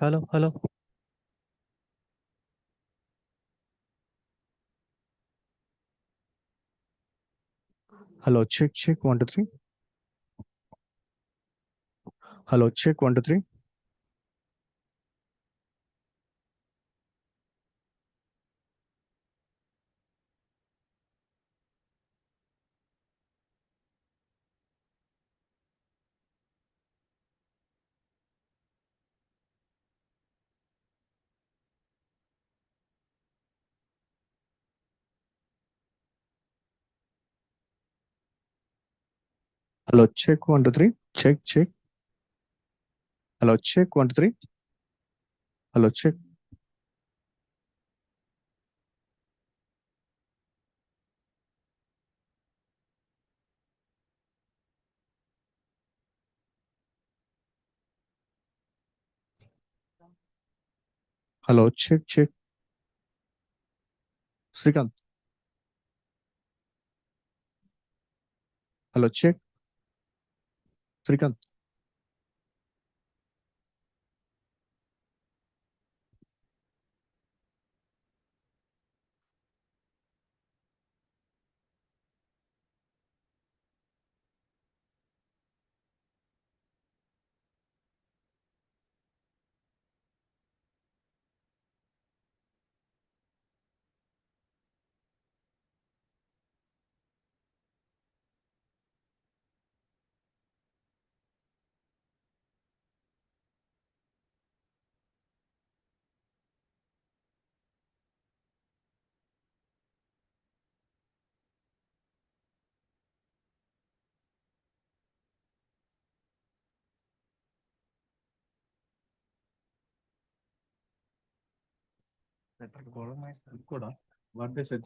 Hello, hello, hello. Check, check. One, two, three. Hello, check. One, two, three. Hello, check. One, two, three. Check, check. Hello, check. One, two, three. Hello, check. Hello, check, check. Srikant. Hello, check. Srikant. What they said.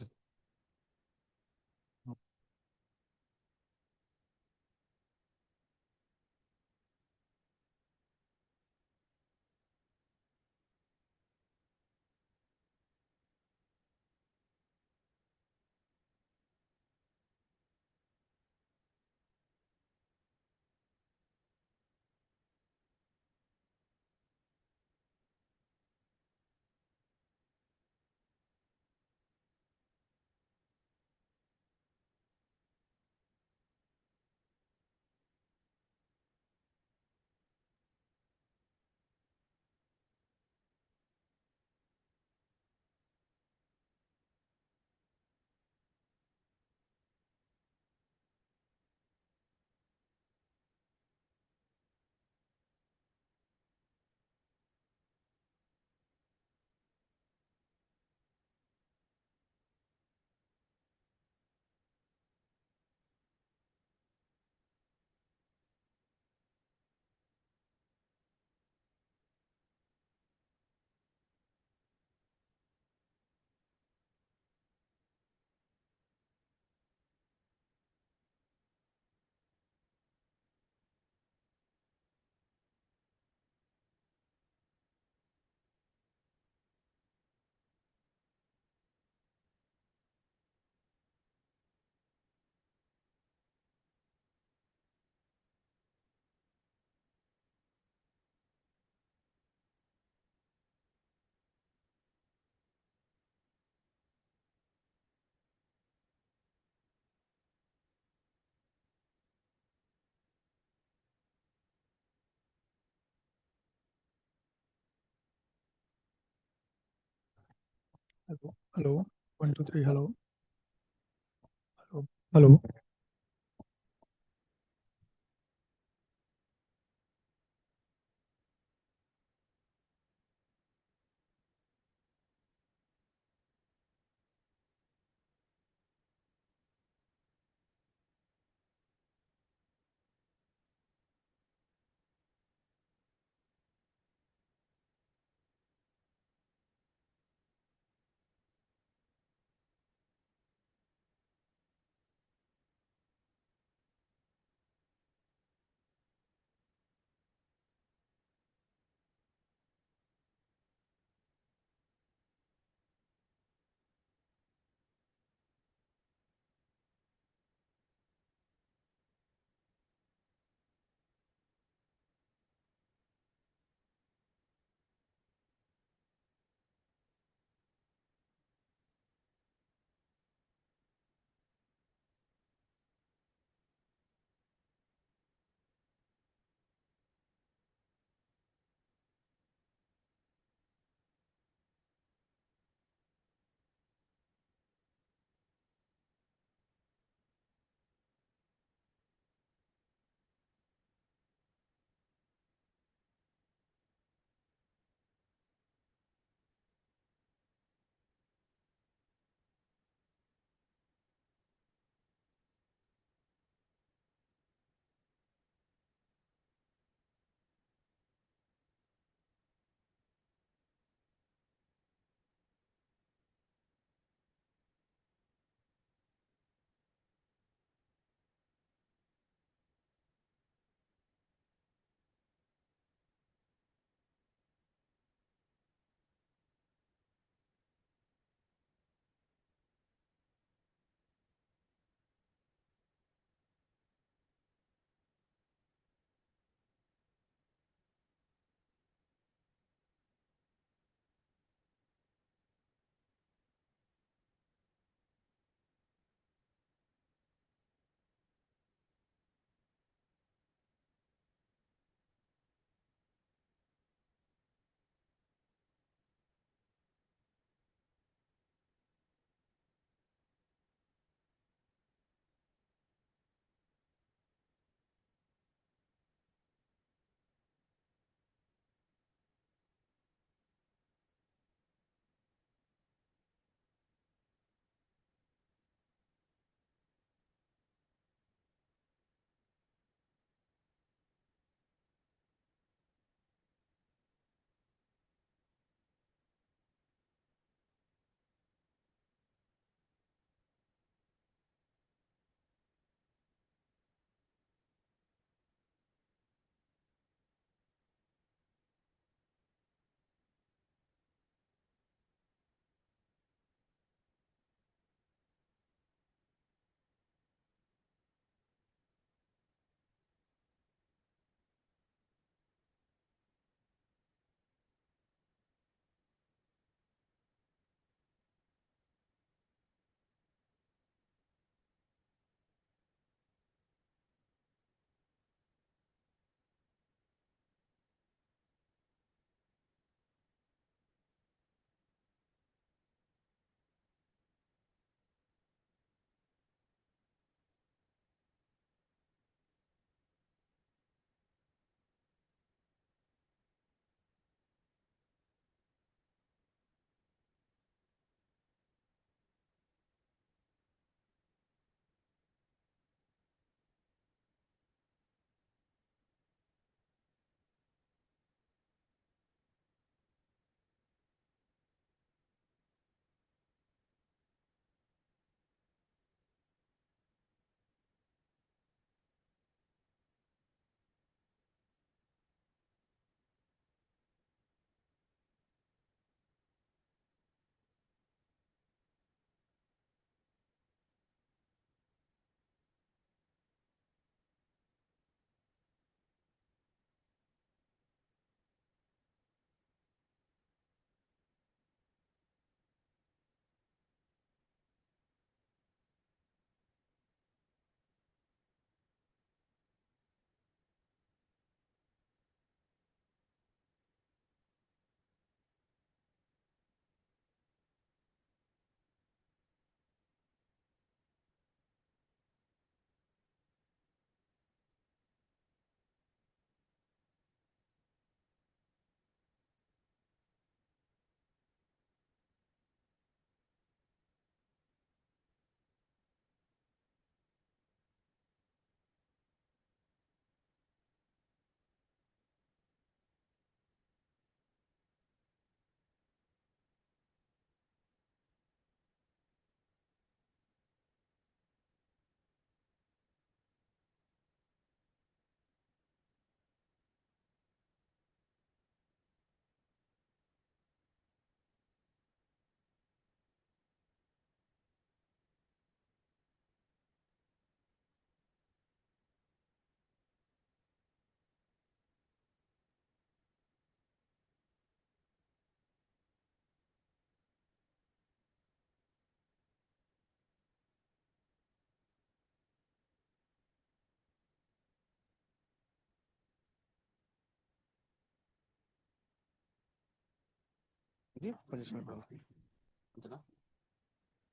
Hello, hello, 1, 2, 3, hello, hello, hello.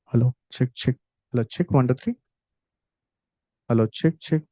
Hello, check, check. Hello, check, 1, 2, 3. Hello, check, check.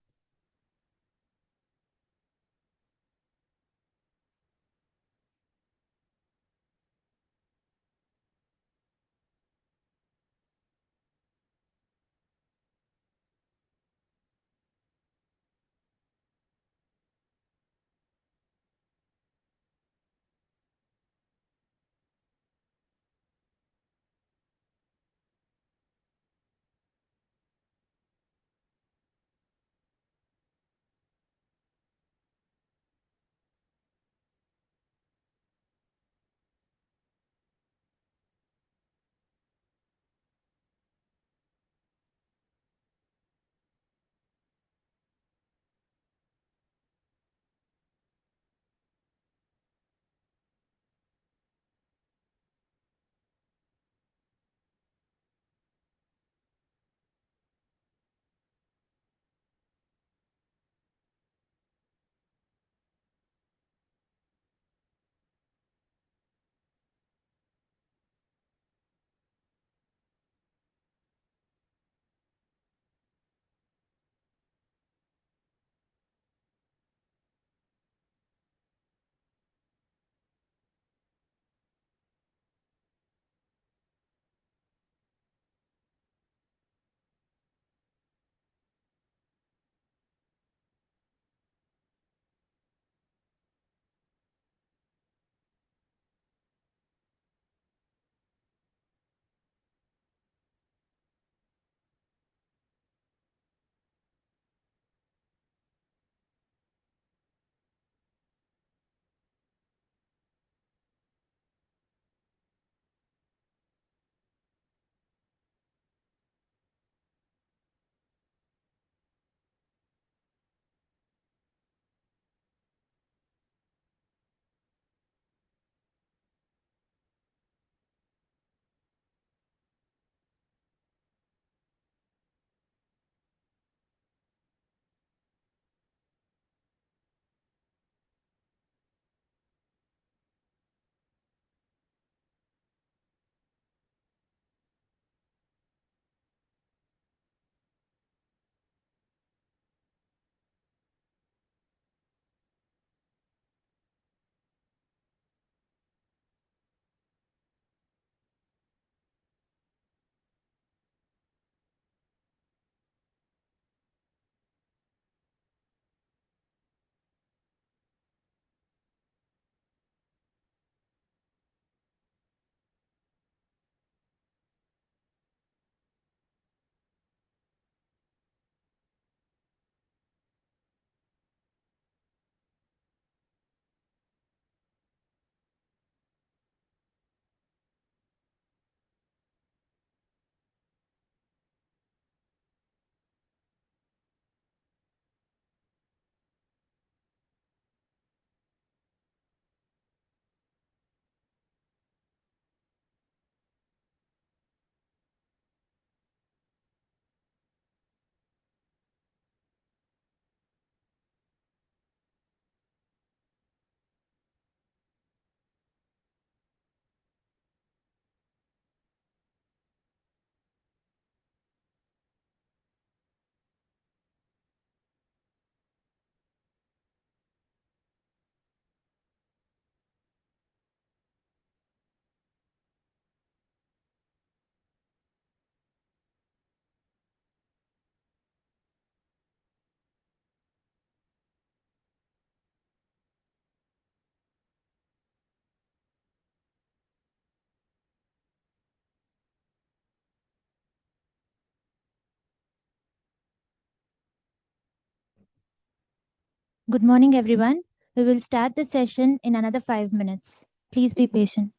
Good morning, everyone. We will start the session in another 5 minutes. Please be patient.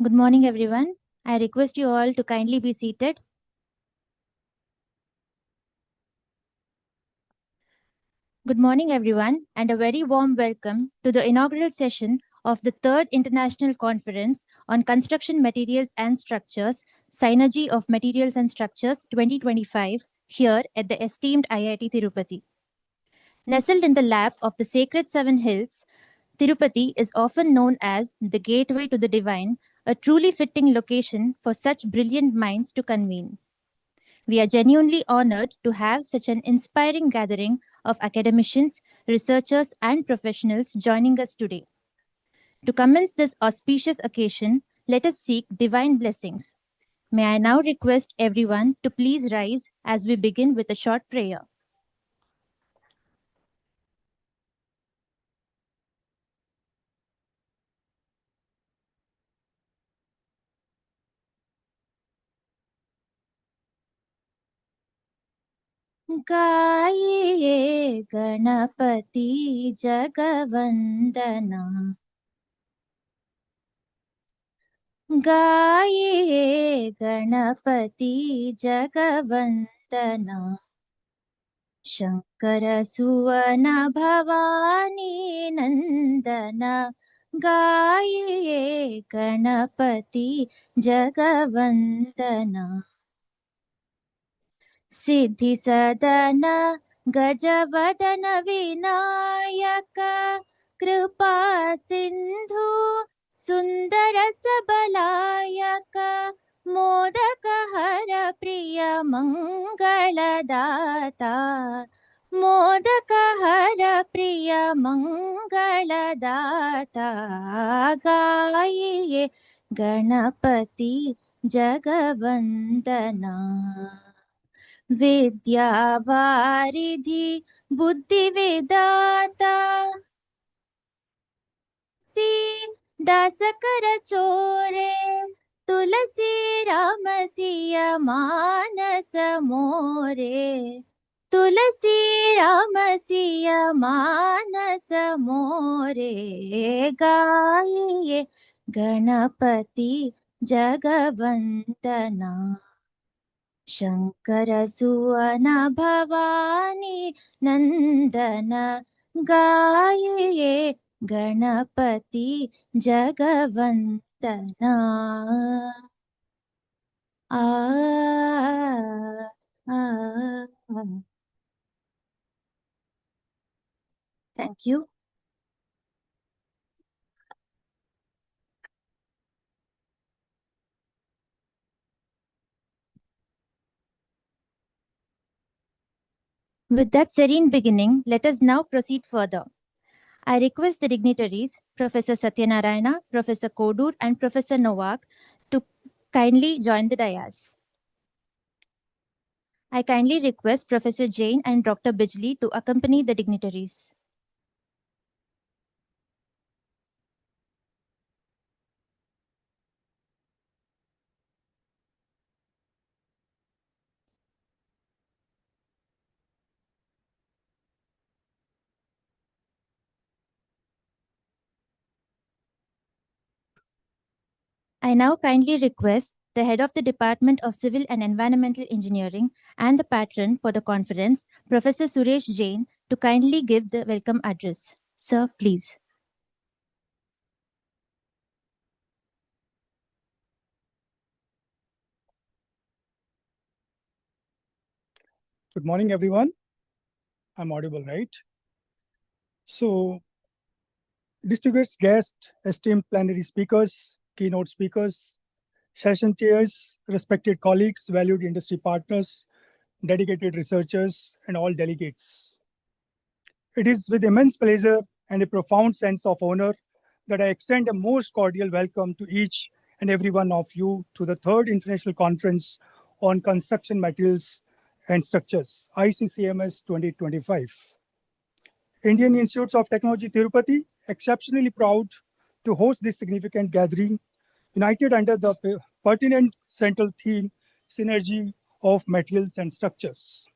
Good morning, everyone. I request you all to kindly be seated. Good morning, everyone, and a very warm welcome to the inaugural session of the Third International Conference on Construction Materials and Structures, Synergy of Materials and Structures 2025, here at the esteemed IIT Tirupati. Nestled in the lap of the sacred Seven Hills, Tirupati is often known as the gateway to the divine, a truly fitting location for such brilliant minds to convene. We are genuinely honored to have such an inspiring gathering of academicians, researchers, and professionals joining us today. To commence this auspicious occasion, let us seek divine blessings. May I now request everyone to please rise as we begin with a short prayer. गाये गणपति जगवंदना गाये गणपति जगवंदना शंकर सुवन भवानी नंदन गाये गणपति जगवंदना सिद्धि सदन गजवदन विनायक कृपा सिंधु सुंदर सबलायक मोदक हर प्रिय मंगलदाता मोदक हर प्रिय मंगलदाता गाये गणपति जगवंदना विद्यावारिधि बुद्धिविदाता सी दासकर चोरे तुलसी राम सिया मानस मोरे तुलसी राम सिया मानस मोरे गाये गणपति जगवंदना शंकर सुवन भवानी नंदन गाये गणपति जगवंदना आ thank you. With that serene beginning, let us now proceed further. I request the dignitaries, Professor Satyanarayana, Professor Kodor, and Professor Novak, to kindly join the dais. I kindly request Professor Jain and Dr. Bijli to accompany the dignitaries. I now kindly request the head of the Department of Civil and Environmental Engineering and the patron for the conference, Professor Suresh Jain, to kindly give the welcome address. Sir, please. Good morning, everyone. I'm audible, right? So, distinguished guests, esteemed plenary speakers, keynote speakers, session chairs, respected colleagues, valued industry partners, dedicated researchers, and all delegates. It is with immense pleasure and a profound sense of honor that I extend a most cordial welcome to each and every one of you to the third International Conference on Construction Materials and Structures, Iccms 2025. Indian Institutes of Technology Tirupati, exceptionally proud to host this significant gathering, united under the pertinent central theme, Synergy of Materials and Structures.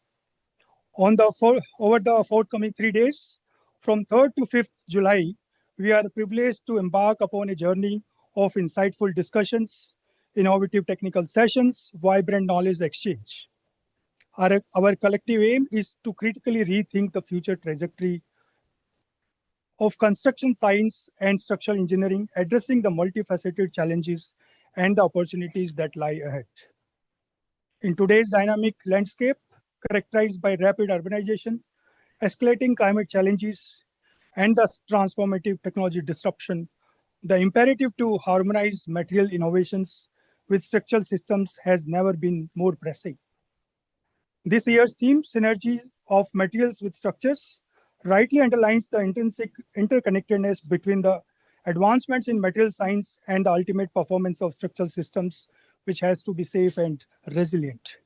Over the forthcoming 3 days, from 3rd to 5th July, we are privileged to embark upon a journey of insightful discussions, innovative technical sessions, vibrant knowledge exchange. Our collective aim is to critically rethink the future trajectory of construction science and structural engineering, addressing the multifaceted challenges and the opportunities that lie ahead. In today's dynamic landscape, characterized by rapid urbanization, escalating climate challenges, and the transformative technology disruption, the imperative to harmonize material innovations with structural systems has never been more pressing. This year's theme, Synergies of Materials with Structures, rightly underlines the intrinsic interconnectedness between the advancements in material science and the ultimate performance of structural systems, which has to be safe and resilient.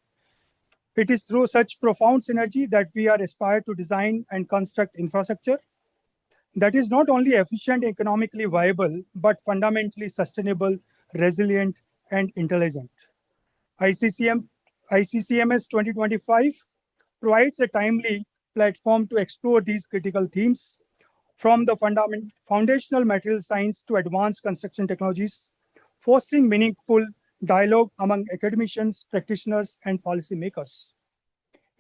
It is through such profound synergy that we are aspired to design and construct infrastructure that is not only efficient and economically viable, but fundamentally sustainable, resilient, and intelligent. ICCMS 2025 provides a timely platform to explore these critical themes, from the foundational material science to advanced construction technologies, fostering meaningful dialogue among academicians, practitioners, and policymakers.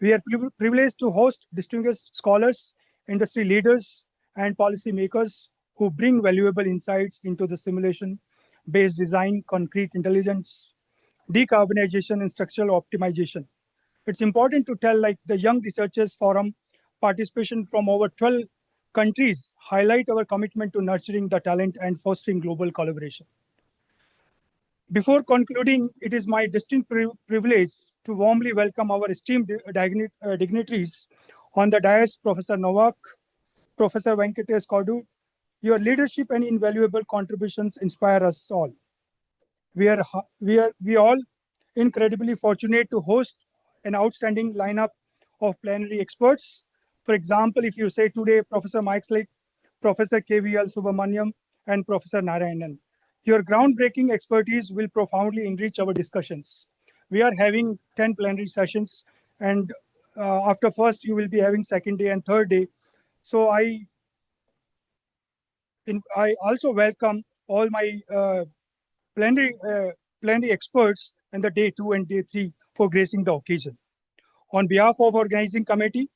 We are privileged to host distinguished scholars, industry leaders, and policymakers who bring valuable insights into the simulation-based design, concrete intelligence, decarbonization, and structural optimization. It's important to tell, like the Young Researchers Forum, participation from over 12 countries highlight our commitment to nurturing the talent and fostering global collaboration. Before concluding, it is my distinct privilege to warmly welcome our esteemed dignitaries on the dais, Professor Novak, Professor Venkatesh Kodor. Your leadership and invaluable contributions inspire us all. We all incredibly fortunate to host an outstanding lineup of plenary experts. For example, if you say today, Professor Mike Schleich, Professor KVL Subramanyam, and Professor Narayanan, your groundbreaking expertise will profoundly enrich our discussions. We are having 10 plenary sessions, and after first, you will be having second day and third day. So I also welcome all my plenary experts in the day 2 and day 3 for gracing the occasion. On behalf of organizing committee,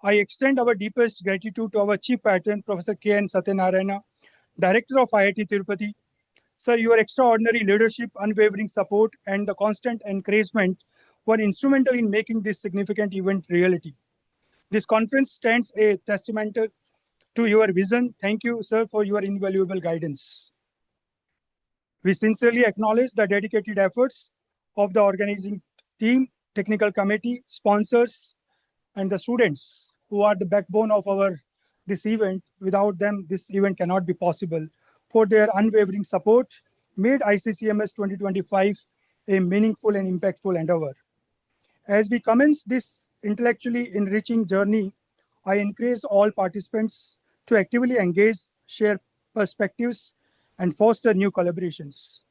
I extend our deepest gratitude to our chief patron, Professor K.N. Satyanarayana, Director of IIT Tirupati. Sir, your extraordinary leadership, unwavering support, and the constant encouragement were instrumental in making this significant event reality. This conference stands a testament to your vision. Thank you, sir, for your invaluable guidance. We sincerely acknowledge the dedicated efforts of the organizing team, technical committee, sponsors, and the students who are the backbone of this event. Without them, this event cannot be possible. For their unwavering support, made ICCMS 2025 a meaningful and impactful endeavor. As we commence this intellectually enriching journey, I encourage all participants to actively engage, share perspectives, and foster new collaborations.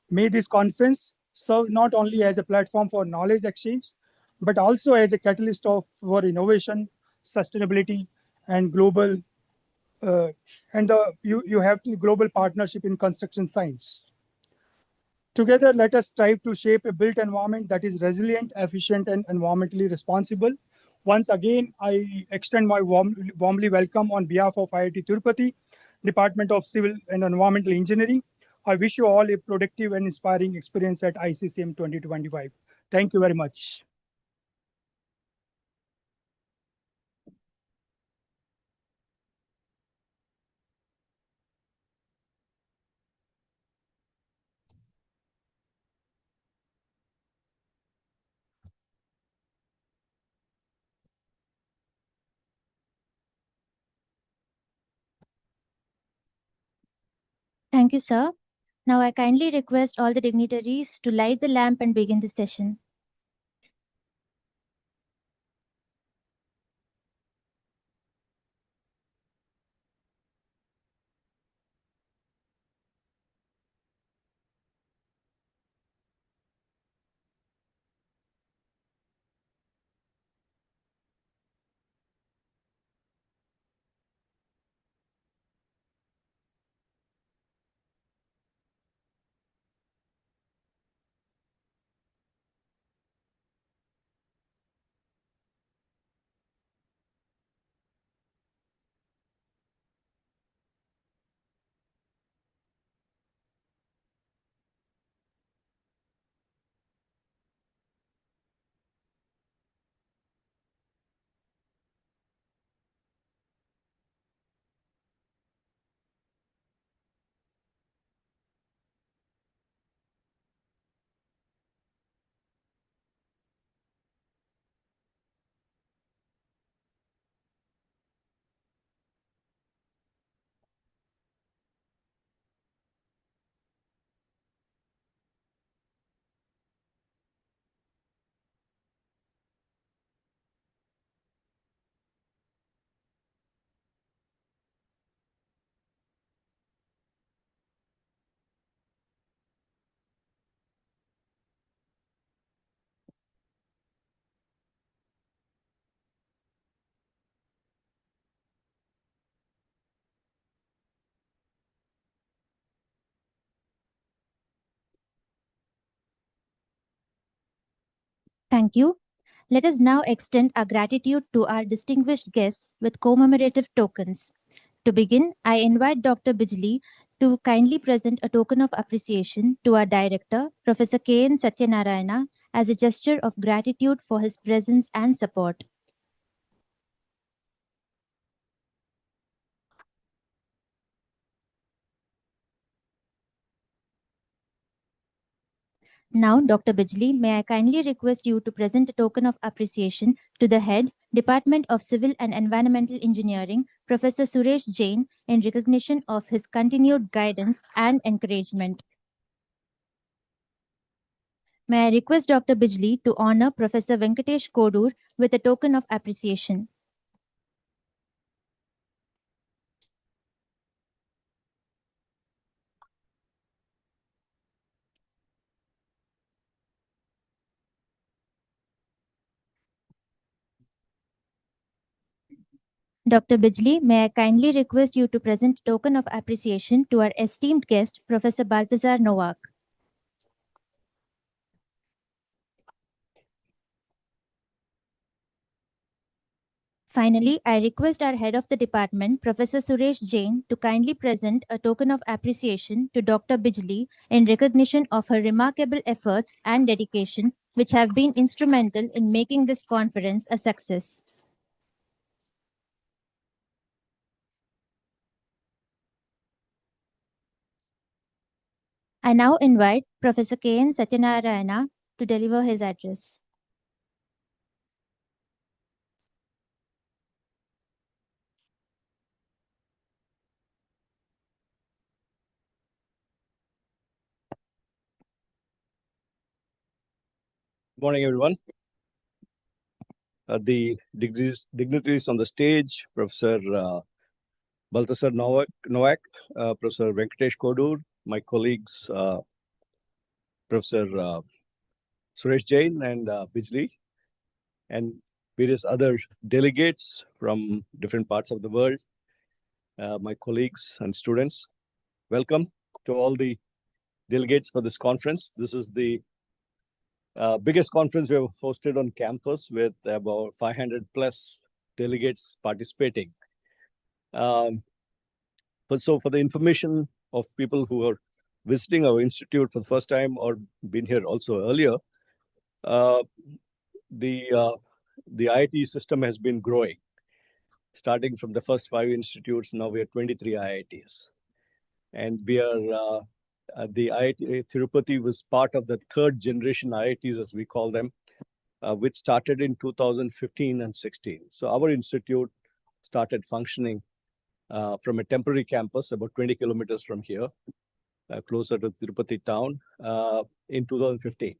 May this conference serve not only as a platform for knowledge exchange, but also as a catalyst for innovation, sustainability, and global global partnership in construction science. Together, let us strive to shape a built environment that is resilient, efficient, and environmentally responsible. Once again, I extend my warmly welcome on behalf of IIT Tirupati, Department of Civil and Environmental Engineering. I wish you all a productive and inspiring experience at ICCM 2025. Thank you very much. Thank you, sir. Now I kindly request all the dignitaries to light the lamp and begin the session. Thank you. Let us now extend our gratitude to our distinguished guests with commemorative tokens. To begin, I invite Dr. Bijli to kindly present a token of appreciation to our director, Professor K.N. Satyanarayana, as a gesture of gratitude for his presence and support. Now, Dr. Bijli, may I kindly request you to present a token of appreciation to the head, Department of Civil and Environmental Engineering, Professor Suresh Jain, in recognition of his continued guidance and encouragement. May I request Dr. Bijli to honor Professor Venkatesh Kodor with a token of appreciation. Dr. Bijli, may I kindly request you to present a token of appreciation to our esteemed guest, Professor Balthazar Novak. Finally, I request our head of the department, Professor Suresh Jain, to kindly present a token of appreciation to Dr. Bijli in recognition of her remarkable efforts and dedication, which have been instrumental in making this conference a success. I now invite Professor K.N. Satyanarayana to deliver his address. Good morning, everyone. The dignitaries on the stage, Professor Balthazar Novak, Professor Venkatesh Kodor, my colleagues, Professor Suresh Jain and Bijli, and various other delegates from different parts of the world, my colleagues and students. Welcome to all the delegates for this conference. This is the biggest conference we have hosted on campus with about 500 plus delegates participating. But so for the information of people who are visiting our institute for the first time or been here also earlier, the IIT system has been growing. Starting from the first 5 institutes, now we are 23 IITs. And we are, the IIT Tirupati was part of the 3rd generation IITs, as we call them, which started in 2015 and 16. So our institute started functioning from a temporary campus about 20 kilometers from here, closer to Tirupati town, in 2015.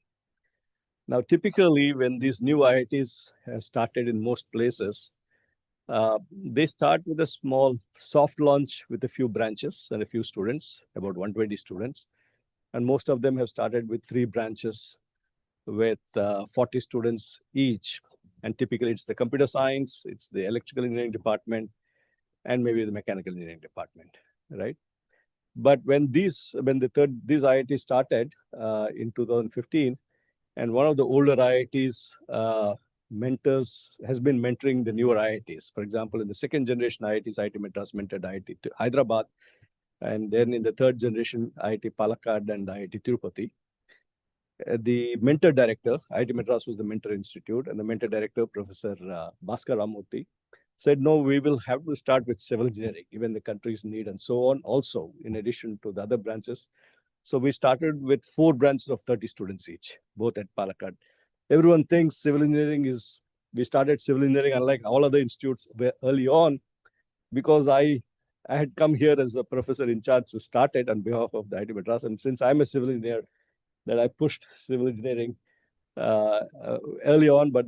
Now, typically, when these new IITs have started in most places, they start with a small soft launch with a few branches and a few students, about 120 students. And most of them have started with 3 branches with 40 students each. And typically, it's the computer science, it's the electrical engineering department, and maybe the mechanical engineering department, right? But when these IITs started in 2015, and one of the older IITs mentors has been mentoring the newer IITs. For example, in the 2nd generation IITs, IIT Madras mentored IIT Hyderabad, and then in the 3rd generation, IIT Palakkad and IIT Tirupati. The mentor director, IIT Madras was the mentor institute, and the mentor director, Professor Bhaskar Ramurthy, said, no, we will have to start with civil engineering, given the country's need and so on, also, in addition to the other branches. So we started with 4 branches of 30 students each, both at Palakkad. Everyone thinks civil engineering is, we started civil engineering unlike all other institutes early on, because I had come here as a professor in charge to start it on behalf of the IIT Madras. And since I'm a civil engineer, that I pushed civil engineering early on, but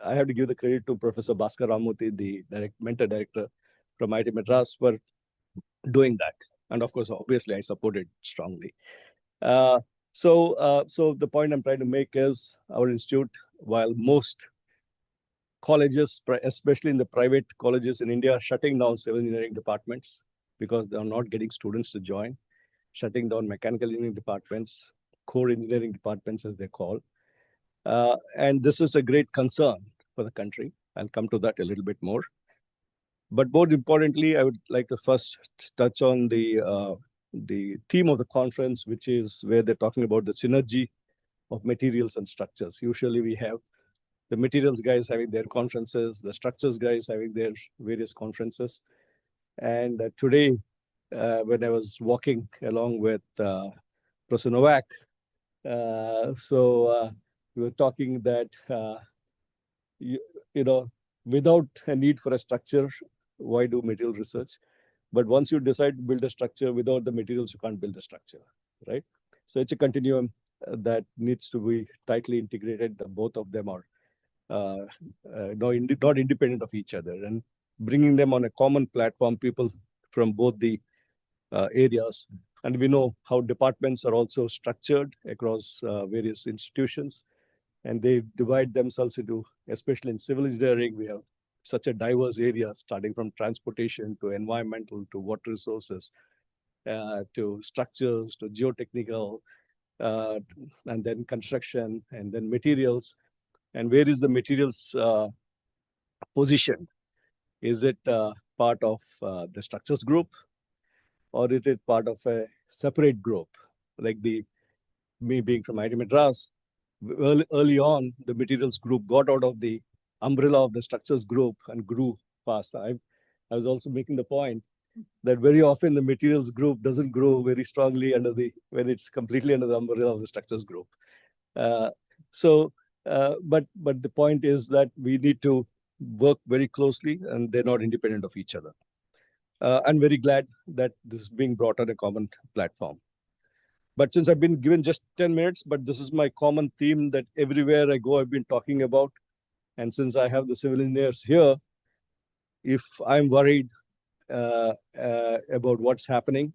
I have to give the credit to Professor Bhaskar Ramurthy, the mentor director from IIT Madras, for doing that. And of course, obviously, I supported strongly. So the point I'm trying to make is our institute, while most colleges, especially in the private colleges in India, are shutting down civil engineering departments because they're not getting students to join, shutting down mechanical engineering departments, core engineering departments, as they call. And this is a great concern for the country. I'll come to that a little bit more. But more importantly, I would like to first touch on the theme of the conference, which is where they're talking about the synergy of materials and structures. Usually we have the materials guys having their conferences, the structures guys having their various conferences. And today, when I was walking along with Professor Novak, we were talking that, you know, without a need for a structure, why do material research? But once you decide to build a structure, without the materials, you can't build a structure, right? So it's a continuum that needs to be tightly integrated. Both of them are not independent of each other, and bringing them on a common platform, people from both the areas. And we know how departments are also structured across various institutions, and they divide themselves into, especially in civil engineering, we have such a diverse area, starting from transportation to environmental to water resources, to structures, to geotechnical, and then construction, and then materials. And where is the materials positioned? Is it part of the structures group, or is it part of a separate group? Like me being from IIT Madras, early on, the materials group got out of the umbrella of the structures group and grew fast. I was also making the point that very often the materials group doesn't grow very strongly when it's completely under the umbrella of the structures group. But the point is that we need to work very closely, and they're not independent of each other. I'm very glad that this is being brought on a common platform. But since I've been given just 10 minutes, but this is my common theme that everywhere I go, I've been talking about. And since I have the civil engineers here, if I'm worried about what's happening,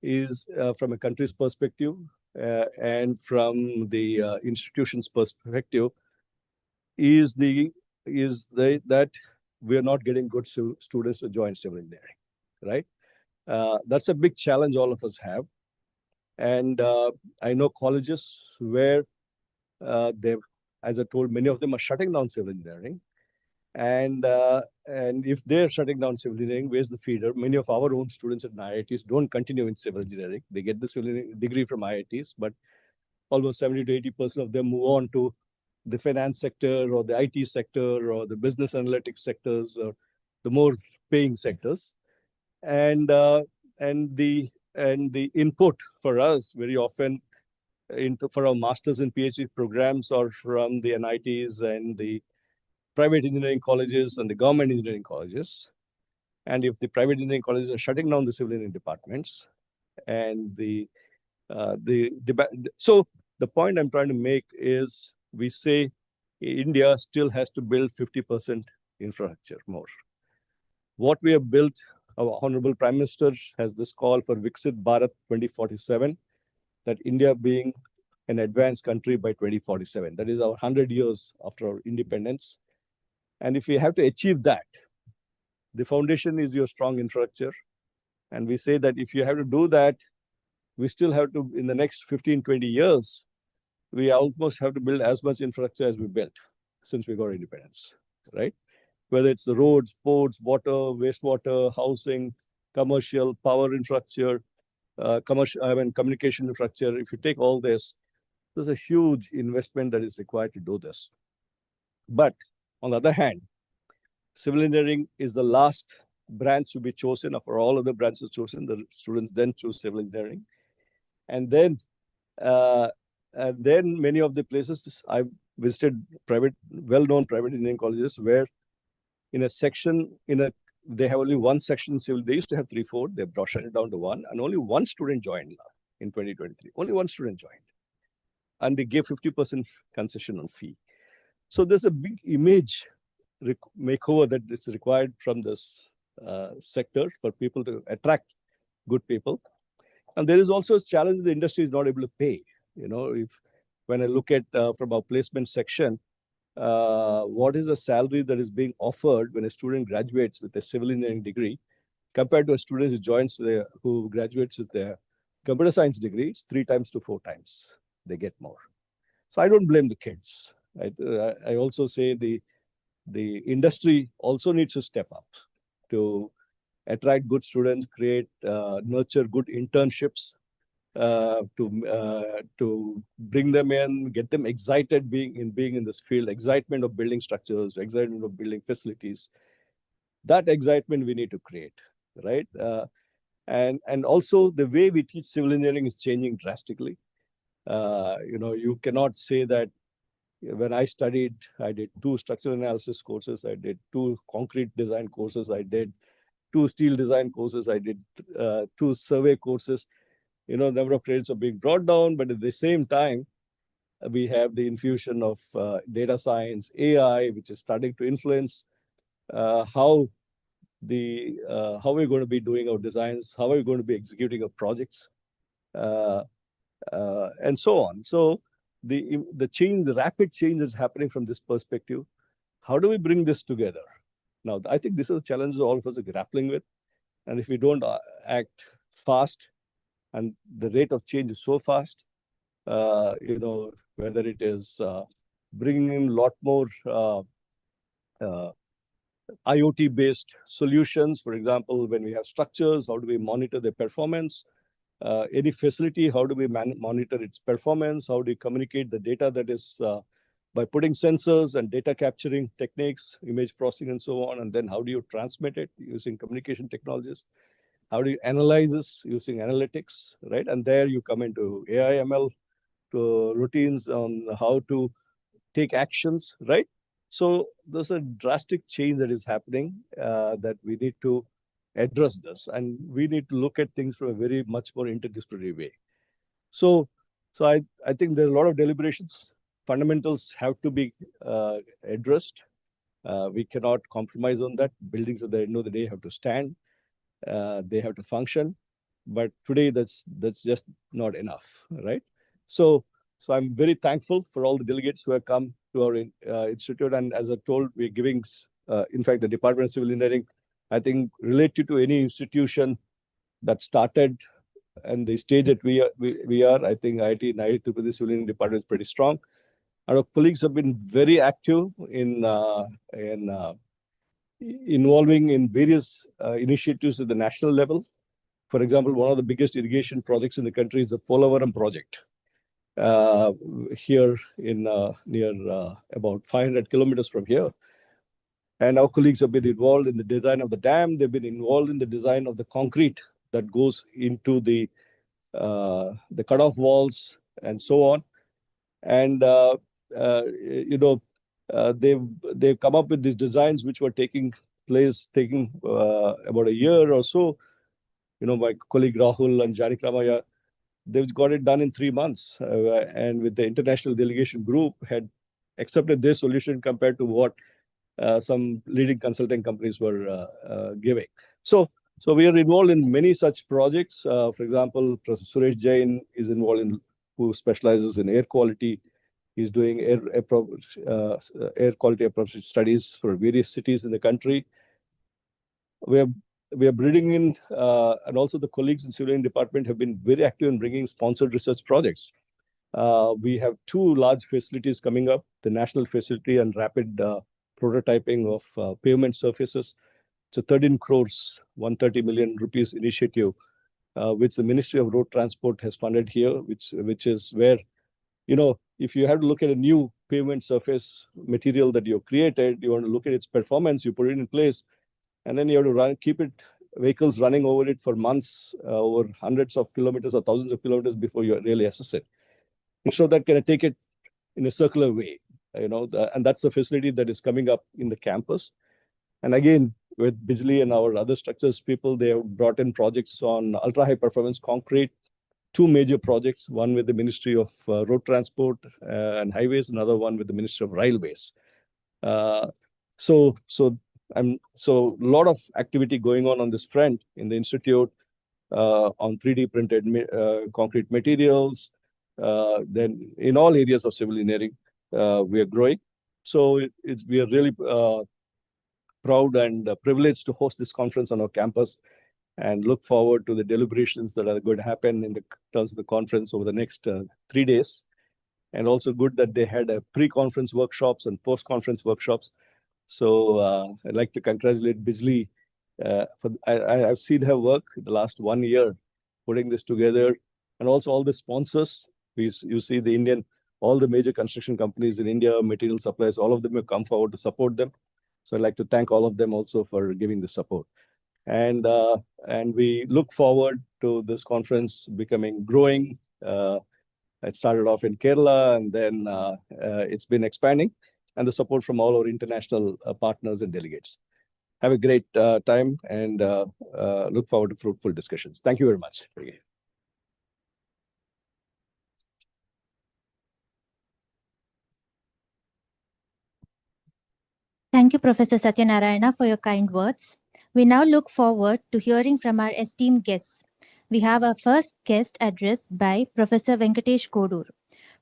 is from a country's perspective and from the institution's perspective, is that we are not getting good students to join civil engineering, right? That's a big challenge all of us have. And I know colleges where as I told, many of them are shutting down civil engineering. And if they're shutting down civil engineering, where's the feeder? Many of our own students at IITs don't continue in civil engineering. They get the civil engineering degree from IITs, but almost 70 to 80% of them move on to the finance sector or the IT sector or the business analytics sectors or the more paying sectors. And the input for us very often for our masters and PhD programs are from the NITs and the private engineering colleges and the government engineering colleges. And if the private engineering colleges are shutting down the civil engineering departments, and so the point I'm trying to make is, we say India still has to build 50% infrastructure more. What we have built, our Honorable Prime Minister has this call for Viksit Bharat 2047, that India being an advanced country by 2047. That is our 100 years after our independence. And if we have to achieve that, the foundation is your strong infrastructure. And we say that if you have to do that, we still have to, in the next 15, 20 years, we almost have to build as much infrastructure as we built since we got independence, right? Whether it's the roads, ports, water, wastewater, housing, commercial, power infrastructure, communication infrastructure. If you take all this, there's a huge investment that is required to do this. But on the other hand, civil engineering is the last branch to be chosen. After all other branches chosen, the students then choose civil engineering. And then many of the places I've visited, well-known private engineering colleges, where in a section, they have only one section civil. They used to have 3-4. They brought it down to one, and only one student joined in 2023. Only one student joined, and they gave 50% concession on fee. So there's a big image makeover that is required from this sector for people to attract good people. And there is also a challenge the industry is not able to pay. When I look at from our placement section, what is the salary that is being offered when a student graduates with a civil engineering degree compared to a student who graduates with a computer science degree? It's 3 times to 4 times they get more. So I don't blame the kids. I also say the industry also needs to step up to attract good students, create, nurture good internships, to bring them in, get them excited being in this field, excitement of building structures, excitement of building facilities. That excitement we need to create, right? And also the way we teach civil engineering is changing drastically. You cannot say that when I studied, I did 2 structural analysis courses, I did 2 concrete design courses, I did 2 steel design courses, I did 2 survey courses. Number of credits are being brought down, but at the same time, we have the infusion of data science, AI, which is starting to influence how we're going to be doing our designs, how we're going to be executing our projects, and so on. So the rapid change is happening from this perspective. How do we bring this together? Now, I think this is a challenge all of us are grappling with. And if we don't act fast, and the rate of change is so fast, whether it is bringing in a lot more IoT-based solutions. For example, when we have structures, how do we monitor their performance? Any facility, how do we monitor its performance? How do you communicate the data that is by putting sensors and data capturing techniques, image processing, and so on? And then how do you transmit it using communication technologies? How do you analyze this using analytics, right? And there you come into AI, ML, to routines on how to take actions, right? So there's a drastic change that is happening that we need to address this, and we need to look at things from a very much more interdisciplinary way. So I think there are a lot of deliberations. Fundamentals have to be addressed. We cannot compromise on that. Buildings at the end of the day have to stand. They have to function. But today, that's just not enough, right? So I'm very thankful for all the delegates who have come to our institute. And as I told, we're giving, in fact, the Department of Civil Engineering, I think, related to any institution that started and the stage that we are, I think IIT Narayanan Civil Engineering Department is pretty strong. Our colleagues have been very active in involving in various initiatives at the national level. For example, one of the biggest irrigation projects in the country is the Polavaram project. Here in near about 500 kilometers from here. And our colleagues have been involved in the design of the dam. They've been involved in the design of the concrete that goes into the cutoff walls and so on. And they've come up with these designs which were taking about a year or so. My colleague Rahul and Janik Ramaya, they've got it done in 3 months, and with the international delegation group had accepted their solution compared to what some leading consulting companies were giving. So we are involved in many such projects. For example, Professor Suresh Jain is involved who specializes in air quality. He's doing air quality approach studies for various cities in the country. We are bringing in, and also the colleagues in civil engineering department have been very active in bringing sponsored research projects. We have 2 large facilities coming up, the national facility and rapid prototyping of pavement surfaces. It's a 13 crores, 130 million rupees initiative, which the Ministry of Road Transport has funded here, which is where, if you have to look at a new pavement surface material that you've created, you want to look at its performance, you put it in place, and then you have to keep vehicles running over it for months, over hundreds of kilometers or thousands of kilometers before you really assess it. So that can take it in a circular way, and that's the facility that is coming up in the campus. And again, with Bijli and our other structures people, they have brought in projects on ultra high performance concrete, 2 major projects, one with the Ministry of Road Transport and Highways, another one with the Ministry of Railways. So a lot of activity going on this front in the institute on 3D printed concrete materials. Then in all areas of civil engineering, we are growing. So we are really proud and privileged to host this conference on our campus, and look forward to the deliberations that are going to happen in the terms of the conference over the next 3 days. and also good that they had a pre-conference workshops and post-conference workshops. So I'd like to congratulate Bijli. I've seen her work the last 1 year putting this together, and also all the sponsors. You see all the major construction companies in India, material suppliers, all of them have come forward to support them. So I'd like to thank all of them also for giving the support. And we look forward to this conference growing. It started off in Kerala, and then it's been expanding, and the support from all our international partners and delegates. Have a great time, and look forward to fruitful discussions. Thank you very much. Thank you, Professor Satyanarayana, for your kind words. We now look forward to hearing from our esteemed guests. We have our first guest address by Professor Venkatesh Kodor.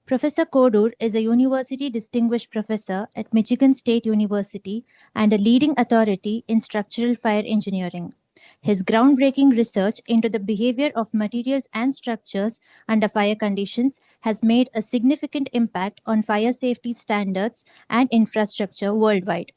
Professor Kodor is a University Distinguished Professor at Michigan State University and a leading authority in structural fire engineering. His groundbreaking research into the behavior of materials and structures under fire conditions has made a significant impact on fire safety standards and infrastructure worldwide.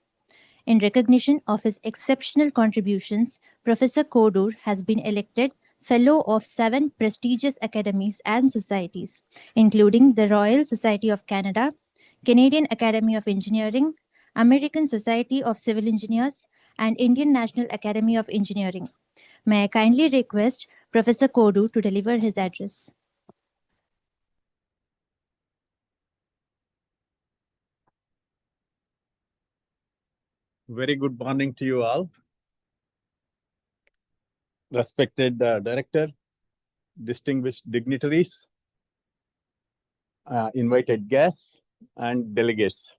In recognition of his exceptional contributions, Professor Kodor has been elected Fellow of 7 prestigious academies and societies, including the Royal Society of Canada, Canadian Academy of Engineering, American Society of Civil Engineers, and Indian National Academy of Engineering. May I kindly request Professor Kodor to deliver his address. Very good morning to you all. Respected Director, distinguished dignitaries, invited guests, and delegates.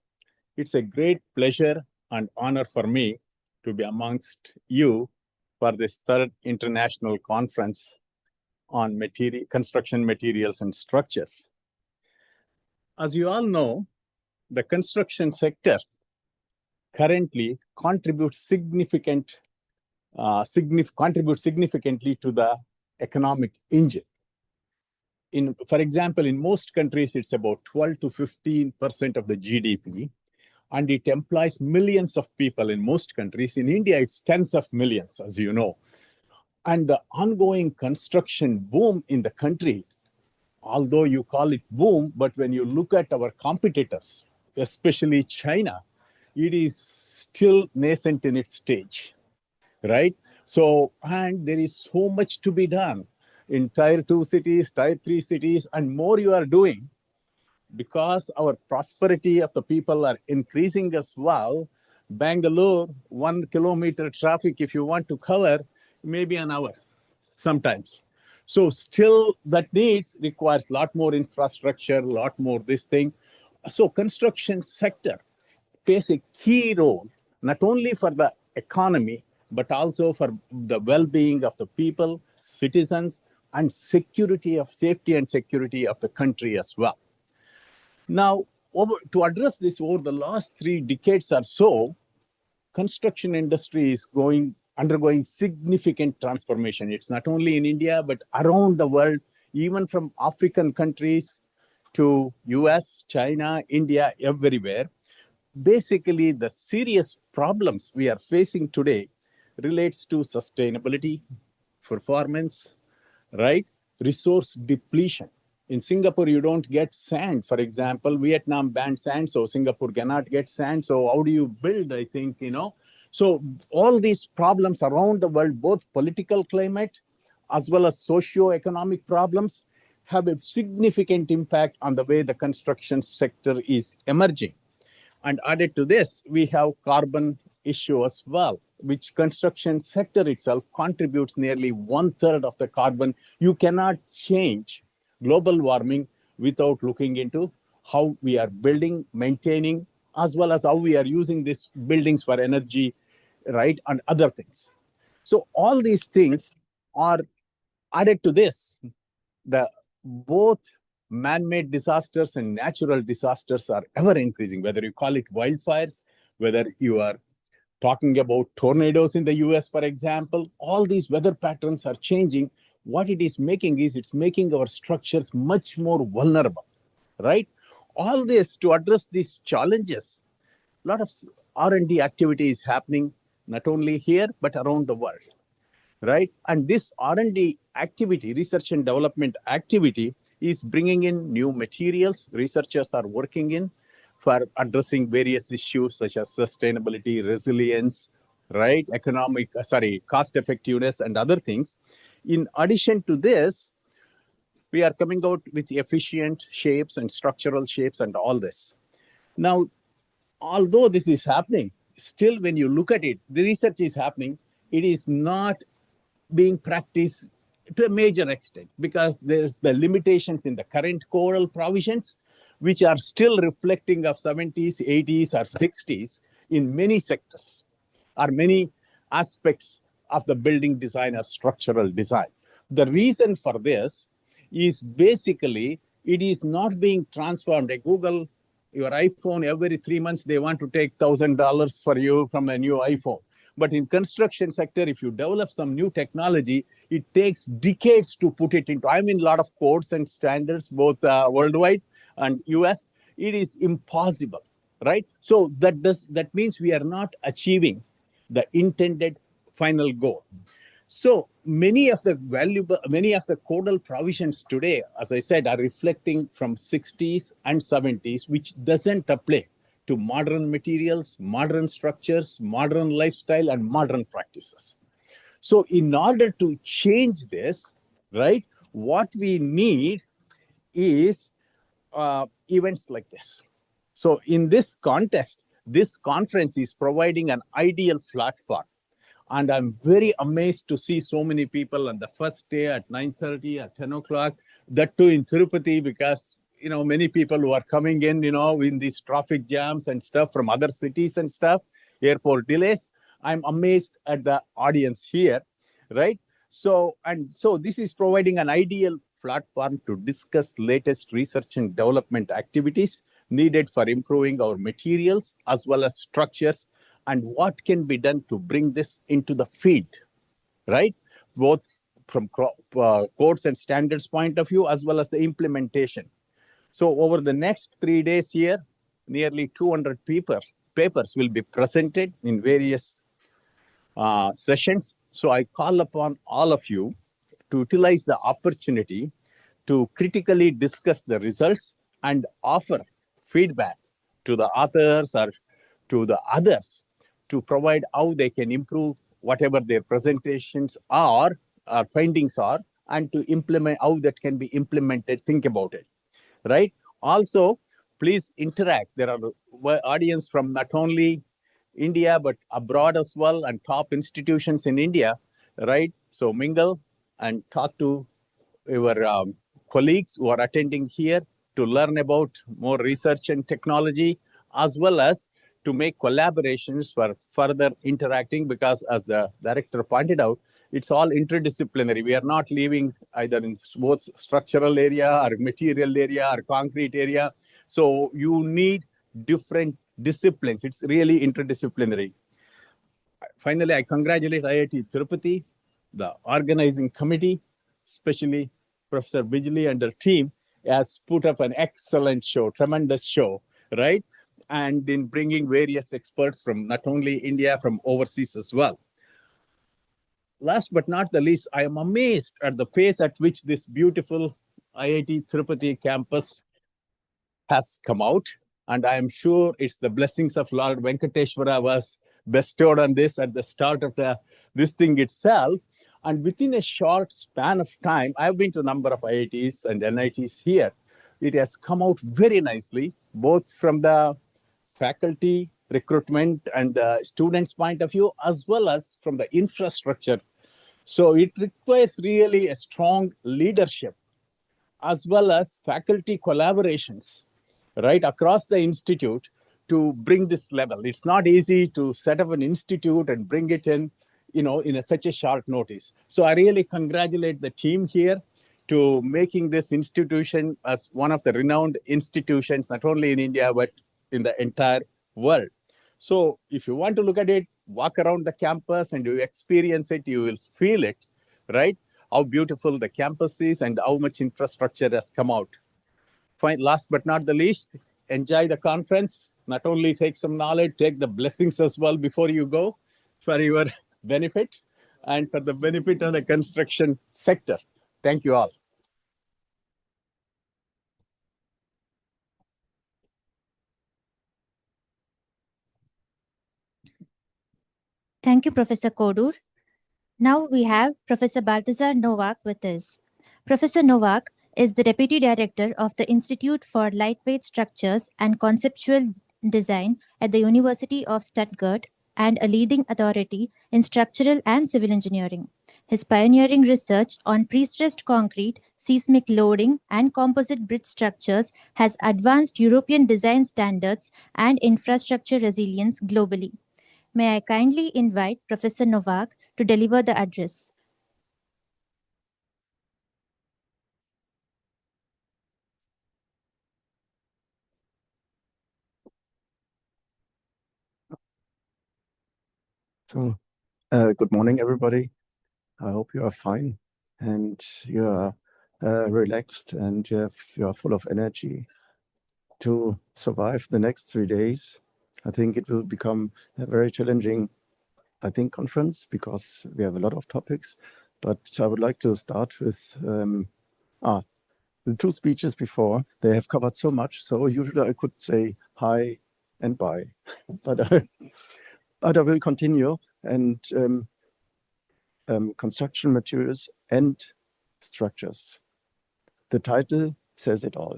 It's a great pleasure and honor for me to be amongst you for this 3rd International Conference on construction materials and structures. As you all know, the construction sector currently contributes significantly to the economic engine. For example, in most countries, it's about 12 to 15% of the GDP, and it employs millions of people in most countries. In India, it's tens of millions, as you know. And the ongoing construction boom in the country, although you call it boom, but when you look at our competitors, especially China, it is still nascent in its stage, right? So, and there is so much to be done in Tier 2 cities, Tier 3 cities, and more you are doing, because our prosperity of the people are increasing as well. Bangalore, 1 kilometer traffic, if you want to cover, maybe an hour sometimes. So still that requires a lot more infrastructure, a lot more this thing. So construction sector plays a key role, not only for the economy, but also for the well-being of the people, citizens, and safety and security of the country as well. Now, to address this, over the last 3 decades or so, construction industry is undergoing significant transformation. It's not only in India, but around the world, even from African countries to US, China, India, everywhere. Basically, the serious problems we are facing today relates to sustainability, performance, right? Resource depletion. In Singapore, you don't get sand. For example, Vietnam banned sand, so Singapore cannot get sand. So how do you build, I think, So all these problems around the world, both political climate as well as socio-economic problems, have a significant impact on the way the construction sector is emerging. And added to this, we have carbon issue as well, which construction sector itself contributes nearly 1/3 of the carbon. You cannot change global warming without looking into how we are building, maintaining, as well as how we are using these buildings for energy, right, and other things. So all these things are added to this. Both man-made disasters and natural disasters are ever increasing, whether you call it wildfires, whether you are talking about tornadoes in the US, for example. All these weather patterns are changing. What it is making is it's making our structures much more vulnerable, right? all this to address these challenges, a lot of R&D activity is happening, not only here, but around the world, right? And this R&D activity, research and development activity, is bringing in new materials researchers are working in for addressing various issues such as sustainability, resilience, right? Cost effectiveness and other things. In addition to this, we are coming out with efficient shapes and structural shapes and all this. Now, although this is happening, still when you look at it, the research is happening, it is not being practiced to a major extent because there's the limitations in the current choral provisions, which are still reflecting of 70s, 80s, or 60s in many sectors or many aspects of the building design or structural design. The reason for this is basically it is not being transformed. Like Google, your iPhone, every 3 months, they want to take $1,000 for you from a new iPhone. But in construction sector, if you develop some new technology, it takes decades to put it into. I'm in a lot of codes and standards, both worldwide and US. It is impossible, right? So that means we are not achieving the intended final goal. So many of the codal provisions today, as I said, are reflecting from 60s and 70s, which doesn't apply to modern materials, modern structures, modern lifestyle, and modern practices. So in order to change this, right, what we need is events like this. So in this context, this conference is providing an ideal platform. And I'm very amazed to see so many people on the first day at 9:30, at 10 o'clock, that too in Tirupati, because many people who are coming in, in these traffic jams and stuff from other cities and stuff, airport delays. I'm amazed at the audience here, right? So this is providing an ideal platform to discuss latest research and development activities needed for improving our materials as well as structures and what can be done to bring this into the field, right? Both from codes and standards point of view as well as the implementation. So over the next 3 days here, nearly 200 papers will be presented in various sessions. So I call upon all of you to utilize the opportunity to critically discuss the results and offer feedback to the authors or to the others to provide how they can improve whatever their presentations are, or findings are, and to implement how that can be implemented. Think about it. Right? Also, please interact. There are audience from not only India, but abroad as well, and top institutions in India, right? So mingle and talk to your colleagues who are attending here to learn about more research and technology, as well as to make collaborations for further interacting, because as the director pointed out, it's all interdisciplinary. We are not leaving either in both structural area or material area or concrete area. So you need different disciplines. It's really interdisciplinary. Finally, I congratulate IIT Tirupati, the organizing committee, especially Professor Bijli and her team, has put up an excellent show, tremendous show, right? And in bringing various experts from not only India, from overseas as well. Last but not the least, I am amazed at the pace at which this beautiful IIT Tirupati campus has come out. And I am sure it's the blessings of Lord Venkateshwara was bestowed on this at the start of this thing itself. And within a short span of time, I've been to a number of IITs and NITs here. It has come out very nicely, both from the faculty recruitment and the students' point of view, as well as from the infrastructure. So it requires really a strong leadership, as well as faculty collaborations, right, across the institute to bring this level. It's not easy to set up an institute and bring it in, in such a short notice. So I really congratulate the team here to making this institution as one of the renowned institutions, not only in India, but in the entire world. So if you want to look at it, walk around the campus and you experience it, you will feel it, right? How beautiful the campus is and how much infrastructure has come out. Fine. Last but not the least, enjoy the conference. Not only take some knowledge, take the blessings as well before you go for your benefit and for the benefit of the construction sector. Thank you all. Thank you, Professor Kodor. Now we have Professor Balthazar Novak with us. Professor Novak is the Deputy Director of the Institute for Lightweight Structures and Conceptual Design at the University of Stuttgart and a leading authority in structural and civil engineering. His pioneering research on pre-stressed concrete, seismic loading, and composite bridge structures has advanced European design standards and infrastructure resilience globally. May I kindly invite Professor Novak to deliver the address. So, good morning, everybody. I hope you are fine and you are relaxed and you are full of energy to survive the next 3 days. I think it will become a very challenging, conference because we have a lot of topics. But I would like to start with the two speeches before. They have covered so much. So usually I could say hi and bye, but I will continue and construction materials and structures. The title says it all.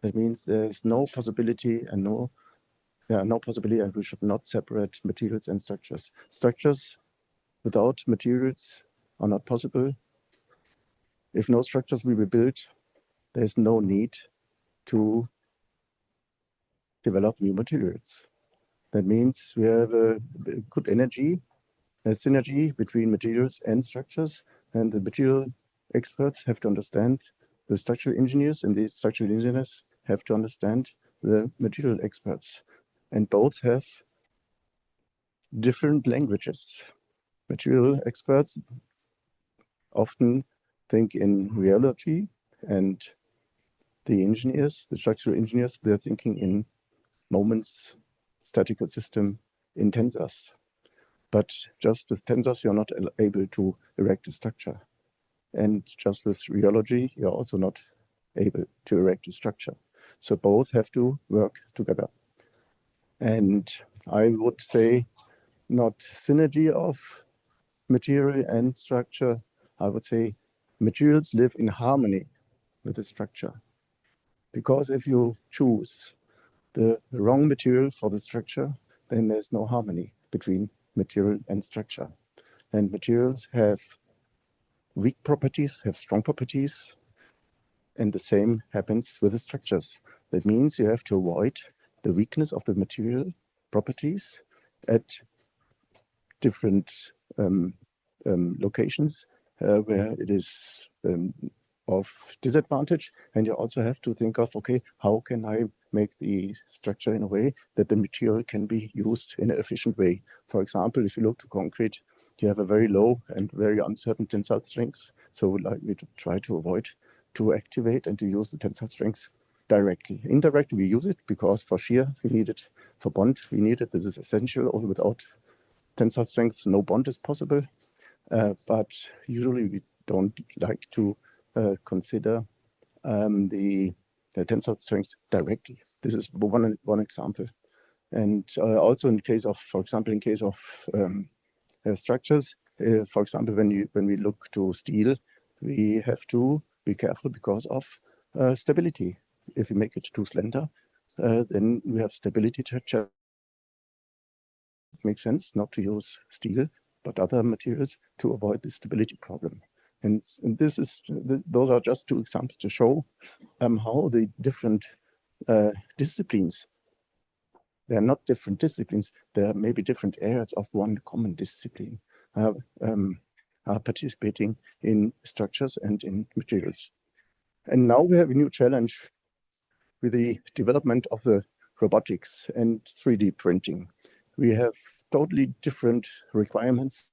That means there's no possibility and we should not separate materials and structures. Structures without materials are not possible. If no structures will be built, there's no need to develop new materials. That means we have a good a synergy between materials and structures, and the material experts have to understand the structural engineers, and the structural engineers have to understand the material experts. And both have different languages. Material experts often think in reality, and the structural engineers, they're thinking in moments, statical system, in tensors. But just with tensors, you're not able to erect a structure. And just with rheology, you're also not able to erect a structure. So both have to work together. And I would say not synergy of material and structure. I would say materials live in harmony with the structure. Because if you choose the wrong material for the structure, then there's no harmony between material and structure. And materials have weak properties, have strong properties, and the same happens with the structures. That means you have to avoid the weakness of the material properties at different locations where it is of disadvantage. And you also have to think of, okay, how can I make the structure in a way that the material can be used in an efficient way? For example, if you look to concrete, you have a very low and very uncertain tensile strength. So we try to avoid to activate and to use the tensile strength directly. Indirectly, we use it because for shear, we need it. For bond, we need it. This is essential. Only without tensile strength, no bond is possible. But usually we don't like to consider the tensile strength directly. This is one example. And also in case of, for example, in case of structures, for example, when we look to steel, we have to be careful because of stability. If we make it too slender, then we have stability challenge. It makes sense not to use steel, but other materials to avoid the stability problem. And those are just two examples to show how the different disciplines, they are not different disciplines, they are maybe different areas of one common discipline, are participating in structures and in materials. And now we have a new challenge with the development of the robotics and 3D printing. We have totally different requirements.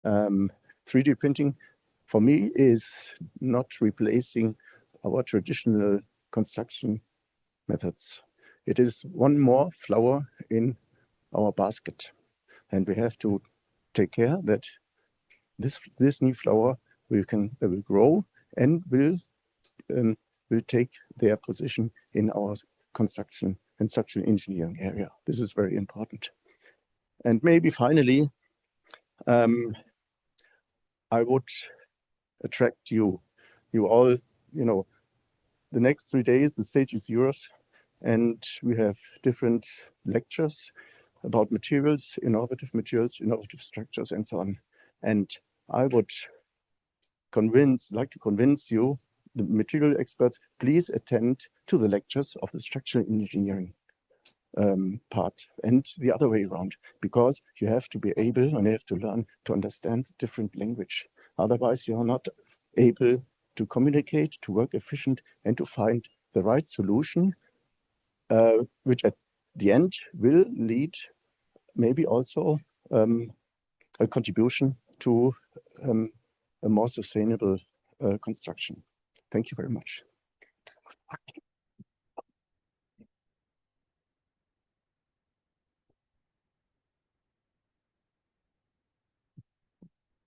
3D printing, for me, is not replacing our traditional construction methods. It is one more flower in our basket, and we have to take care that this new flower will grow and will take their position in our construction and structural engineering area. This is very important. And maybe finally, I would attract you all, the next 3 days, the stage is yours, and we have different lectures about materials, innovative structures, and so on. And I would like to convince you, the material experts, please attend to the lectures of the structural engineering part, and the other way around, because you have to be able and you have to learn to understand different language. Otherwise, you are not able to communicate, to work efficient, and to find the right solution, which at the end will lead maybe also a contribution to a more sustainable construction. Thank you very much.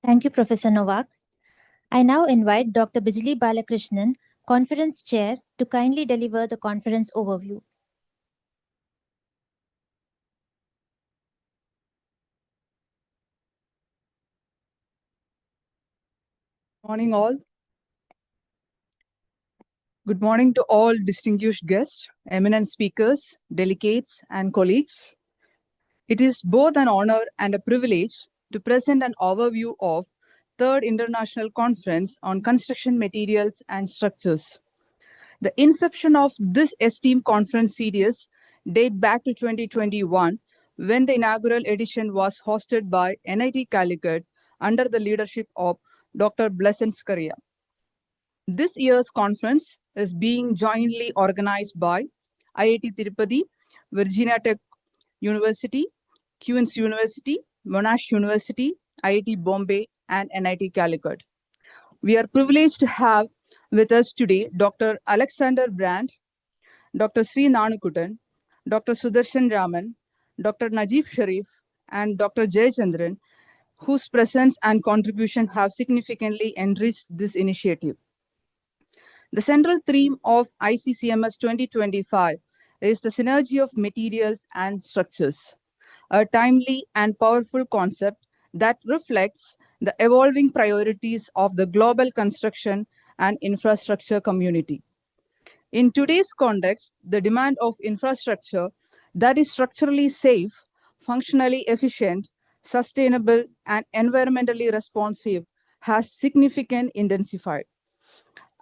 Thank you, Professor Novak. I now invite Dr. Bijli Balakrishnan, Conference Chair, to kindly deliver the conference overview. Morning all. Good morning to all distinguished guests, eminent speakers, delegates, and colleagues. It is both an honor and a privilege to present an overview of Third International Conference on Construction Materials and Structures. The inception of this esteemed conference series dates back to 2021, when the inaugural edition was hosted by NIT Calicut under the leadership of Dr. Blesen Skaria. This year's conference is being jointly organized by IIT Tirupati, Virginia Tech University, Queen's University, Monash University, IIT Bombay, and NIT Calicut. We are privileged to have with us today Dr. Alexander Brandt, Dr. Sri Nanukutan, Dr. Sudarshan Raman, Dr. Najib Sharif, and Dr. Jayachandran, whose presence and contribution have significantly enriched this initiative. The central theme of ICCMS 2025 is the synergy of materials and structures, a timely and powerful concept that reflects the evolving priorities of the global construction and infrastructure community. In today's context, the demand of infrastructure that is structurally safe, functionally efficient, sustainable, and environmentally responsive has significantly intensified.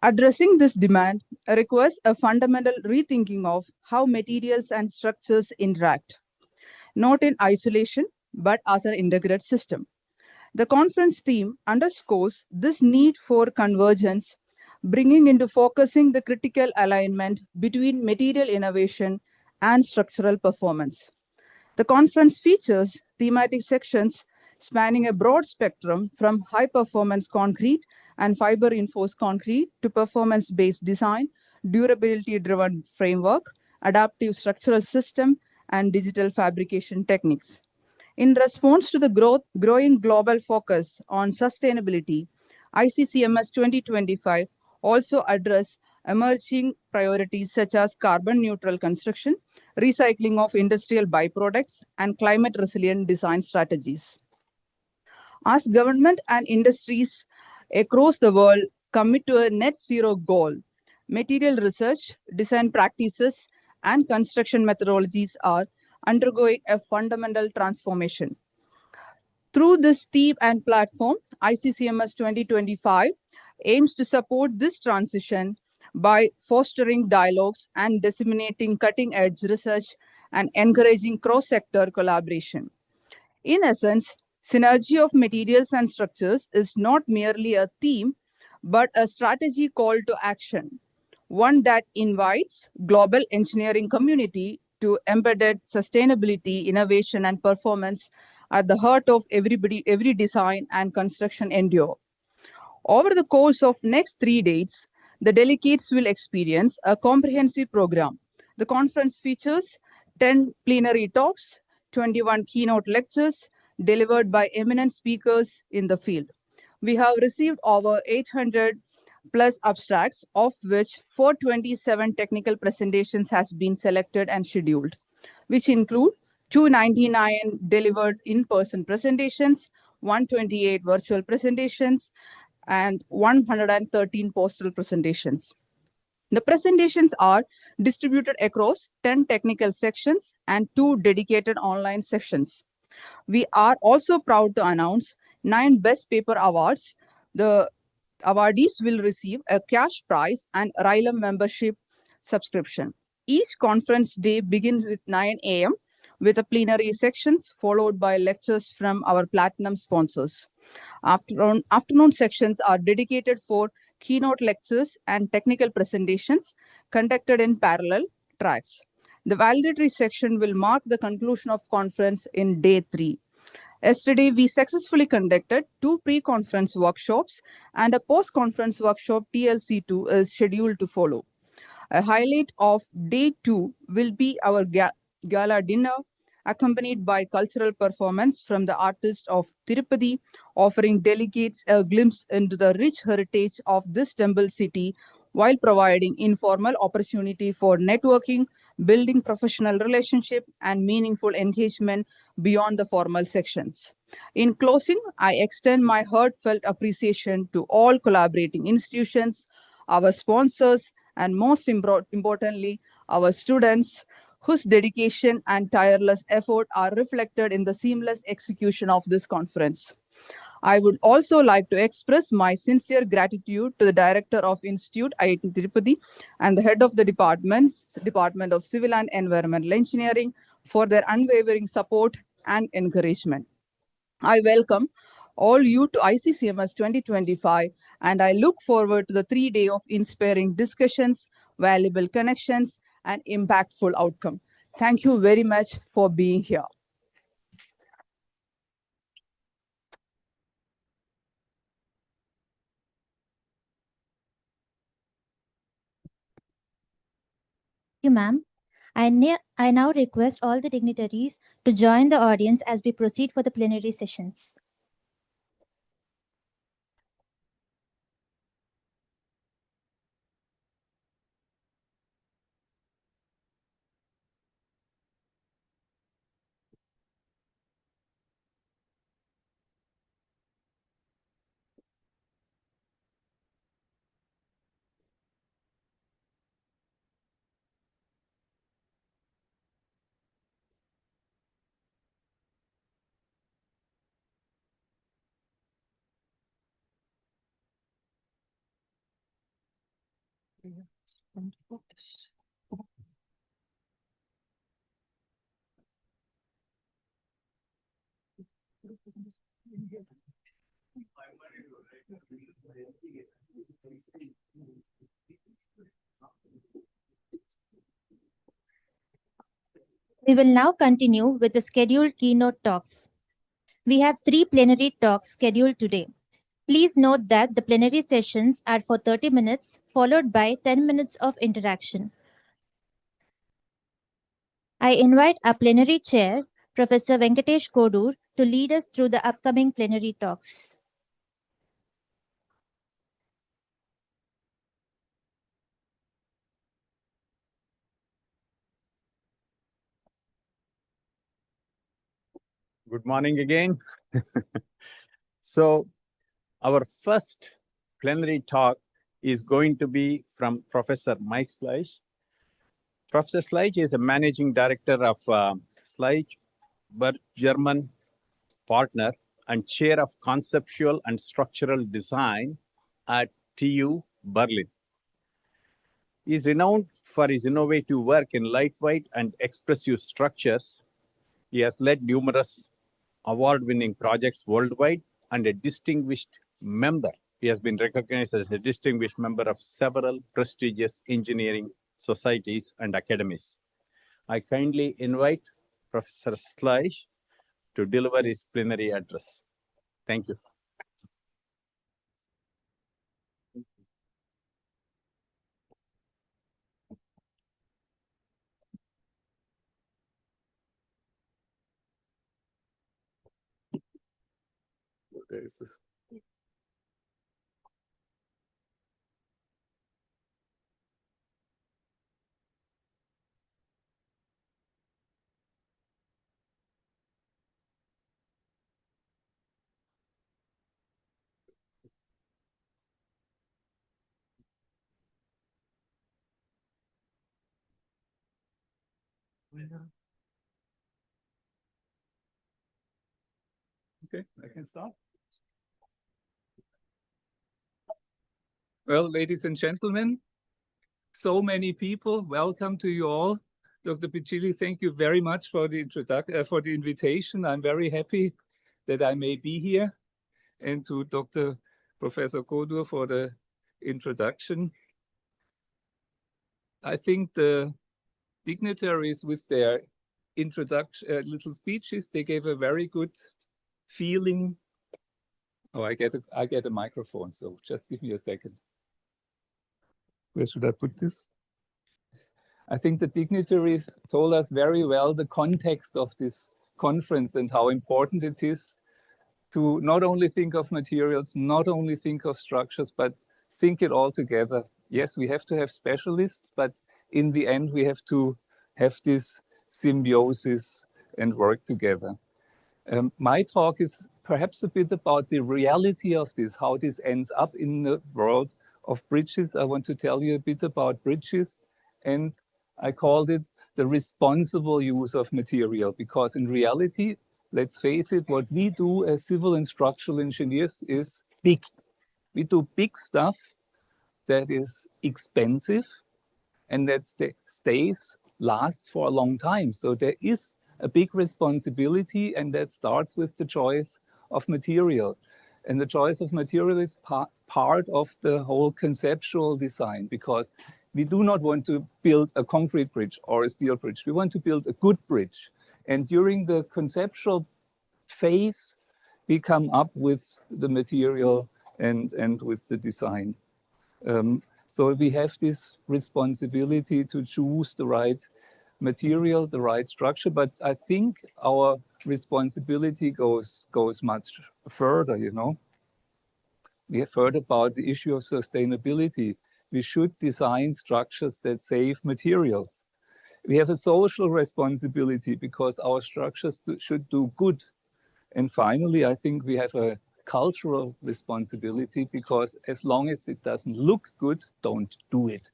Addressing this demand requires a fundamental rethinking of how materials and structures interact, not in isolation, but as an integrated system. The conference theme underscores this need for convergence, bringing into focusing the critical alignment between material innovation and structural performance. The conference features thematic sections spanning a broad spectrum from high-performance concrete and fiber-reinforced concrete to performance-based design, durability-driven framework, adaptive structural system, and digital fabrication techniques. In response to the growing global focus on sustainability, ICCMS 2025 also address emerging priorities such as carbon neutral construction, recycling of industrial byproducts, and climate resilient design strategies. As government and industries across the world commit to a net zero goal, material research, design practices, and construction methodologies are undergoing a fundamental transformation. Through this theme and platform, ICCMS 2025 aims to support this transition by fostering dialogues and disseminating cutting-edge research and encouraging cross-sector collaboration. In essence, synergy of materials and structures is not merely a theme, but a strategy call to action, one that invites global engineering community to embed sustainability, innovation, and performance at the heart of every design and construction endeavor. Over the course of next 3 days, The delegates will experience a comprehensive program. The conference features 10 plenary talks, 21 keynote lectures delivered by eminent speakers in the field. We have received over 800 plus abstracts, of which 427 technical presentations has been selected and scheduled, which include 299 delivered in-person presentations, 128 virtual presentations, and 113 postal presentations. The presentations are distributed across 10 technical sections and 2 dedicated online sessions. We are also proud to announce 9 Best Paper Awards. The awardees will receive a cash prize and RILEM membership subscription. Each conference day begins with 9 a.m. with a plenary sections followed by lectures from our platinum sponsors. Afternoon sections are dedicated for keynote lectures and technical presentations conducted in parallel tracks. The validatory section will mark the conclusion of conference in day 3. Yesterday, we successfully conducted 2 pre-conference workshops and a post-conference workshop TLC2 is scheduled to follow. A highlight of day 2 will be our gala dinner, accompanied by cultural performance from the artists of Tirupati, offering delegates a glimpse into the rich heritage of this temple city while providing informal opportunity for networking, building professional relationship, and meaningful engagement beyond the formal sections. In closing, I extend my heartfelt appreciation to all collaborating institutions, our sponsors, and most importantly, our students, whose dedication and tireless effort are reflected in the seamless execution of this conference. I would also like to express my sincere gratitude to the Director of Institute, IIT Tirupati, and the Head of the Department of Civil and Environmental Engineering, for their unwavering support and encouragement. I welcome all you to ICCMS 2025, and I look forward to the 3 days of inspiring discussions, valuable connections, and impactful outcome. Thank you very much for being here. Thank you, ma'am. I now request all the dignitaries to join the audience as we proceed for the plenary sessions. We will now continue with the scheduled keynote talks. We have 3 plenary talks scheduled today. Please note that the plenary sessions are for 30 minutes, followed by 10 minutes of interaction. I invite our plenary chair, Professor Venkatesh Kodor, to lead us through the upcoming plenary talks. Good morning again. So our first plenary talk is going to be from Professor Mike Schleich. Professor Schleich is a managing director of Schleich, German partner and chair of conceptual and structural design at TU Berlin. He is renowned for his innovative work in lightweight and expressive structures. He has led numerous award-winning projects worldwide and a distinguished member. He has been recognized as a distinguished member of several prestigious engineering societies and academies. I kindly invite Professor Schleich to deliver his plenary address. Thank you. is this? Okay, I can start. Well, ladies and gentlemen, so many people, welcome to you all. Dr. Piccilli, thank you very much for the invitation. I'm very happy that I may be here, and to Dr. Professor Kodor for the introduction. I think the dignitaries with their introduction, little speeches, they gave a very good feeling. Oh, I get a microphone, so just give me a second. Where should I put this? I think the dignitaries told us very well the context of this conference and how important it is to not only think of materials, not only think of structures, but think it all together. Yes, we have to have specialists, but in the end, we have to have this symbiosis and work together. My talk is perhaps a bit about the reality of this, how this ends up in the world of bridges. I want to tell you a bit about bridges, and I called it the responsible use of material, because in reality, let's face it, what we do as civil and structural engineers is big. We do big stuff that is expensive and that lasts for a long time. So there is a big responsibility, and that starts with the choice of material. And the choice of material is part of the whole conceptual design, because we do not want to build a concrete bridge or a steel bridge. We want to build a good bridge. And during the conceptual phase, we come up with the material and with the design. So we have this responsibility to choose the right material, the right structure, but I think our responsibility goes much further, you know. We have heard about the issue of sustainability. We should design structures that save materials. We have a social responsibility because our structures should do good. And finally, I think we have a cultural responsibility, because as long as it doesn't look good, don't do it.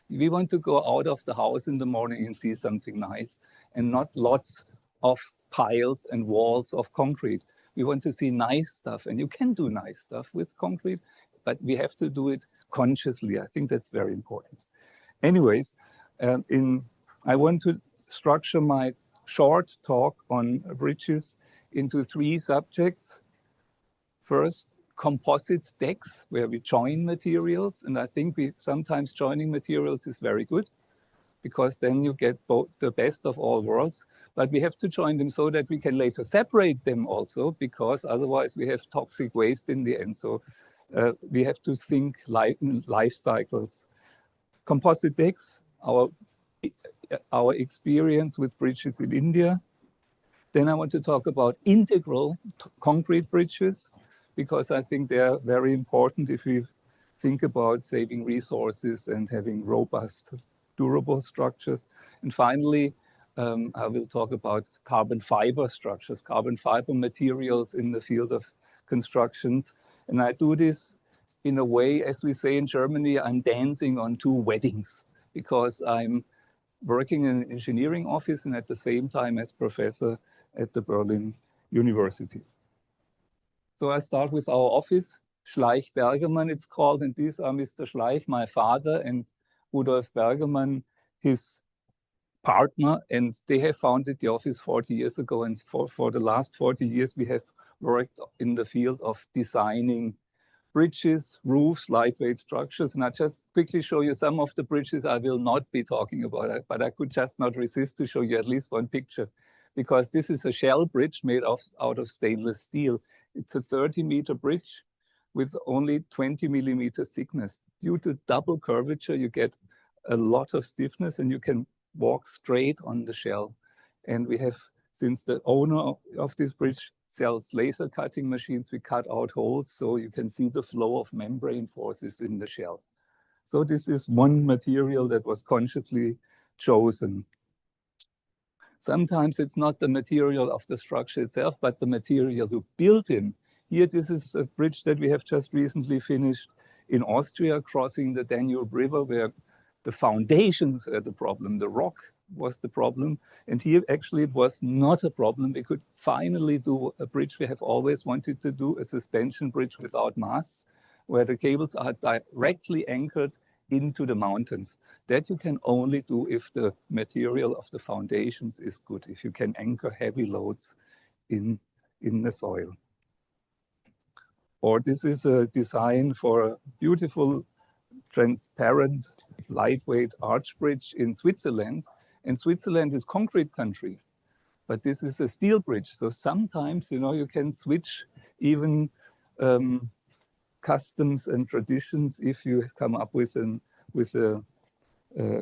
We want to go out of the house in the morning and see something nice, and not lots of piles and walls of concrete. We want to see nice stuff, and you can do nice stuff with concrete, but we have to do it consciously. I think that's very important. Anyways, I want to structure my short talk on bridges into 3 subjects. First, composite decks, where we join materials. And I think sometimes joining materials is very good, because then you get both the best of all worlds. But we have to join them so that we can later separate them also, because otherwise we have toxic waste in the end. So we have to think in life cycles. Composite decks, our experience with bridges in India. Then I want to talk about integral concrete bridges, because I think they are very important if we think about saving resources and having robust, durable structures. And finally, I will talk about carbon fiber structures, carbon fiber materials in the field of constructions. And I do this in a way, as we say in Germany, I'm dancing on 2 weddings, because I'm working in an engineering office and at the same time as professor at the Berlin University. So I start with our office, Schleich Bergermann it's called, and these are Mr. Schleich, my father, and Rudolf Bergermann, his partner, and they have founded the office 40 years ago, and for the last 40 years we have worked in the field of designing bridges, roofs, lightweight structures. And I just quickly show you some of the bridges I will not be talking about, but I could just not resist to show you at least one picture, because this is a shell bridge made out of stainless steel. It's a 30-meter bridge with only 20 millimeter thickness. Due to double curvature, you get a lot of stiffness and you can walk straight on the shell. And we have, since the owner of this bridge sells laser cutting machines. We cut out holes so you can see the flow of membrane forces in the shell. So this is one material that was consciously chosen. Sometimes it's not the material of the structure itself, but the material you built in. Here, this is a bridge that we have just recently finished in Austria, crossing the Danube River, where the foundations are the problem. The rock was the problem. And here, actually, it was not a problem. We could finally do a bridge we have always wanted to do, a suspension bridge without masts, where the cables are directly anchored into the mountains. That you can only do if the material of the foundations is good, if you can anchor heavy loads in the soil. Or this is a design for a beautiful, transparent, lightweight arch bridge in Switzerland. And Switzerland is concrete country, but this is a steel bridge. So sometimes, you know, you can switch even customs and traditions if you come up with a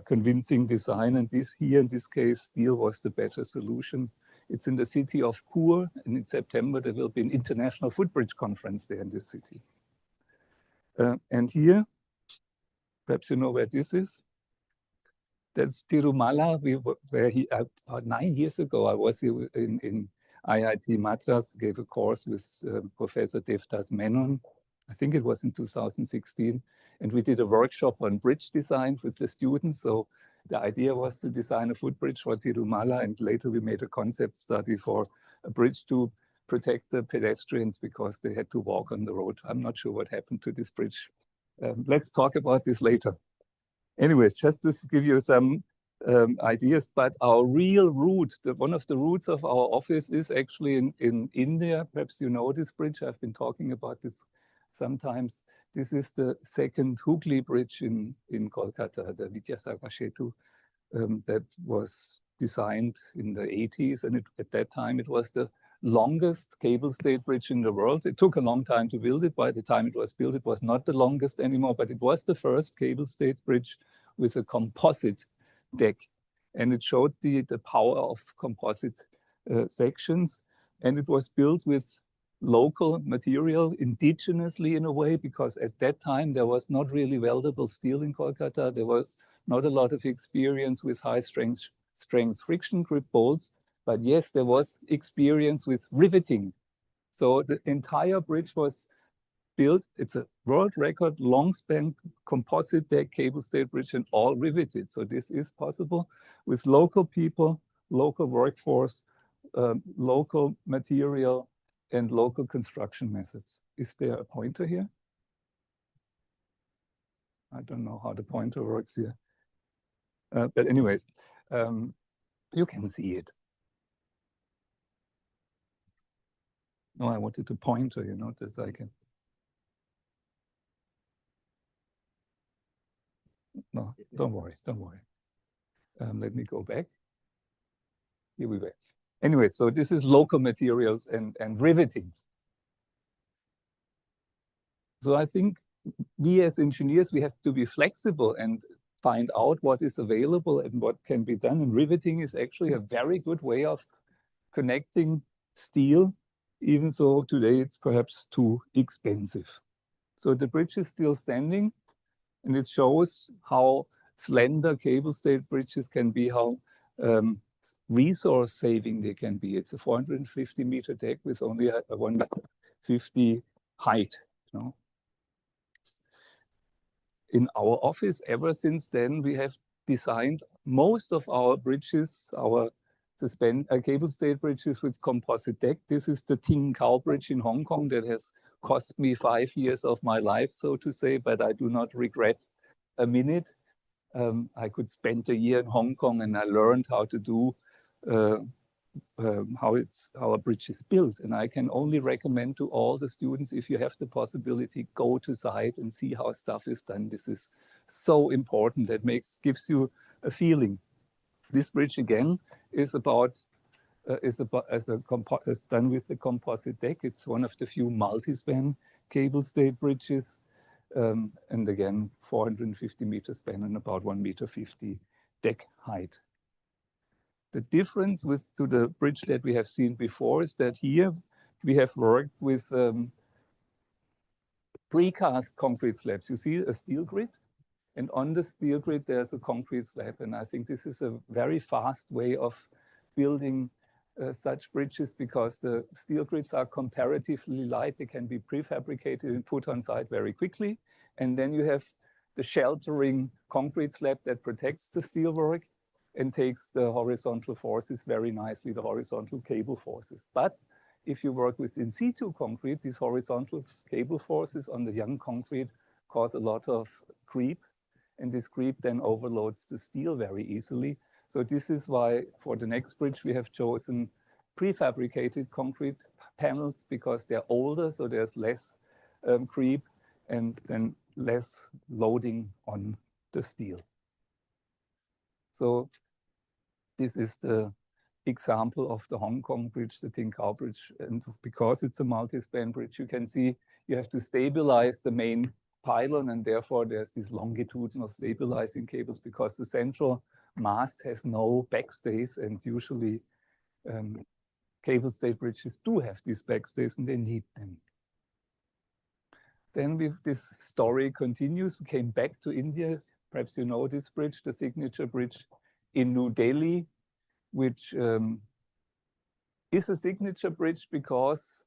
convincing design. And this here, in this case, steel was the better solution. It's in the city of Chur, and in September there will be an international footbridge conference there in this city. And here, perhaps you know where this is. That's Tirumala, where about 9 years ago, I was here in IIT Madras, gave a course with Professor Devdas Menon. I think it was in 2016. And we did a workshop on bridge design with the students. So the idea was to design a footbridge for Tirumala, and later we made a concept study for a bridge to protect the pedestrians because they had to walk on the road. I'm not sure what happened to this bridge. Let's talk about this later. Anyways, just to give you some ideas, but our real route, one of the routes of our office is actually in India. Perhaps you know this bridge. I've been talking about this sometimes. This is the second Hooghly Bridge in Kolkata, the Vidyasagar Setu, that was designed in the 80s. And at that time, it was the longest cable-stayed bridge in the world. It took a long time to build it. By the time it was built, it was not the longest anymore, but it was the first cable-stayed bridge with a composite deck. And it showed the power of composite sections. And it was built with local material, indigenously in a way, because at that time there was not really weldable steel in Kolkata. There was not a lot of experience with high strength friction grip bolts, but yes, there was experience with riveting. So the entire bridge was built. It's a world record long span composite deck cable stayed bridge and all riveted. So this is possible with local people, local workforce, local material, and local construction methods. Is there a pointer here? I don't know how the pointer works here. But anyways, you can see it. No, I wanted to pointer, you know, that I can. No, don't worry, don't worry. Let me go back. Here we were. Anyway, so this is local materials and riveting. So I think we as engineers, we have to be flexible and find out what is available and what can be done. And riveting is actually a very good way of connecting steel, even though today it's perhaps too expensive. So the bridge is still standing, and it shows how slender cable-stayed bridges can be, how resource saving they can be. It's a 450-meter deck with only a 150 height. You know? In our office, ever since then, we have designed most of our bridges, our cable-stayed bridges with composite deck. This is the Ting Khao Bridge in Hong Kong that has cost me 5 years of my life, so to say, but I do not regret a minute. I could spend a year in Hong Kong and I learned how to do, how a bridge is built. And I can only recommend to all the students, if you have the possibility, go to site and see how stuff is done. This is so important. That gives you a feeling. This bridge again is done with the composite deck. It's one of the few multi-span cable-stayed bridges. And again, 450 meter span and about 1.50 meter deck height. The difference to the bridge that we have seen before is that here we have worked with precast concrete slabs. You see a steel grid, and on the steel grid, there's a concrete slab. And I think this is a very fast way of building such bridges, because the steel grids are comparatively light. They can be prefabricated and put on site very quickly. And then you have the sheltering concrete slab that protects the steelwork and takes the horizontal forces very nicely, the horizontal cable forces. But if you work with in situ concrete, these horizontal cable forces on the young concrete cause a lot of creep, and this creep then overloads the steel very easily. So this is why for the next bridge we have chosen prefabricated concrete panels, because they're older, so there's less creep and then less loading on the steel. So this is the example of the Hong Kong bridge, the Tin Cow Bridge. And because it's a multi-span bridge, you can see you have to stabilize the main pylon, and therefore there's these longitudinal stabilizing cables, because the central mast has no backstays, and usually cable stayed bridges do have these backstays and they need them. Then this story continues. We came back to India. Perhaps you know this bridge, the signature bridge in New Delhi, which is a signature bridge because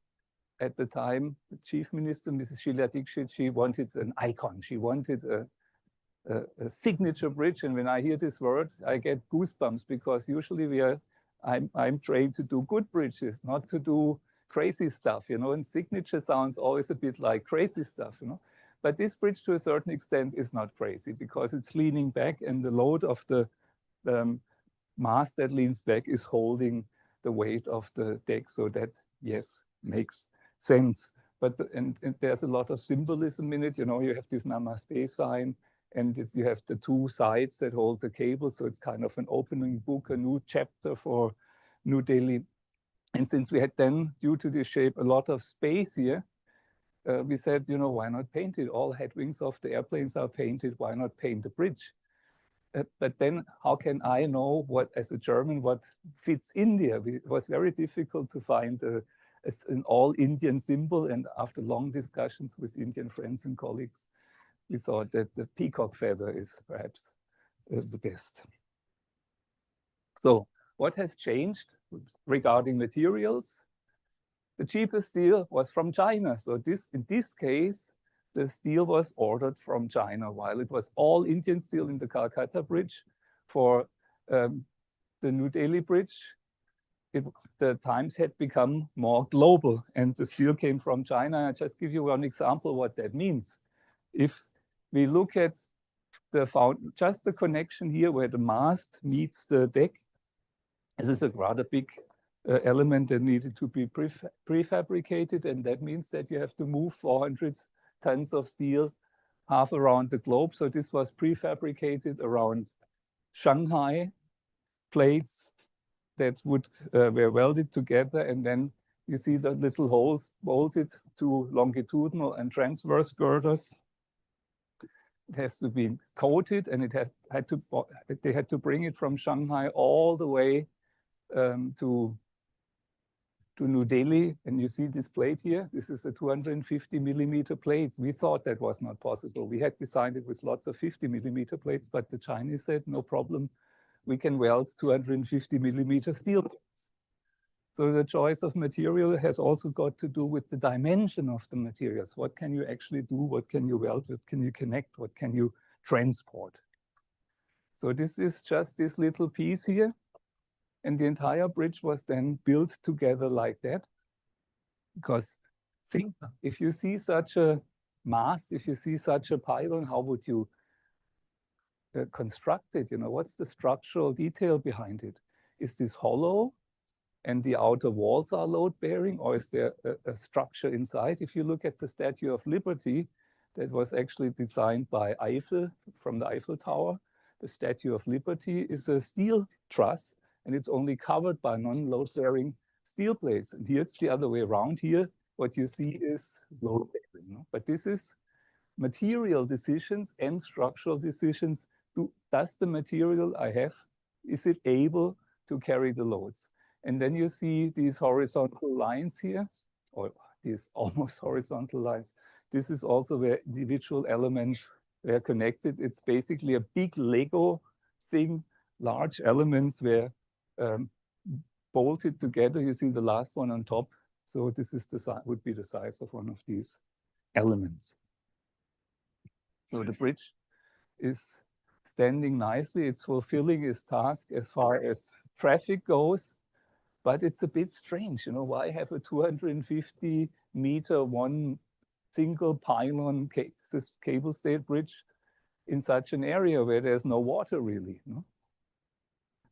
at the time, the chief minister, Mrs. Sheila Dikshit, she wanted an icon. She wanted a signature bridge. And when I hear this word, I get goosebumps, because usually I'm trained to do good bridges, not to do crazy stuff, you know, and signature sounds always a bit like crazy stuff, you know. But this bridge, to a certain extent, is not crazy, because it's leaning back, and the load of the mast that leans back is holding the weight of the deck. So that, yes, makes sense. But and there's a lot of symbolism in it. You know, you have this Namaste sign, and you have the two sides that hold the cable. So it's kind of an opening book, a new chapter for New Delhi. And since we had then, due to this shape, a lot of space here, we said, you know, why not paint it? All headwings of the airplanes are painted. Why not paint the bridge? But then how can I know what, as a German, what fits in there? It was very difficult to find an all-Indian symbol. And after long discussions with Indian friends and colleagues, we thought that the peacock feather is perhaps the best. So what has changed regarding materials? The cheapest steel was from China. So in this case, the steel was ordered from China, while it was all Indian steel in the Calcutta Bridge. For the New Delhi Bridge, the times had become more global, and the steel came from China. I'll just give you one example what that means. If we look at just the connection here where the mast meets the deck, this is a rather big element that needed to be prefabricated, and that means that you have to move 400 tons of steel half around the globe. So this was prefabricated around Shanghai, plates that were welded together, and then you see the little holes bolted to longitudinal and transverse girders. It has to be coated, and they had to bring it from Shanghai all the way to New Delhi. And you see this plate here. This is a 250 millimeter plate. We thought that was not possible. We had designed it with lots of 50 millimeter plates, but the Chinese said, no problem, we can weld 250 millimeter steel plates. So the choice of material has also got to do with the dimension of the materials. What can you actually do? What can you weld? What can you connect? What can you transport? So this is just this little piece here. And the entire bridge was then built together like that. Because think, if you see such a mast, if you see such a pylon, how would you construct it? You know, what's the structural detail behind it? Is this hollow and the outer walls are load-bearing, or is there a structure inside? If you look at the Statue of Liberty, that was actually designed by Eiffel from the Eiffel Tower. The Statue of Liberty is a steel truss, and it's only covered by non-load-bearing steel plates. And here it's the other way around. Here, what you see is load-bearing. No? But this is material decisions and structural decisions. Does the material I have, is it able to carry the loads? And then you see these horizontal lines here or these almost horizontal lines. This is also where individual elements were connected. It's basically a big Lego thing, large elements were bolted together. You see the last one on top. So this is would be the size of one of these elements. So the bridge is standing nicely. It's fulfilling its task as far as traffic goes, but it's a bit strange. You know, why have a 250-meter, one single pylon cable stayed bridge in such an area where there's no water really? No?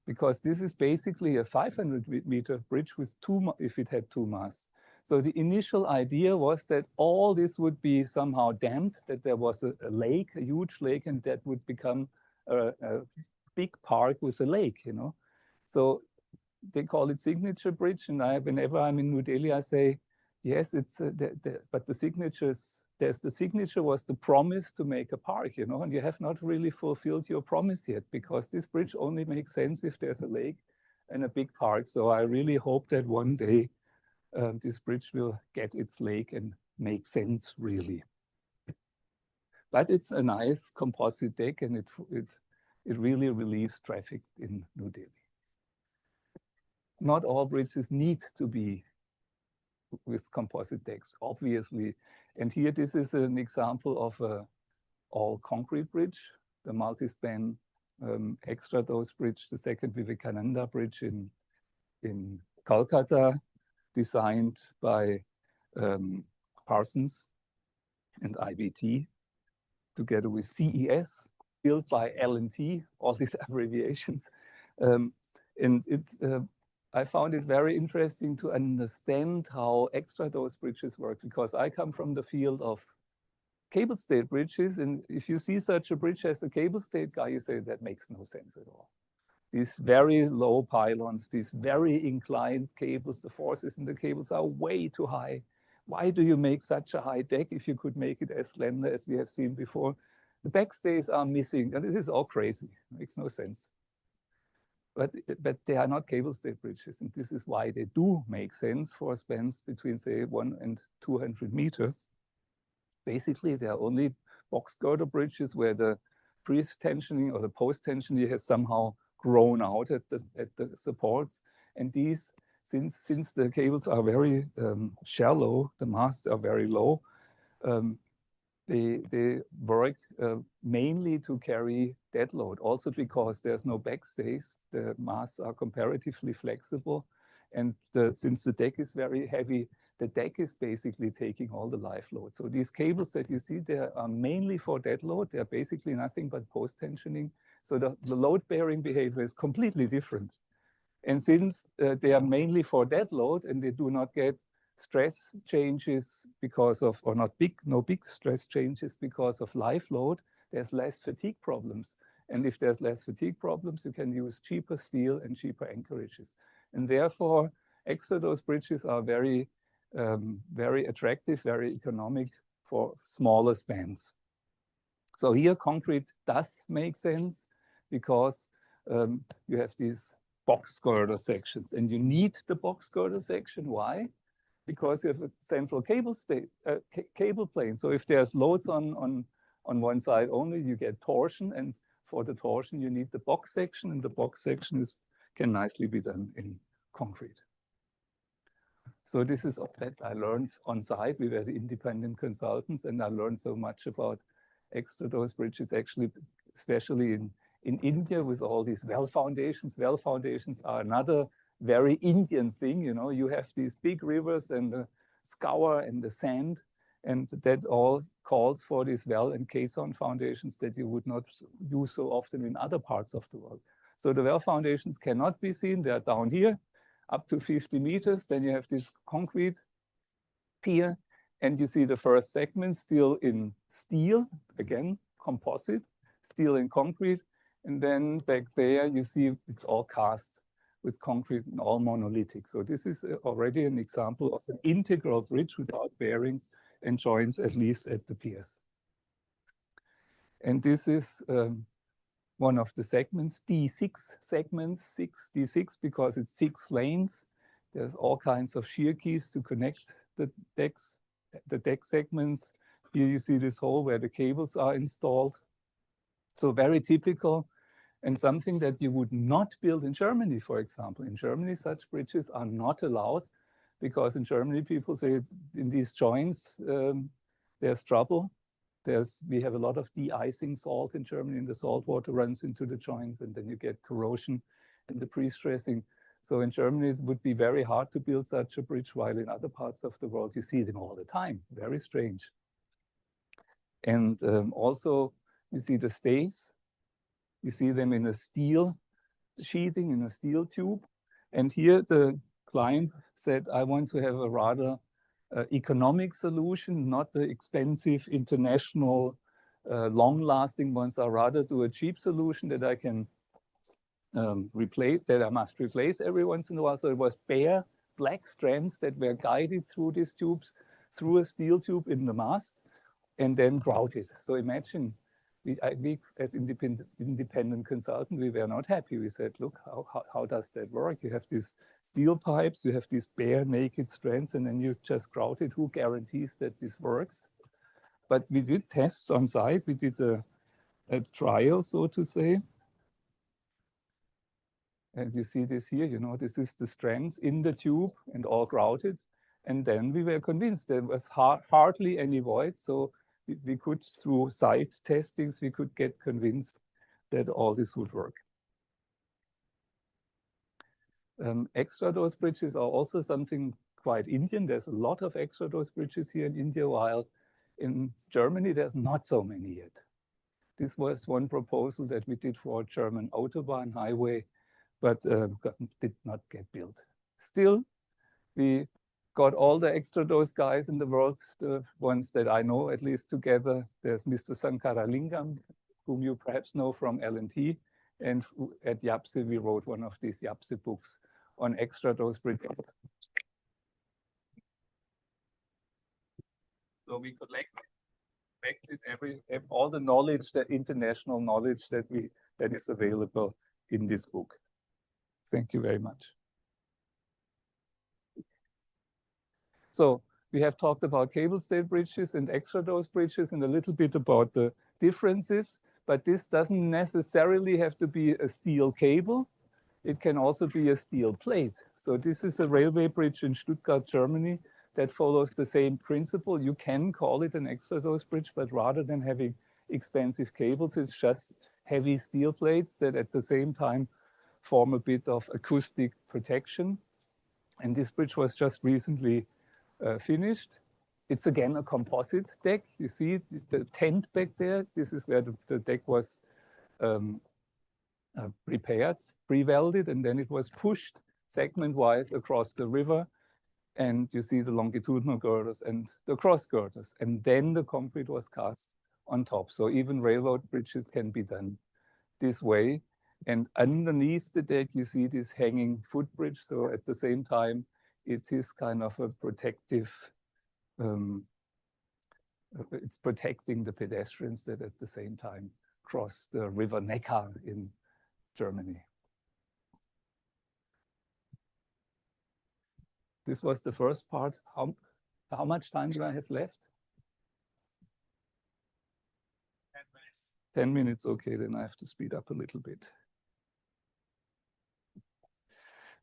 Because this is basically a 500-meter bridge with if it had two masts. So the initial idea was that all this would be somehow dammed, that there was a lake, a huge lake, and that would become a big park with a lake, you know. So they call it signature bridge, and whenever I'm in New Delhi, I say, yes, it's but the signatures. The signature was the promise to make a park, you know, and you have not really fulfilled your promise yet, because this bridge only makes sense if there's a lake and a big park. So I really hope that one day this bridge will get its lake and make sense really. But it's a nice composite deck, and it really relieves traffic in New Delhi. Not all bridges need to be with composite decks, obviously. And here, this is an example of a all concrete bridge, the multi-span extra dose bridge, the second Vivekananda bridge in Kolkata, designed by Parsons and IBT, together with CES, built by L&T, all these abbreviations. I found it very interesting to understand how extra dose bridges work, because I come from the field of cable stayed bridges, and if you see such a bridge as a cable stayed guy, you say that makes no sense at all. These very low pylons, these very inclined cables, the forces in the cables are way too high. Why do you make such a high deck if you could make it as slender as we have seen before? The backstays are missing, and this is all crazy. It makes no sense. But they are not cable stayed bridges, and this is why they do make sense for spans between, say, 100 and 200 meters. Basically, they are only box girder bridges where the pre-tensioning or the post-tensioning has somehow grown out at the supports. And these, since the cables are very shallow, the masts are very low, they work mainly to carry dead load, also because there's no backstays. The masts are comparatively flexible. And since the deck is very heavy, the deck is basically taking all the live load. So these cables that you see there are mainly for dead load. They're basically nothing but post-tensioning. So the load-bearing behavior is completely different. And since they are mainly for dead load and they do not get stress changes because of, or no big stress changes because of live load, there's less fatigue problems. And if there's less fatigue problems, you can use cheaper steel and cheaper anchorages. And therefore, extra dose bridges are very, very attractive, very economic for smaller spans. So here, concrete does make sense because you have these box girder sections, and you need the box girder section. Why? Because you have a central cable plane. So if there's loads on one side only, you get torsion, and for the torsion, you need the box section, and the box section can nicely be done in concrete. So this is that I learned on site. We were the independent consultants, and I learned so much about extra dose bridges, actually, especially in India with all these well foundations. Well foundations are another very Indian thing. You know, you have these big rivers and the scour and the sand, and that all calls for these well and caisson foundations that you would not use so often in other parts of the world. So the well foundations cannot be seen. They're down here, up to 50 meters. Then you have this concrete pier, and you see the first segment still in steel, again, composite, steel and concrete. And then back there, you see it's all cast with concrete and all monolithic. So this is already an example of an integral bridge without bearings and joints, at least at the piers. And this is one of the segments, D6 segments, D6, because it's 6 lanes. There's all kinds of shear keys to connect the decks, the deck segments. Here you see this hole where the cables are installed. So very typical, and something that you would not build in Germany, for example. In Germany, such bridges are not allowed because in Germany, people say in these joints, there's trouble. We have a lot of de-icing salt in Germany, and the salt water runs into the joints, and then you get corrosion and the pre-stressing. So in Germany, it would be very hard to build such a bridge, while in other parts of the world, you see them all the time. Very strange. And also, you see the stays. You see them in a steel sheathing, in a steel tube. And here the client said, I want to have a rather economic solution, not the expensive international long-lasting ones. I rather do a cheap solution that I can replace, that I must replace every once in a while. So it was bare black strands that were guided through these tubes, through a steel tube in the mast, and then grouted. So imagine, we as independent consultant, we were not happy. We said, look, how does that work? You have these steel pipes, you have these bare naked strands, and then you just grout it. Who guarantees that this works? But we did tests on site. We did a trial, so to say. And you see this here, you know, this is the strands in the tube and all grouted. And then we were convinced there was hardly any void. So we could, through site testings, we could get convinced that all this would work. Extra dose bridges are also something quite Indian. There's a lot of extra dose bridges here in India, while in Germany, there's not so many yet. This was one proposal that we did for a German Autobahn highway, but did not get built. Still, we got all the extra dose guys in the world, the ones that I know at least together. There's Mr. Sankaralingam, whom you perhaps know from L&T. And at YAPSE, we wrote one of these YAPSE books on extra dose bridges. So we collected all the knowledge, the international knowledge that is available in this book. Thank you very much. So we have talked about cable stay bridges and extra dose bridges and a little bit about the differences, but this doesn't necessarily have to be a steel cable. It can also be a steel plate. So this is a railway bridge in Stuttgart, Germany, that follows the same principle. You can call it an extra dose bridge, but rather than having expensive cables, it's just heavy steel plates that at the same time form a bit of acoustic protection. And this bridge was just recently finished. It's again a composite deck. You see the tent back there. This is where the deck was prepared, pre-welded, and then it was pushed segment-wise across the river. And you see the longitudinal girders and the cross girders. And then the concrete was cast on top. So even railroad bridges can be done this way. And underneath the deck, you see this hanging footbridge. So at the same time, it is kind of a protective, it's protecting the pedestrians that at the same time cross the river Neckar in Germany. This was the first part. How much time do I have left? 10 minutes. 10 minutes, okay, then I have to speed up a little bit.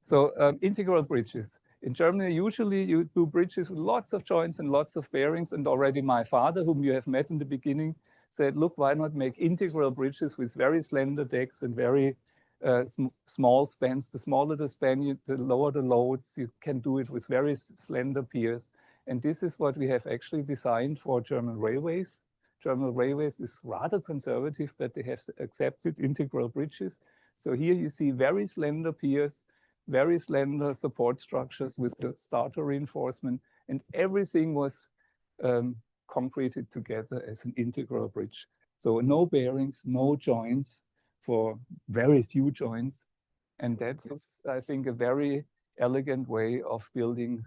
So integral bridges. In Germany, usually you do bridges with lots of joints and lots of bearings. And already my father, whom you have met in the beginning, said, look, why not make integral bridges with very slender decks and very small spans? The smaller the span, the lower the loads. You can do it with very slender piers. And this is what we have actually designed for German railways. German railways is rather conservative, but they have accepted integral bridges. So here you see very slender piers, very slender support structures with the starter reinforcement, and everything was concreted together as an integral bridge. So no bearings, no joints, for very few joints. And that is, I think, a very elegant way of building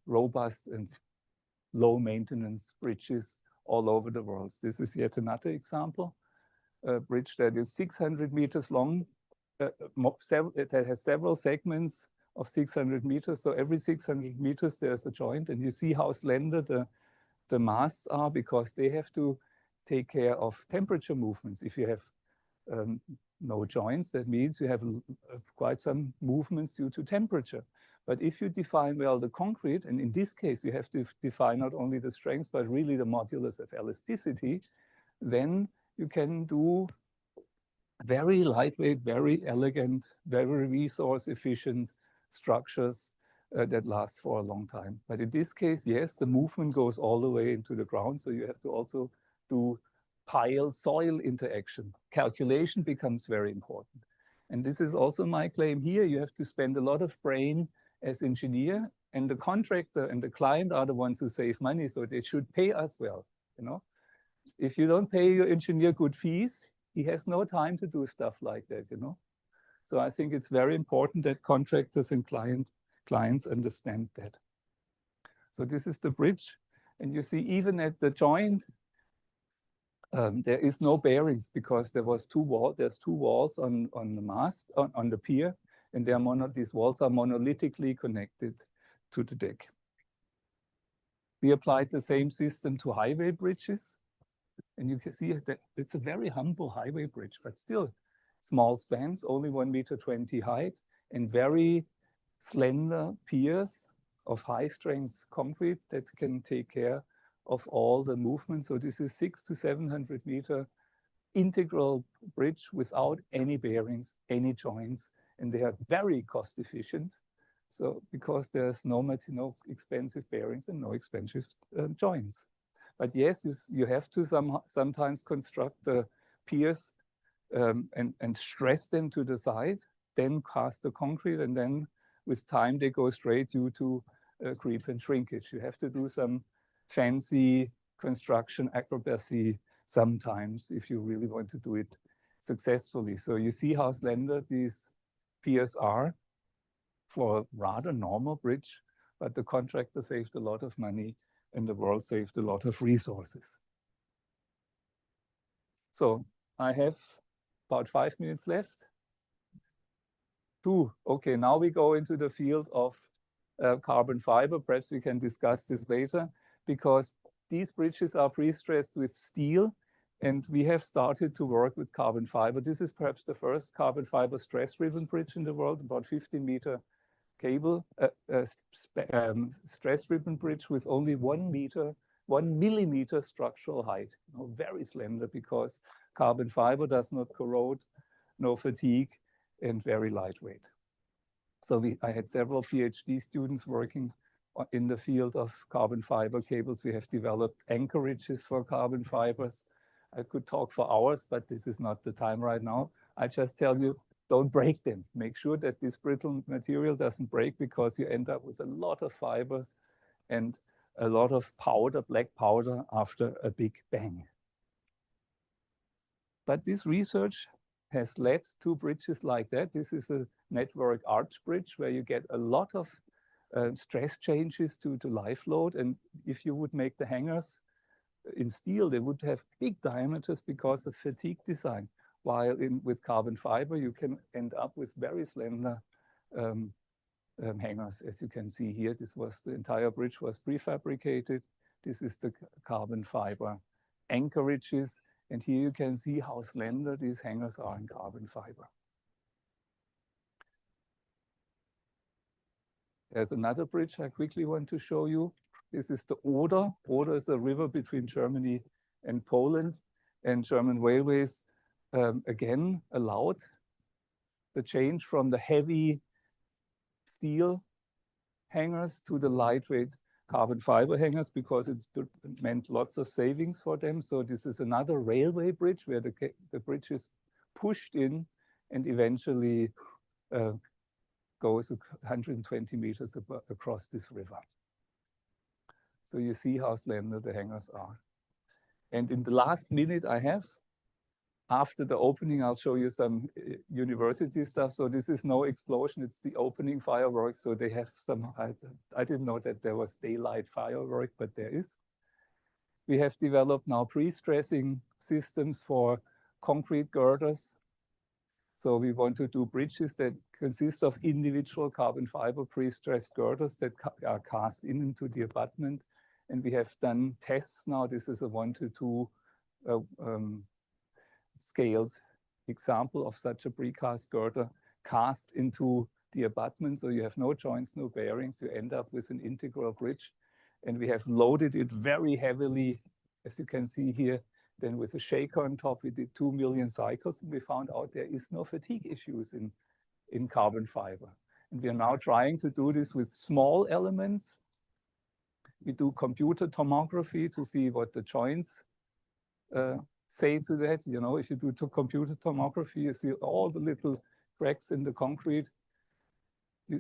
robust and low maintenance bridges all over the world. This is yet another example, a bridge that is 600 meters long, that has several segments of 600 meters. So every 600 meters, there's a joint, and you see how slender the masts are, because they have to take care of temperature movements. If you have no joints, that means you have quite some movements due to temperature. But if you define well the concrete, and in this case, you have to define not only the strength, but really the modulus of elasticity, then you can do very lightweight, very elegant, very resource efficient structures that last for a long time. But in this case, yes, the movement goes all the way into the ground. So you have to also do pile-soil interaction. Calculation becomes very important. And this is also my claim here. You have to spend a lot of brain as engineer, and the contractor and the client are the ones who save money. So they should pay us well, you know. If you don't pay your engineer good fees, he has no time to do stuff like that, you know. So I think it's very important that contractors and clients understand that. So this is the bridge. And you see, even at the joint, there is no bearings, because there's two walls on the mast, on the pier, and these walls are monolithically connected to the deck. We applied the same system to highway bridges. And you can see that it's a very humble highway bridge, but still small spans, only 1.20 meter height, and very slender piers of high strength concrete that can take care of all the movement. So this is 600 to 700 meter integral bridge without any bearings, any joints, and they are very cost efficient. So because there's no expensive bearings and no expensive joints. But yes, you have to sometimes construct the piers and stress them to the side, then cast the concrete, and then with time they go straight due to creep and shrinkage. You have to do some fancy construction acrobacy sometimes if you really want to do it successfully. So you see how slender these piers are for a rather normal bridge, but the contractor saved a lot of money and the world saved a lot of resources. So I have about 5 minutes left. Okay, now we go into the field of carbon fiber. Perhaps we can discuss this later, because these bridges are pre-stressed with steel, and we have started to work with carbon fiber. This is perhaps the first carbon fiber stress-driven bridge in the world, about 15-meter cable, stress-driven bridge with only 1 millimeter structural height. Very slender, because carbon fiber does not corrode, no fatigue, and very lightweight. So I had several PhD students working in the field of carbon fiber cables. We have developed anchorages for carbon fibers. I could talk for hours, but this is not the time right now. I just tell you, don't break them. Make sure that this brittle material doesn't break, because you end up with a lot of fibers and a lot of powder, black powder, after a big bang. But this research has led to bridges like that. This is a network arch bridge where you get a lot of stress changes due to life load. And if you would make the hangers in steel, they would have big diameters because of fatigue design. While with carbon fiber, you can end up with very slender hangers, as you can see here. The entire bridge was prefabricated. This is the carbon fiber anchorages. And here you can see how slender these hangers are in carbon fiber. There's another bridge I quickly want to show you. This is the Oder. Oder is a river between Germany and Poland. And German railways, again, allowed the change from the heavy steel hangers to the lightweight carbon fiber hangers, because it meant lots of savings for them. So this is another railway bridge where the bridge is pushed in and eventually goes 120 meters across this river. So you see how slender the hangers are. And in the last minute I have, after the opening, I'll show you some university stuff. So this is no explosion, it's the opening fireworks. So they have some, I didn't know that there was daylight firework, but there is. We have developed now pre-stressing systems for concrete girders. So we want to do bridges that consist of individual carbon fiber pre-stressed girders that are cast into the abutment. And we have done tests now. This is a 1:2 scaled example of such a precast girder cast into the abutment. So you have no joints, no bearings. You end up with an integral bridge. And we have loaded it very heavily, as you can see here. Then with a shaker on top, we did 2 million cycles, and we found out there is no fatigue issues in carbon fiber. And we are now trying to do this with small elements. We do computer tomography to see what the joints say to that. You know, if you do computer tomography, you see all the little cracks in the concrete.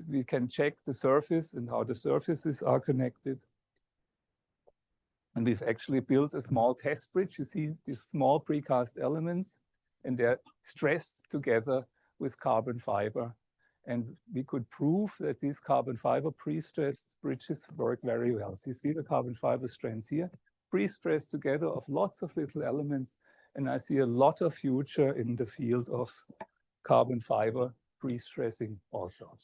We can check the surface and how the surfaces are connected. And we've actually built a small test bridge. You see these small precast elements, and they're stressed together with carbon fiber. And we could prove that these carbon fiber pre-stressed bridges work very well. So you see the carbon fiber strands here, pre-stressed together of lots of little elements. And I see a lot of future in the field of carbon fiber pre-stressing also.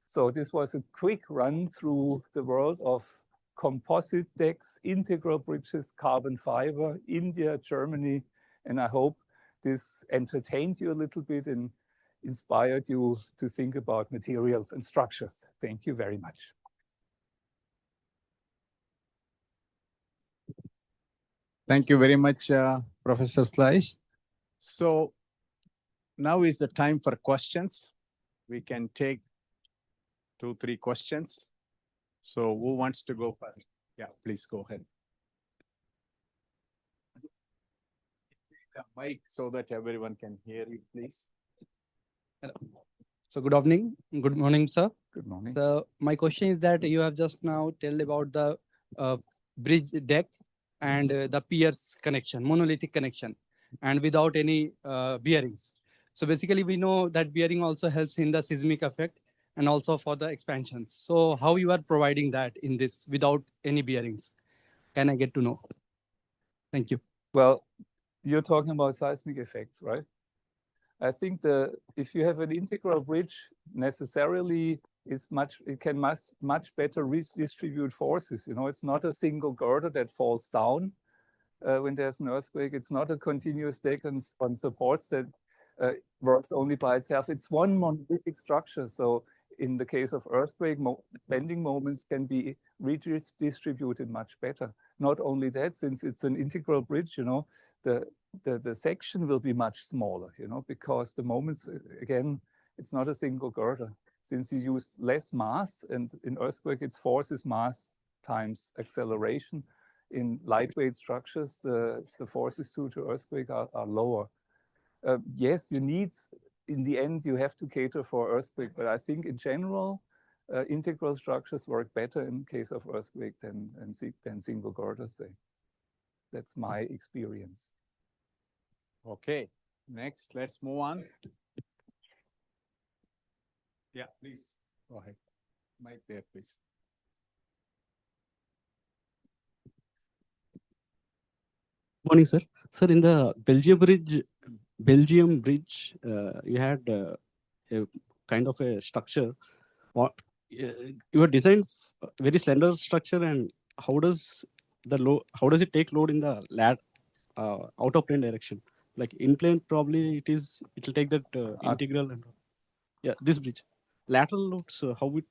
So this was a quick run through the world of composite decks, integral bridges, carbon fiber, India, Germany. And I hope this entertained you a little bit and inspired you to think about materials and structures. Thank you very much. Thank you very much, Professor Schleich. So now is the time for questions. We can take 2-3 questions. So who wants to go first? Yeah, please go ahead. Mic so that everyone can hear you, please. Hello. So good evening. Good morning, sir. Good morning. So my question is that you have just now told about the bridge deck and the piers connection, monolithic connection, and without any bearings. So basically we know that bearing also helps in the seismic effect and also for the expansions. So how you are providing that in this without any bearings? Can I get to know? Thank you. Well, you're talking about seismic effects, right? I think if you have an integral bridge, necessarily it can much better redistribute forces. You know, it's not a single girder that falls down when there's an earthquake. It's not a continuous deck on supports that works only by itself. It's one monolithic structure. So in the case of earthquake, bending moments can be redistributed much better. Not only that, since it's an integral bridge, you know, the section will be much smaller, you know, because the moments, again, it's not a single girder. Since you use less mass, and in earthquake, it's forces mass times acceleration. In lightweight structures, the forces due to earthquake are lower. Yes, you need, in the end, you have to cater for earthquake, but I think in general, integral structures work better in case of earthquake than single girders, say. That's my experience. Okay, next, let's move on. Yeah, please, go ahead. Mic there, please. Morning, sir. Sir, in the Belgium bridge, you had a kind of a structure. You have designed very slender structure, and how does it take load in the out of plane direction? Like in plane, probably it will take that integral and yeah, this bridge. Lateral loads, how it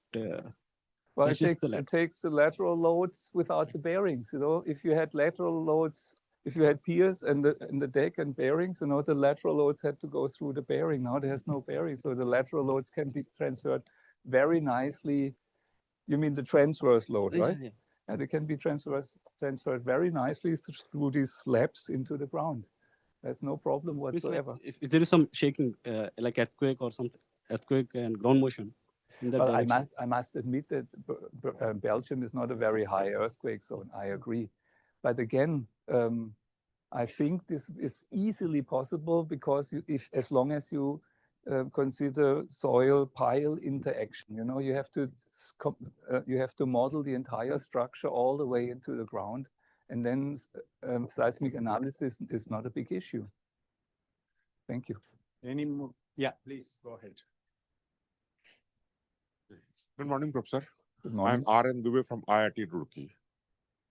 well, it takes the lateral loads without the bearings. You know, if you had lateral loads, if you had piers and the deck and bearings, you know, the lateral loads had to go through the bearing. Now there's no bearing, so the lateral loads can be transferred very nicely. You mean the transverse load, right? Yeah. And it can be transferred very nicely through these slabs into the ground. There's no problem whatsoever. If there is some shaking, like earthquake or something, earthquake and ground motion in that well, direction. I must admit that Belgium is not a very high earthquake zone. I agree. But again, I think this is easily possible because as long as you consider soil pile interaction, you know, you have to model the entire structure all the way into the ground, and then seismic analysis is not a big issue. Thank you. Any more Yeah, please go ahead. Good morning, Professor. Good I'm morning. R.N. Dubey from IIT Roorkee.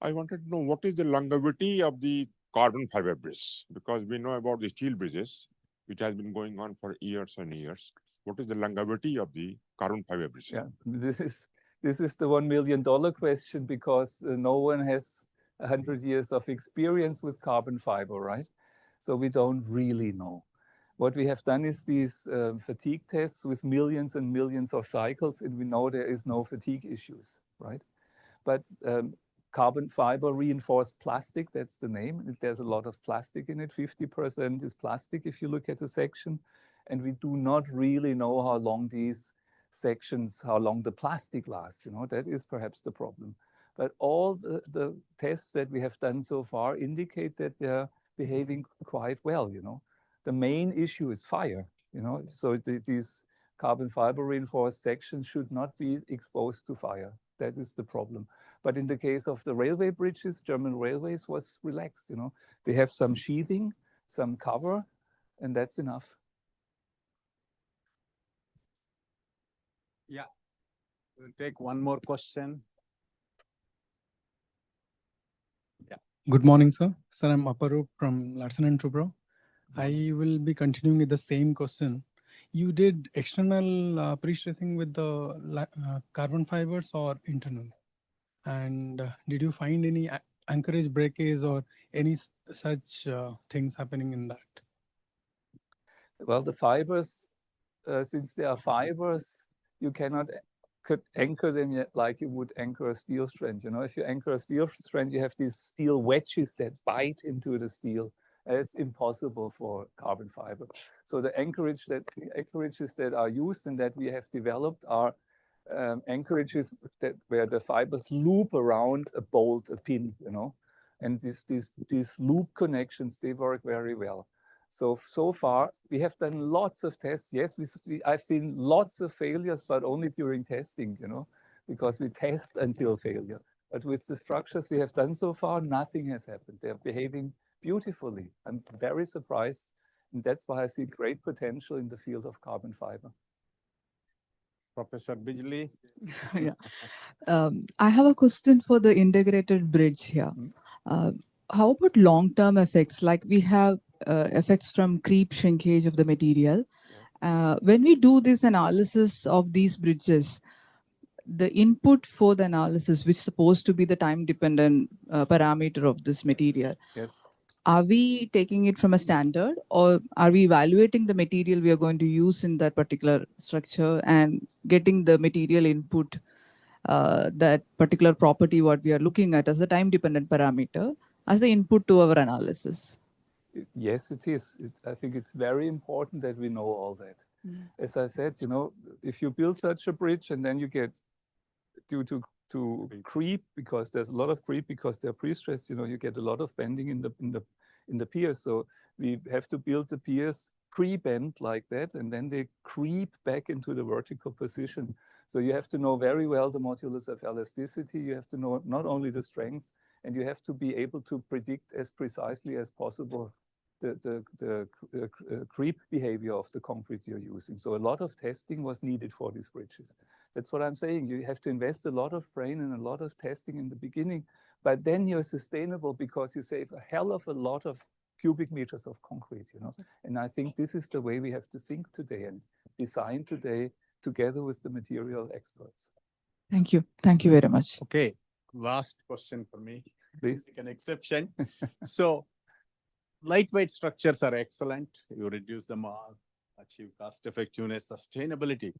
I wanted to know what is the longevity of the carbon fiber bridge? Because we know about the steel bridges, which has been going on for years and years. What is the longevity of the carbon fiber bridge? Yeah, this is the $1 million question, because no one has 100 years of experience with carbon fiber, right? So we don't really know. What we have done is these fatigue tests with millions and millions of cycles, and we know there is no fatigue issues, right? But carbon fiber reinforced plastic, that's the name. There's a lot of plastic in it. 50% is plastic if you look at the section. And we do not really know how long these sections, how long the plastic lasts. You know, that is perhaps the problem. But all the tests that we have done so far indicate that they're behaving quite well, you know. The main issue is fire, you know, so these carbon fiber reinforced sections should not be exposed to fire. That is the problem. But in the case of the railway bridges, German railways was relaxed, you know. They have some sheathing, some cover, and that's enough. Yeah, we'll take one more question. Yeah. Good morning, sir. Sir, I'm Aparup from Larsen and Toubro. I will be continuing with the same question. You did external pre-stressing with the carbon fibers or internal? And did you find any anchorage breakage or any such things happening in that? Well, the fibers, since they are fibers, you cannot anchor them yet like you would anchor a steel strand. You know, if you anchor a steel strand, you have these steel wedges that bite into the steel. It's impossible for carbon fiber. So the anchorages that are used and that we have developed are anchorages where the fibers loop around a bolt, a pin, you know, and these loop connections, they work very well. So far, we have done lots of tests. Yes, I've seen lots of failures, but only during testing, you know, because we test until failure. But with the structures we have done so far, nothing has happened. They're behaving beautifully. I'm very surprised. And that's why I see great potential in the field of carbon fiber. Professor Bijli. Yeah. I have a question for the integrated bridge here. How about long-term effects? Like we have effects from creep shrinkage of the material. Yes. When we do this analysis of these bridges, the input for the analysis, which is supposed to be the time-dependent parameter of this material, Yes. are we taking it from a standard, or are we evaluating the material we are going to use in that particular structure and getting the material input, that particular property what we are looking at as a time-dependent parameter as the input to our analysis? Yes, it is. I think it's very important that we know all that. As I said, you know, if you build such a bridge and then you get due to creep, because there's a lot of creep because they're pre-stressed, you know, you get a lot of bending in the piers. So we have to build the piers pre-bend like that, and then they creep back into the vertical position. So you have to know very well the modulus of elasticity. You have to know not only the strength, and you have to be able to predict as precisely as possible the creep behavior of the concrete you're using. So a lot of testing was needed for these bridges. That's what I'm saying. You have to invest a lot of brain and a lot of testing in the beginning, but then you're sustainable because you save a hell of a lot of cubic meters of concrete, you know. And I think this is the way we have to think today and design today together with the material experts. Thank you. Thank you very much. Okay, last question for me. Please. Take an exception. So lightweight structures are excellent. You reduce them all, achieve cost effectiveness, sustainability.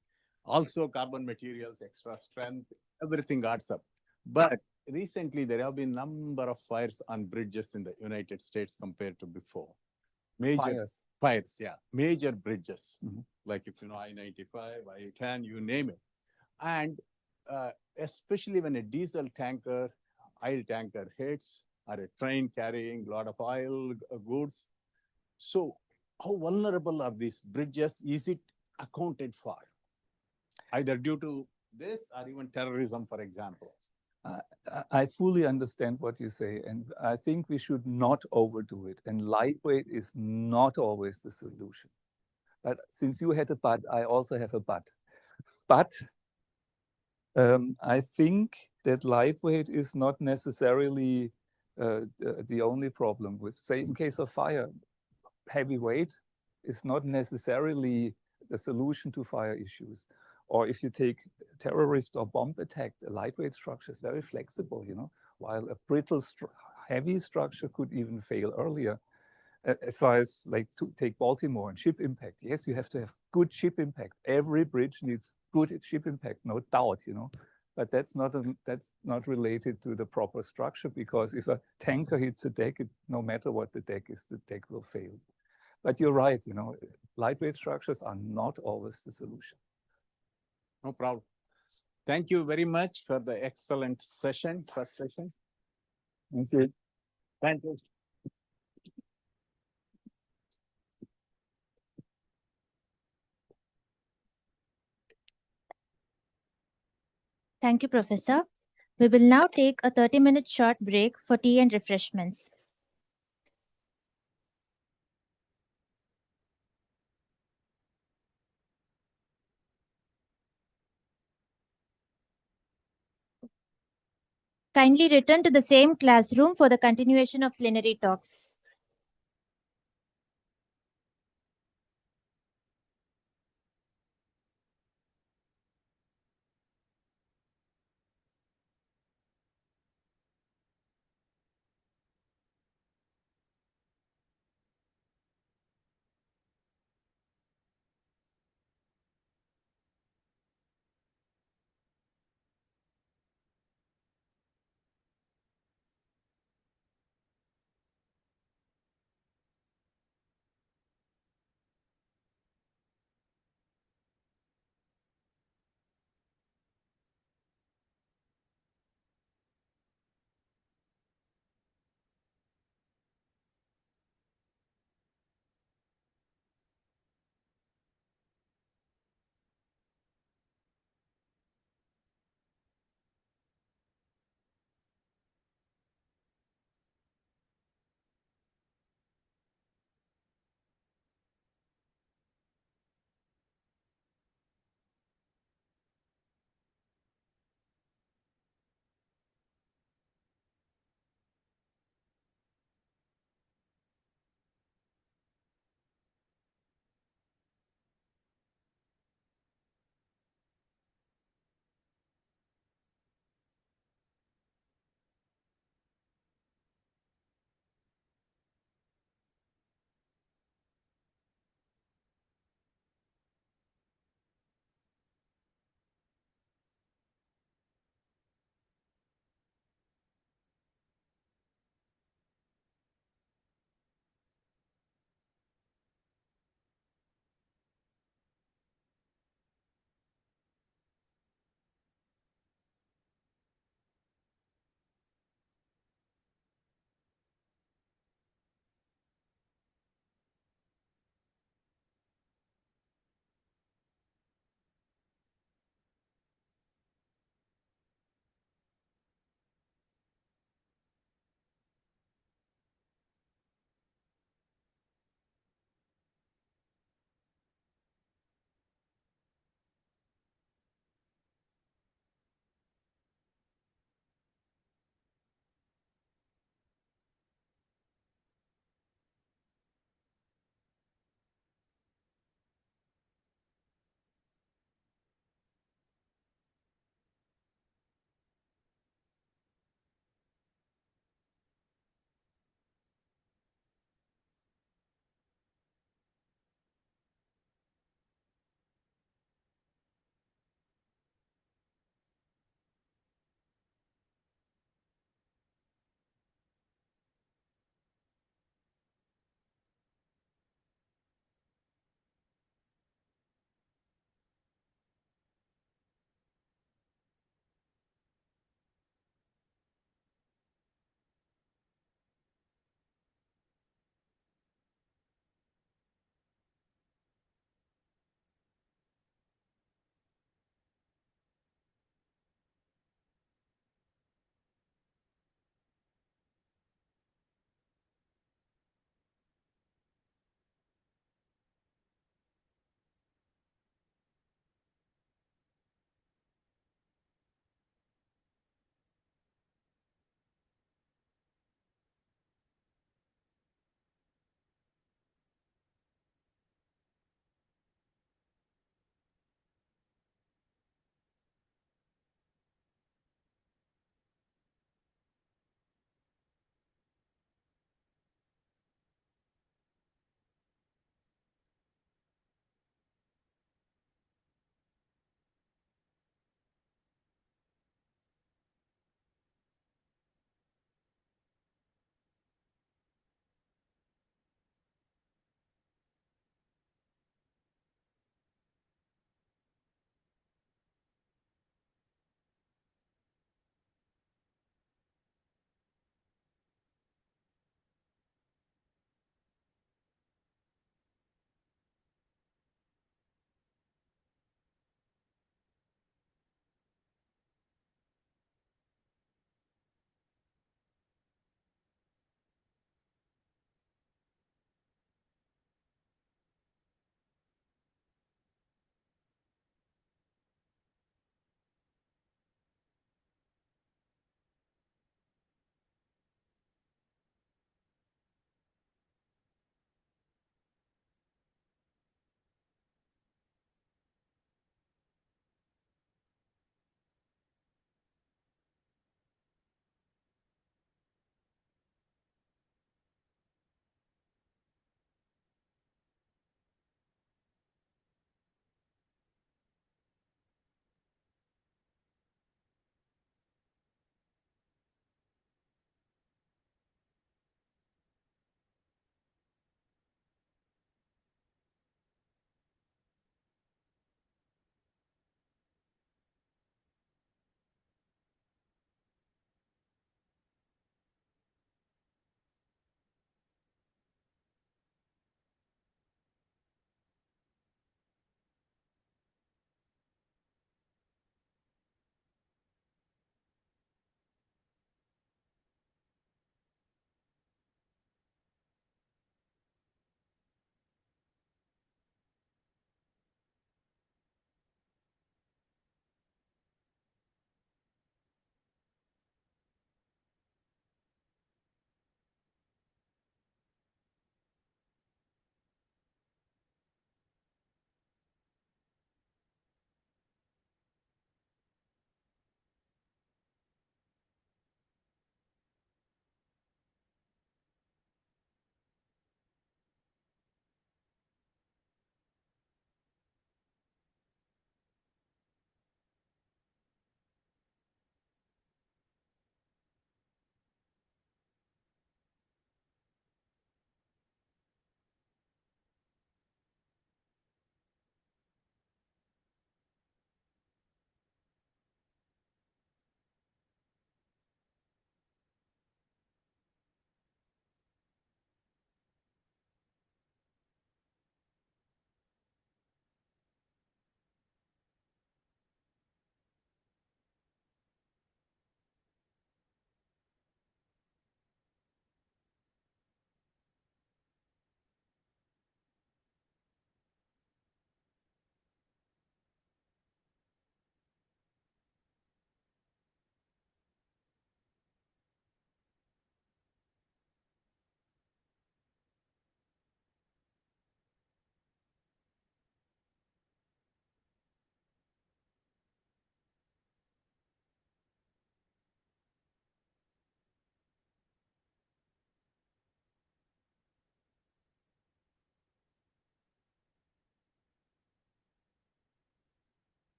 Also carbon materials, extra strength, everything adds up. But recently there have been a number of fires on bridges in the United States compared to before. Major fires, yeah, major bridges, like if you know I-95, I-10, you name it. And especially when a diesel tanker, oil tanker hits, or a train carrying a lot of oil goods. So how vulnerable are these bridges? Is it accounted for? Either due to this or even terrorism, for example? I fully understand what you say, and I think we should not overdo it. And lightweight is not always the solution. But since you had a but, I also have a but. But I think that lightweight is not necessarily the only problem with, say, in case of fire, heavy weight is not necessarily the solution to fire issues. Or if you take terrorist or bomb attack, a lightweight structure is very flexible, you know, while a brittle, heavy structure could even fail earlier. As far as like to take Baltimore and ship impact, yes, you have to have good ship impact. Every bridge needs good ship impact, no doubt, you know. But that's not related to the proper structure, because if a tanker hits a deck, no matter what the deck is, the deck will fail. But you're right, you know, lightweight structures are not always the solution. No problem. Thank you very much for the excellent session, first session. Thank you. Thank you. Thank you, Professor. We will now take a 30-minute short break for tea and refreshments. Kindly return to the same classroom for the continuation of plenary talks.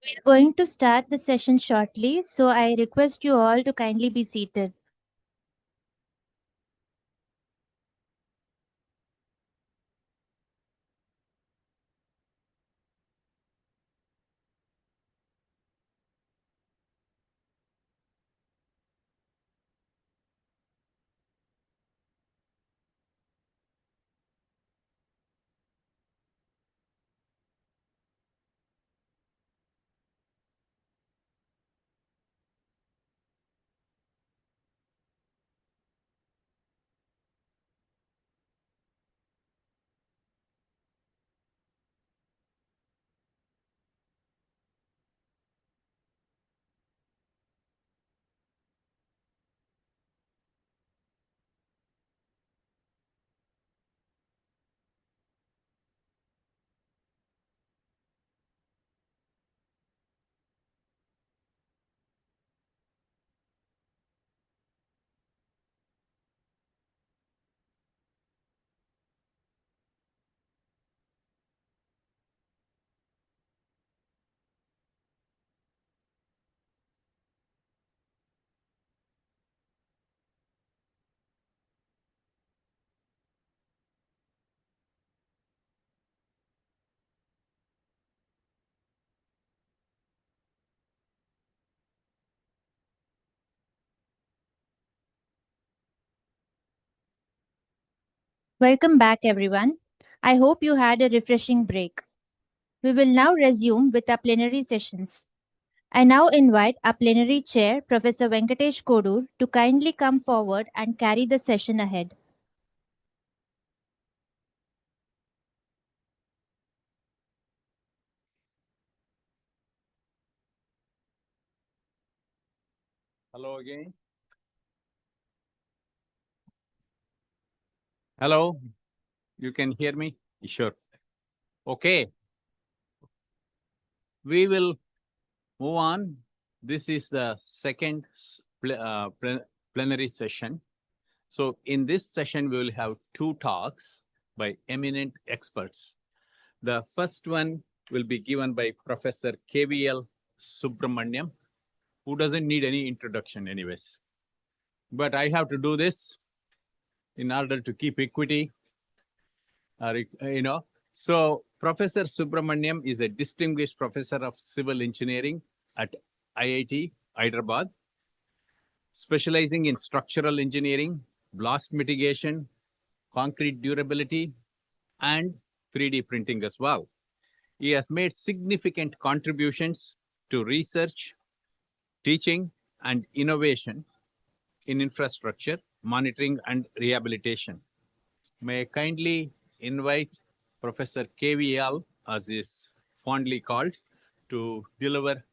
We're going to start the session shortly, so I request you all to kindly be seated. Welcome back, everyone. I hope you had a refreshing break. We will now resume with our plenary sessions. I now invite our plenary chair, Professor Venkatesh Kodor, to kindly come forward and carry the session ahead. Hello again. Hello, you can hear me? Sure. Okay. We will move on. This is the second plenary session. So in this session, we will have two talks by eminent experts. The first one will be given by Professor KVL Subramanyam, who doesn't need any introduction anyways. But I have to do this in order to keep equity. So Professor Subramanyam is a distinguished professor of civil engineering at IIT Hyderabad, specializing in structural engineering, blast mitigation, concrete durability, and 3D printing as well. He has made significant contributions to research, teaching, and innovation in infrastructure, monitoring, and rehabilitation. May I kindly invite Professor KVL, as is fondly called, to deliver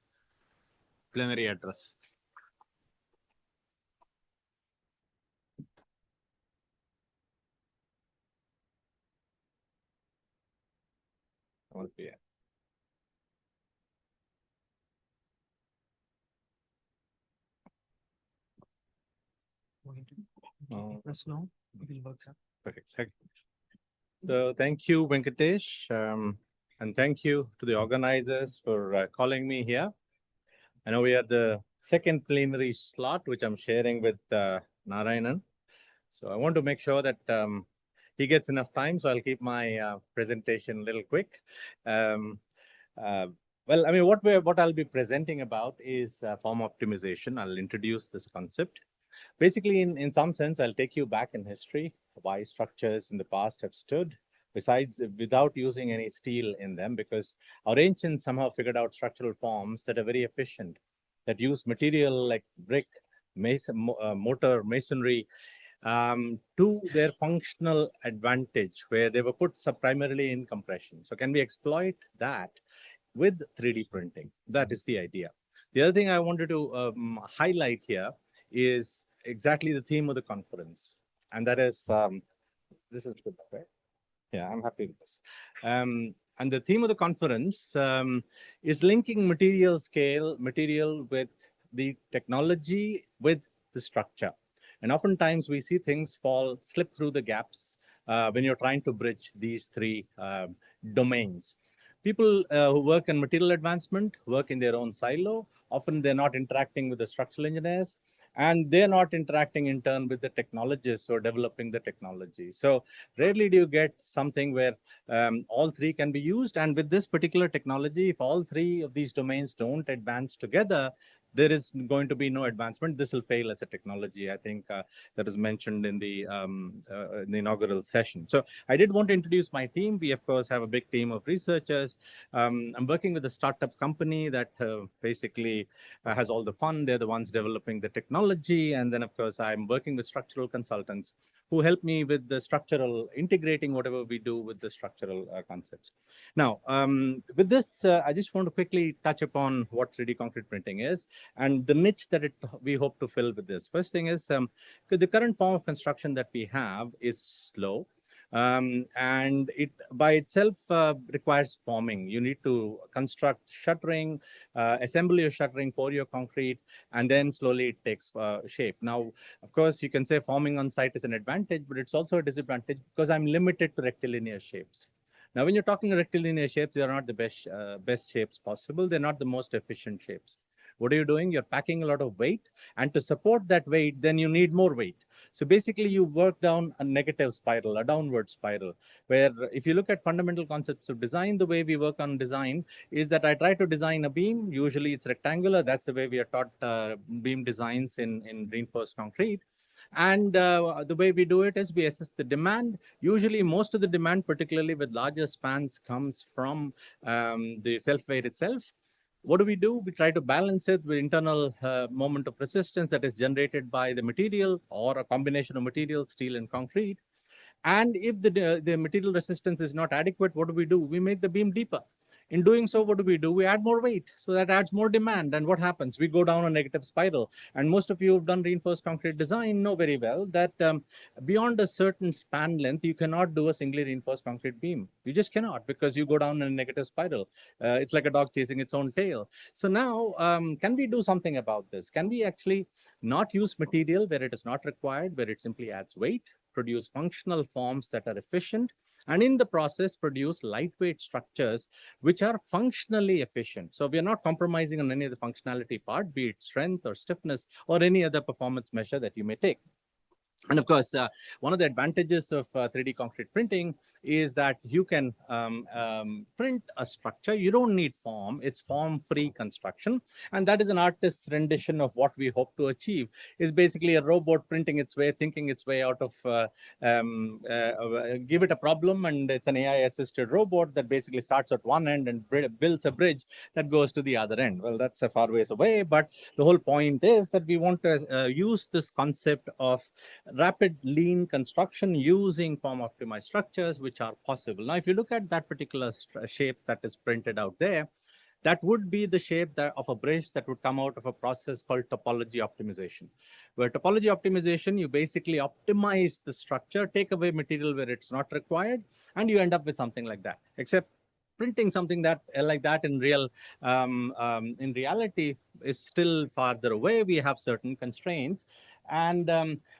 plenary address. Perfect. So thank you, Venkatesh, and thank you to the organizers for calling me here. I know we are the second plenary slot, which I'm sharing with Narayanan. So I want to make sure that he gets enough time, so I'll keep my presentation a little quick. Well, I mean, what I'll be presenting about is form optimization. I'll introduce this concept. Basically, in some sense, I'll take you back in history, why structures in the past have stood, besides without using any steel in them, because our ancients somehow figured out structural forms that are very efficient, that use material like brick, mortar, masonry, to their functional advantage, where they were put primarily in compression. So can we exploit that with 3D printing? That is the idea. The other thing I wanted to highlight here is exactly the theme of the conference. And that is, this is good, right? Yeah, I'm happy with this. And the theme of the conference is linking material with the technology, with the structure. And oftentimes we see things slip through the gaps when you're trying to bridge these three domains. People who work in material advancement work in their own silo. Often they're not interacting with the structural engineers, and they're not interacting in turn with the technologists or developing the technology. So rarely do you get something where all three can be used. And with this particular technology, if all three of these domains don't advance together, there is going to be no advancement. This will fail as a technology. I think that is mentioned in the inaugural session. So I did want to introduce my team. We, of course, have a big team of researchers. I'm working with a startup company that basically has all the fun. They're the ones developing the technology. And then, of course, I'm working with structural consultants who help me with the structural, integrating whatever we do with the structural concepts. Now, with this, I just want to quickly touch upon what 3D concrete printing is and the niche that we hope to fill with this. First thing is, the current form of construction that we have is slow. And it by itself requires forming. You need to construct shuttering, assemble your shuttering, pour your concrete, and then slowly it takes shape. Now, of course, you can say forming on site is an advantage, but it's also a disadvantage because I'm limited to rectilinear shapes. Now, when you're talking rectilinear shapes, they are not the best shapes possible. They're not the most efficient shapes. What are you doing? You're packing a lot of weight, and to support that weight, then you need more weight. So basically, you work down a negative spiral, a downward spiral, where if you look at fundamental concepts of design, the way we work on design is that I try to design a beam. Usually it's rectangular. That's the way we are taught beam designs in reinforced concrete. And the way we do it is we assess the demand. Usually most of the demand, particularly with larger spans, comes from the self-weight itself. What do? We try to balance it with internal moment of resistance that is generated by the material or a combination of materials, steel and concrete. And if the material resistance is not adequate, what do? We make the beam deeper. In doing so, what do? We add more weight. So that adds more demand. And what happens? We go down a negative spiral. And most of you who've done reinforced concrete design know very well that beyond a certain span length, you cannot do a singly reinforced concrete beam. You just cannot, because you go down in a negative spiral. It's like a dog chasing its own tail. So now, can we do something about this? Can we actually not use material where it is not required, where it simply adds weight, produce functional forms that are efficient, and in the process produce lightweight structures which are functionally efficient? So we are not compromising on any of the functionality part, be it strength or stiffness or any other performance measure that you may take. And of course, one of the advantages of 3D concrete printing is that you can print a structure. You don't need form. It's form-free construction. And that is an artist's rendition of what we hope to achieve, is basically a robot printing its way, thinking its way out of, give it a problem, and it's an AI-assisted robot that basically starts at one end and builds a bridge that goes to the other end. Well, that's a far ways away, but the whole point is that we want to use this concept of rapid lean construction using form optimized structures which are possible. Now, if you look at that particular shape that is printed out there, that would be the shape of a bridge that would come out of a process called topology optimization. Where topology optimization, you basically optimize the structure, take away material where it's not required, and you end up with something like that. Except printing something that like that in reality is still farther away. We have certain constraints. And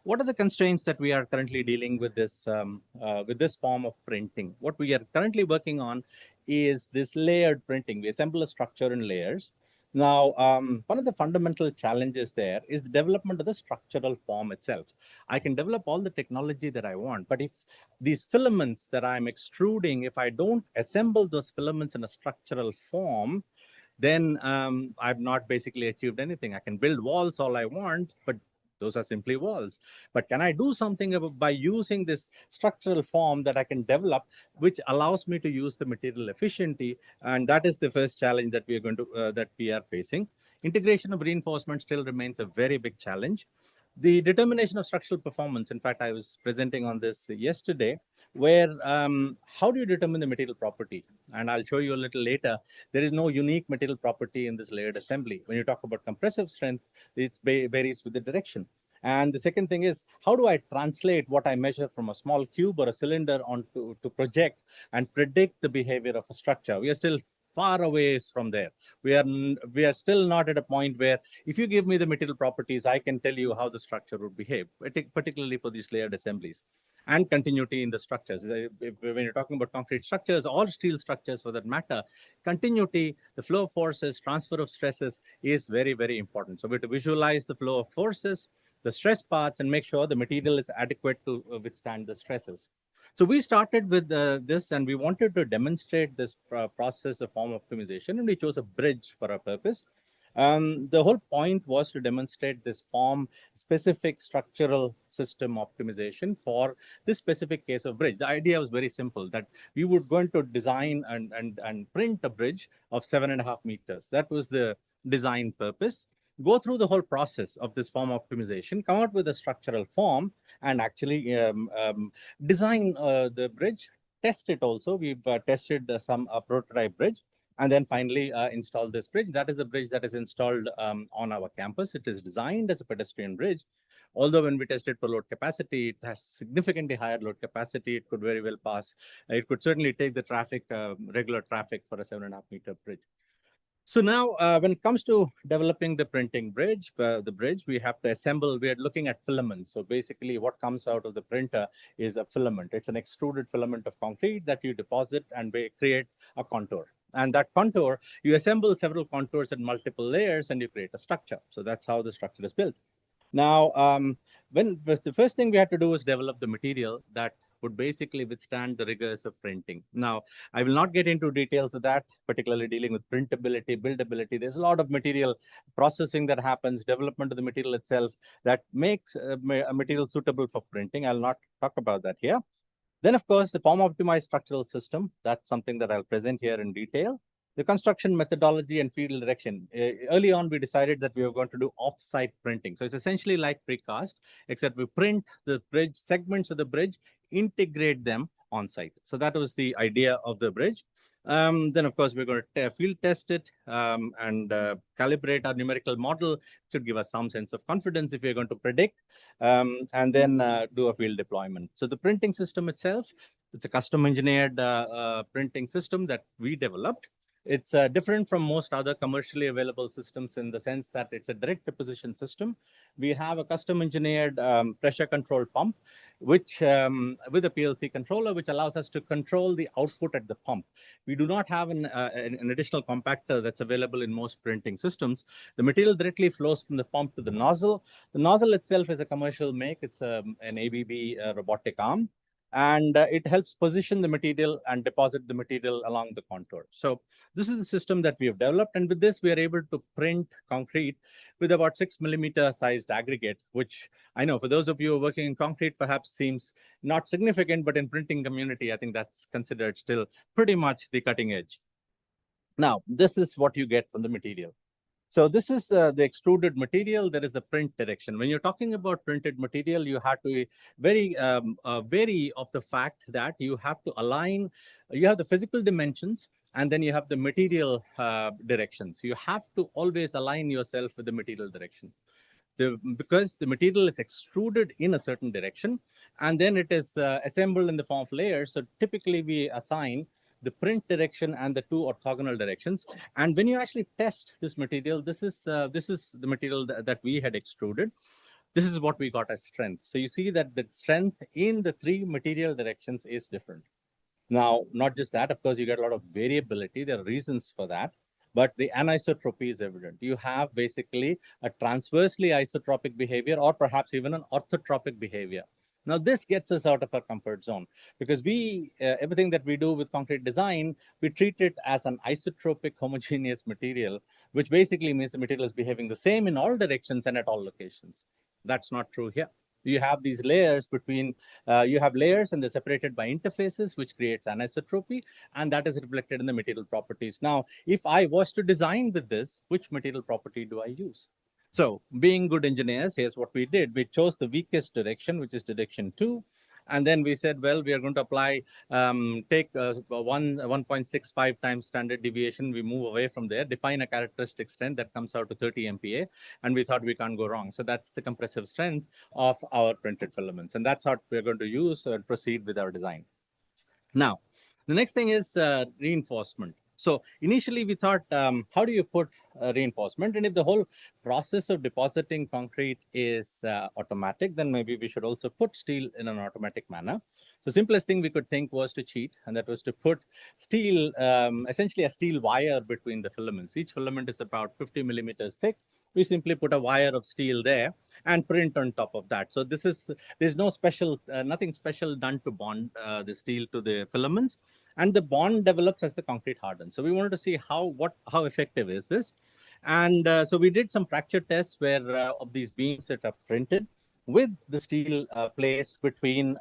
what are the constraints that we are currently dealing with this form of printing? What we are currently working on is this layered printing. We assemble a structure in layers. Now, one of the fundamental challenges there is the development of the structural form itself. I can develop all the technology that I want, but if these filaments that I'm extruding, if I don't assemble those filaments in a structural form, then I've not basically achieved anything. I can build walls all I want, but those are simply walls. But can I do something by using this structural form that I can develop, which allows me to use the material efficiently? And that is the first challenge that we are going to that we are facing. Integration of reinforcement still remains a very big challenge. The determination of structural performance. In fact, I was presenting on this yesterday, where how do you determine the material property? And I'll show you a little later. There is no unique material property in this layered assembly. When you talk about compressive strength, it varies with the direction. And the second thing is, how do I translate what I measure from a small cube or a cylinder onto to project and predict the behavior of a structure? We are still far away from there. We are still not at a point where if you give me the material properties, I can tell you how the structure would behave, particularly for these layered assemblies. And continuity in the structures. When you're talking about concrete structures or steel structures for that matter, continuity, the flow of forces, transfer of stresses is very, very important. So we have to visualize the flow of forces, the stress paths, and make sure the material is adequate to withstand the stresses. So we started with this, and we wanted to demonstrate this process of form optimization, and we chose a bridge for our purpose. The whole point was to demonstrate this form specific structural system optimization for this specific case of bridge. The idea was very simple, that we would going to design and print a bridge of 7.5 meters. That was the design purpose. Go through the whole process of this form optimization, come out with a structural form, and actually design the bridge, test it also. We've tested some prototype bridge, and then finally install this bridge. That is the bridge that is installed on our campus. It is designed as a pedestrian bridge. Although when we tested for load capacity, it has significantly higher load capacity. It could very well pass. It could certainly take the traffic, regular traffic, for a 7.5 meter bridge. So now, when it comes to developing the printing bridge, we have to assemble. We are looking at filaments. So basically, what comes out of the printer is a filament. It's an extruded filament of concrete that you deposit and create a contour. And that contour, you assemble several contours in multiple layers, and you create a structure. So that's how the structure is built. Now, the first thing we had to do was develop the material that would basically withstand the rigors of printing. Now, I will not get into details of that, particularly dealing with printability, buildability. There's a lot of material processing that happens, development of the material itself that makes a material suitable for printing. I'll not talk about that here. Then, of course, the form optimized structural system. That's something that I'll present here in detail. The construction methodology and field direction. Early on, we decided that we were going to do off-site printing. So it's essentially like precast, except we print the bridge, segments of the bridge, integrate them on-site. So that was the idea of the bridge. Then, of course, we're going to field test it and calibrate our numerical model. It should give us some sense of confidence if we're going to predict, and then do a field deployment. So the printing system itself, it's a custom engineered printing system that we developed. It's different from most other commercially available systems in the sense that it's a direct deposition system. We have a custom engineered pressure control pump, which with a PLC controller, which allows us to control the output at the pump. We do not have an additional compactor that's available in most printing systems. The material directly flows from the pump to the nozzle. The nozzle itself is a commercial make. It's an ABB robotic arm. And it helps position the material and deposit the material along the contour. So this is the system that we have developed. And with this, we are able to print concrete with about 6 millimeter sized aggregate, which I know for those of you working in concrete perhaps seems not significant, but in printing community, I think that's considered still pretty much the cutting edge. Now, this is what you get from the material. So this is the extruded material. There is the print direction. When you're talking about printed material, you have to be very wary of the fact that you have to align, you have the physical dimensions, and then you have the material directions. You have to always align yourself with the material direction. Because the material is extruded in a certain direction, and then it is assembled in the form of layers. So typically we assign the print direction and the two orthogonal directions. And when you actually test this material, this is the material that we had extruded. This is what we got as strength. So you see that the strength in the 3 material directions is different. Now, not just that, of course, you get a lot of variability. There are reasons for that. But the anisotropy is evident. You have basically a transversely isotropic behavior, or perhaps even an orthotropic behavior. Now, this gets us out of our comfort zone because everything that we do with concrete design, we treat it as an isotropic homogeneous material, which basically means the material is behaving the same in all directions and at all locations. That's not true here. You have these layers between, you have layers and they're separated by interfaces, which creates anisotropy, and that is reflected in the material properties. Now, if I was to design with this, which material property do I use? So being good engineers, here's what we did. We chose the weakest direction, which is direction 2. And then we said, well, we are going to apply, take 1.65 times standard deviation. We move away from there, define a characteristic strength that comes out to 30 MPa. And we thought we can't go wrong. So that's the compressive strength of our printed filaments. And that's what we're going to use and proceed with our design. Now, the next thing is reinforcement. So initially we thought, how do you put reinforcement? And if the whole process of depositing concrete is automatic, then maybe we should also put steel in an automatic manner. So simplest thing we could think was to cheat, and that was to put steel, essentially a steel wire between the filaments. Each filament is about 50 millimeters thick. We simply put a wire of steel there and print on top of that. So there's no special, nothing special done to bond the steel to the filaments, and the bond develops as the concrete hardens. So we wanted to see how effective is this. And so we did some fracture tests where of these beams that are printed with the steel placed between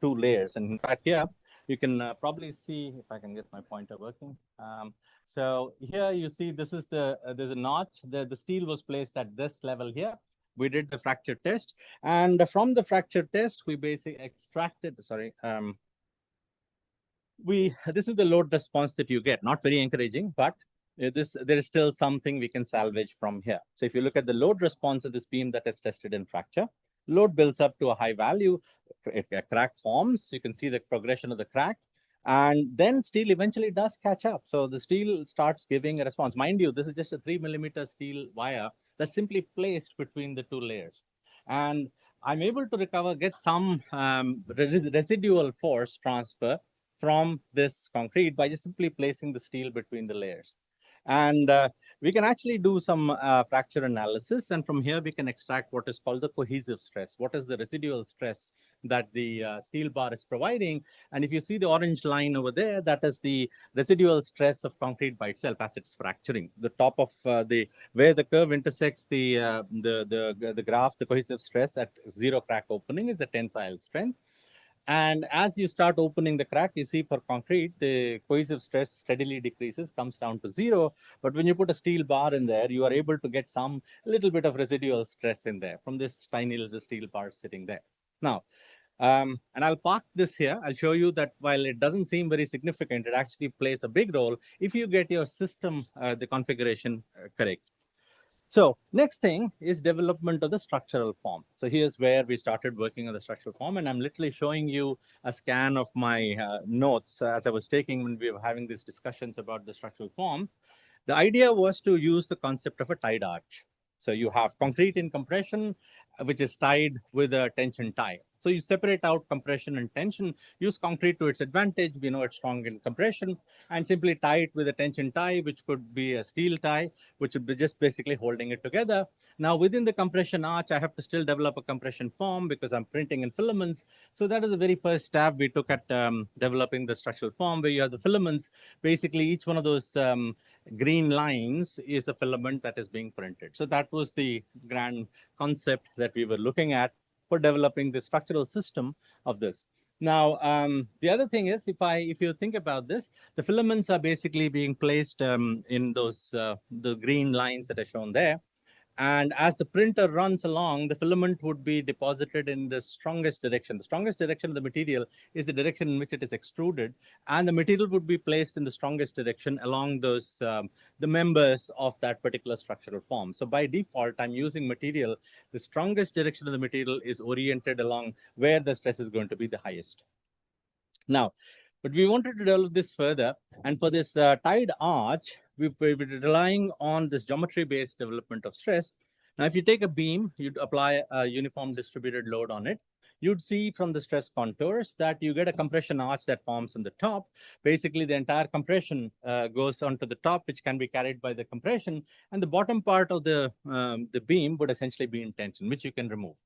two layers. And in fact, here you can probably see, if I can get my pointer working. So here you see this is there's a notch. The steel was placed at this level here. We did the fracture test, and from the fracture test, we basically extracted, this is the load response that you get. Not very encouraging, but there is still something we can salvage from here. So if you look at the load response of this beam that is tested in fracture, load builds up to a high value, a crack forms. You can see the progression of the crack, and then steel eventually does catch up. So the steel starts giving a response. Mind you, this is just a 3 millimeter steel wire that's simply placed between the two layers. And I'm able to get some residual force transfer from this concrete by just simply placing the steel between the layers. And we can actually do some fracture analysis. And from here, we can extract what is called the cohesive stress. What is the residual stress that the steel bar is providing? And if you see the orange line over there, that is the residual stress of concrete by itself as it's fracturing. The top of where the curve intersects the graph, the cohesive stress at zero crack opening is the tensile strength. And as you start opening the crack, you see for concrete, the cohesive stress steadily decreases, comes down to zero. But when you put a steel bar in there, you are able to get some little bit of residual stress in there from this tiny little steel bar sitting there. Now, and I'll park this here. I'll show you that while it doesn't seem very significant, it actually plays a big role if you get your system, the configuration correct. So next thing is development of the structural form. So here's where we started working on the structural form, and I'm literally showing you a scan of my notes as I was taking when we were having these discussions about the structural form. The idea was to use the concept of a tied arch. So you have concrete in compression, which is tied with a tension tie. So you separate out compression and tension, use concrete to its advantage. We know it's strong in compression, and simply tie it with a tension tie, which could be a steel tie, which would be just basically holding it together. Now, within the compression arch, I have to still develop a compression form because I'm printing in filaments. So that is the very first step we took at developing the structural form, where you have the filaments. Basically, each one of those green lines is a filament that is being printed. So that was the grand concept that we were looking at for developing the structural system of this. Now, the other thing is, if you think about this, the filaments are basically being placed in those the green lines that are shown there. And as the printer runs along, the filament would be deposited in the strongest direction. The strongest direction of the material is the direction in which it is extruded, and the material would be placed in the strongest direction along those the members of that particular structural form. So by default, I'm using material. The strongest direction of the material is oriented along where the stress is going to be the highest. Now, but we wanted to develop this further, and for this tied arch, we're relying on this geometry-based development of stress. Now, if you take a beam, you'd apply a uniform distributed load on it. You'd see from the stress contours that you get a compression arch that forms on the top. Basically, the entire compression goes onto the top, which can be carried by the compression, and the bottom part of the beam would essentially be in tension, which you can remove.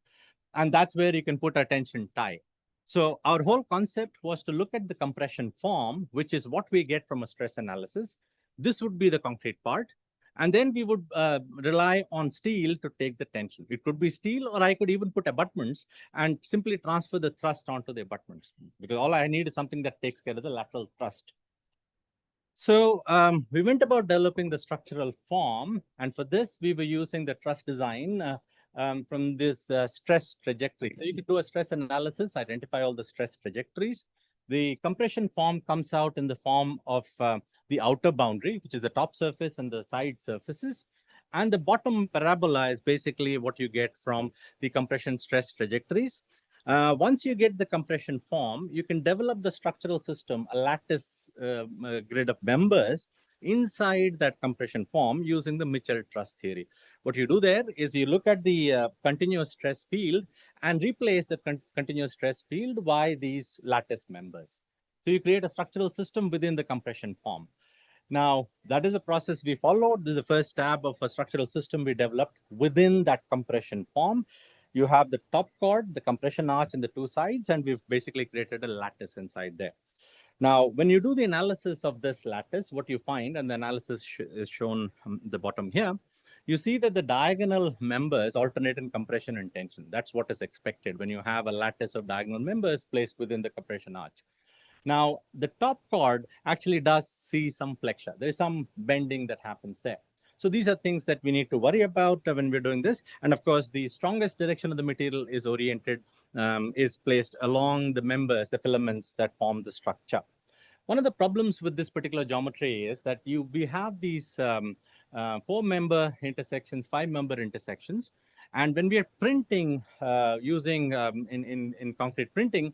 And that's where you can put a tension tie. So our whole concept was to look at the compression form, which is what we get from a stress analysis. This would be the concrete part. And then we would rely on steel to take the tension. It could be steel, or I could even put abutments and simply transfer the thrust onto the abutments, because all I need is something that takes care of the lateral thrust. So we went about developing the structural form. And for this, we were using the truss design from this stress trajectory. So you can do a stress analysis, identify all the stress trajectories. The compression form comes out in the form of the outer boundary, which is the top surface and the side surfaces. And the bottom parabola is basically what you get from the compression stress trajectories. Once you get the compression form, you can develop the structural system, a lattice grid of members, inside that compression form using the Mitchell truss theory. What you do there is you look at the continuous stress field and replace the continuous stress field by these lattice members. So you create a structural system within the compression form. Now, that is a process we followed. This is the first tab of a structural system we developed within that compression form. You have the top chord, the compression arch, and the two sides, and we've basically created a lattice inside there. Now, when you do the analysis of this lattice, what you find, and the analysis is shown the bottom here, you see that the diagonal members alternate in compression and tension. That's what is expected when you have a lattice of diagonal members placed within the compression arch. Now, the top chord actually does see some flexure. There is some bending that happens there. So these are things that we need to worry about when we're doing this. And of course, the strongest direction of the material is oriented, is placed along the members, the filaments that form the structure. One of the problems with this particular geometry is that we have these 4-member intersections, 5-member intersections. And when we are printing using in concrete printing,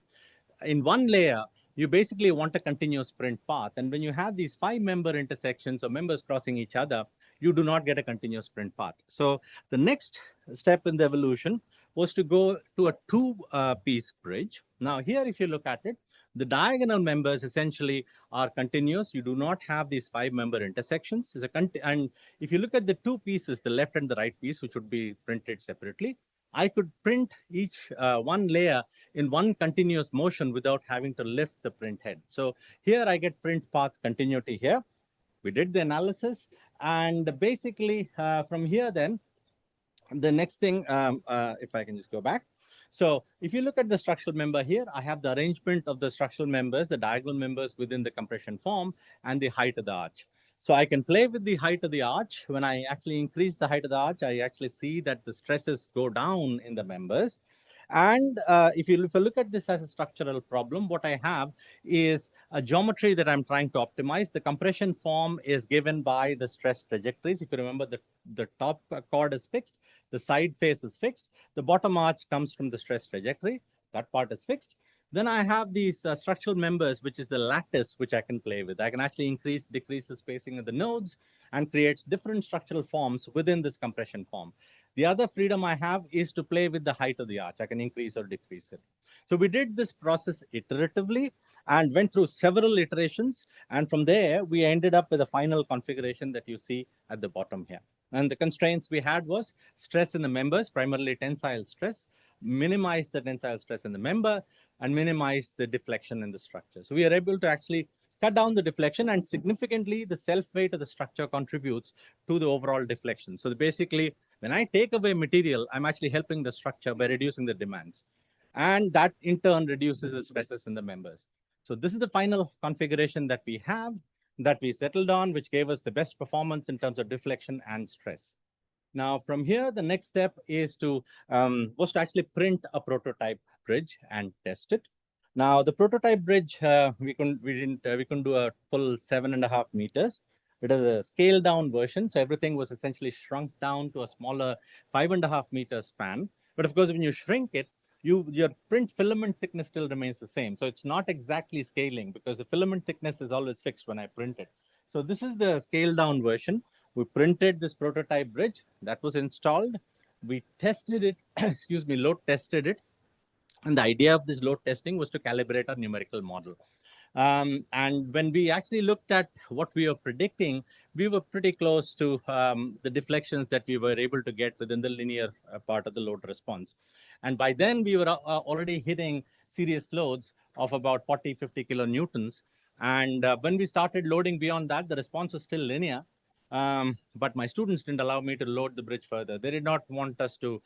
in one layer, you basically want a continuous print path. And when you have these 5-member intersections or members crossing each other, you do not get a continuous print path. So the next step in the evolution was to go to a 2-piece bridge. Now here, if you look at it, the diagonal members essentially are continuous. You do not have these 5-member intersections. And if you look at the 2 pieces, the left and the right piece, which would be printed separately, I could print each one layer in one continuous motion without having to lift the print head. So here I get print path continuity here. We did the analysis, and basically from here then, the next thing, if I can just go back. So if you look at the structural member here, I have the arrangement of the structural members, the diagonal members within the compression form, and the height of the arch. So I can play with the height of the arch. When I actually increase the height of the arch, I actually see that the stresses go down in the members. And if you look at this as a structural problem, what I have is a geometry that I'm trying to optimize. The compression form is given by the stress trajectories. If you remember, the top chord is fixed, the side face is fixed, the bottom arch comes from the stress trajectory, that part is fixed. Then I have these structural members, which is the lattice, which I can play with. I can actually increase, decrease the spacing of the nodes and create different structural forms within this compression form. The other freedom I have is to play with the height of the arch. I can increase or decrease it. So we did this process iteratively and went through several iterations. And from there, we ended up with a final configuration that you see at the bottom here. And the constraints we had was stress in the members, primarily tensile stress, minimize the tensile stress in the member, and minimize the deflection in the structure. So we are able to actually cut down the deflection, and significantly the self-weight of the structure contributes to the overall deflection. So basically, when I take away material, I'm actually helping the structure by reducing the demands. And that in turn reduces the stresses in the members. So this is the final configuration that we have, that we settled on, which gave us the best performance in terms of deflection and stress. Now, from here, the next step is to actually print a prototype bridge and test it. Now, the prototype bridge, we couldn't do a full 7.5 meters. It is a scaled down version. So everything was essentially shrunk down to a smaller 5.5 meter span. But of course, when you shrink it, your print filament thickness still remains the same. So it's not exactly scaling because the filament thickness is always fixed when I print it. So this is the scaled down version. We printed this prototype bridge that was installed. We tested it, excuse me, load tested it. And the idea of this load testing was to calibrate our numerical model. And when we actually looked at what we were predicting, we were pretty close to the deflections that we were able to get within the linear part of the load response. And by then, we were already hitting serious loads of about 40, 50 kilonewtons. And when we started loading beyond that, the response was still linear. But my students didn't allow me to load the bridge further. They did not want us to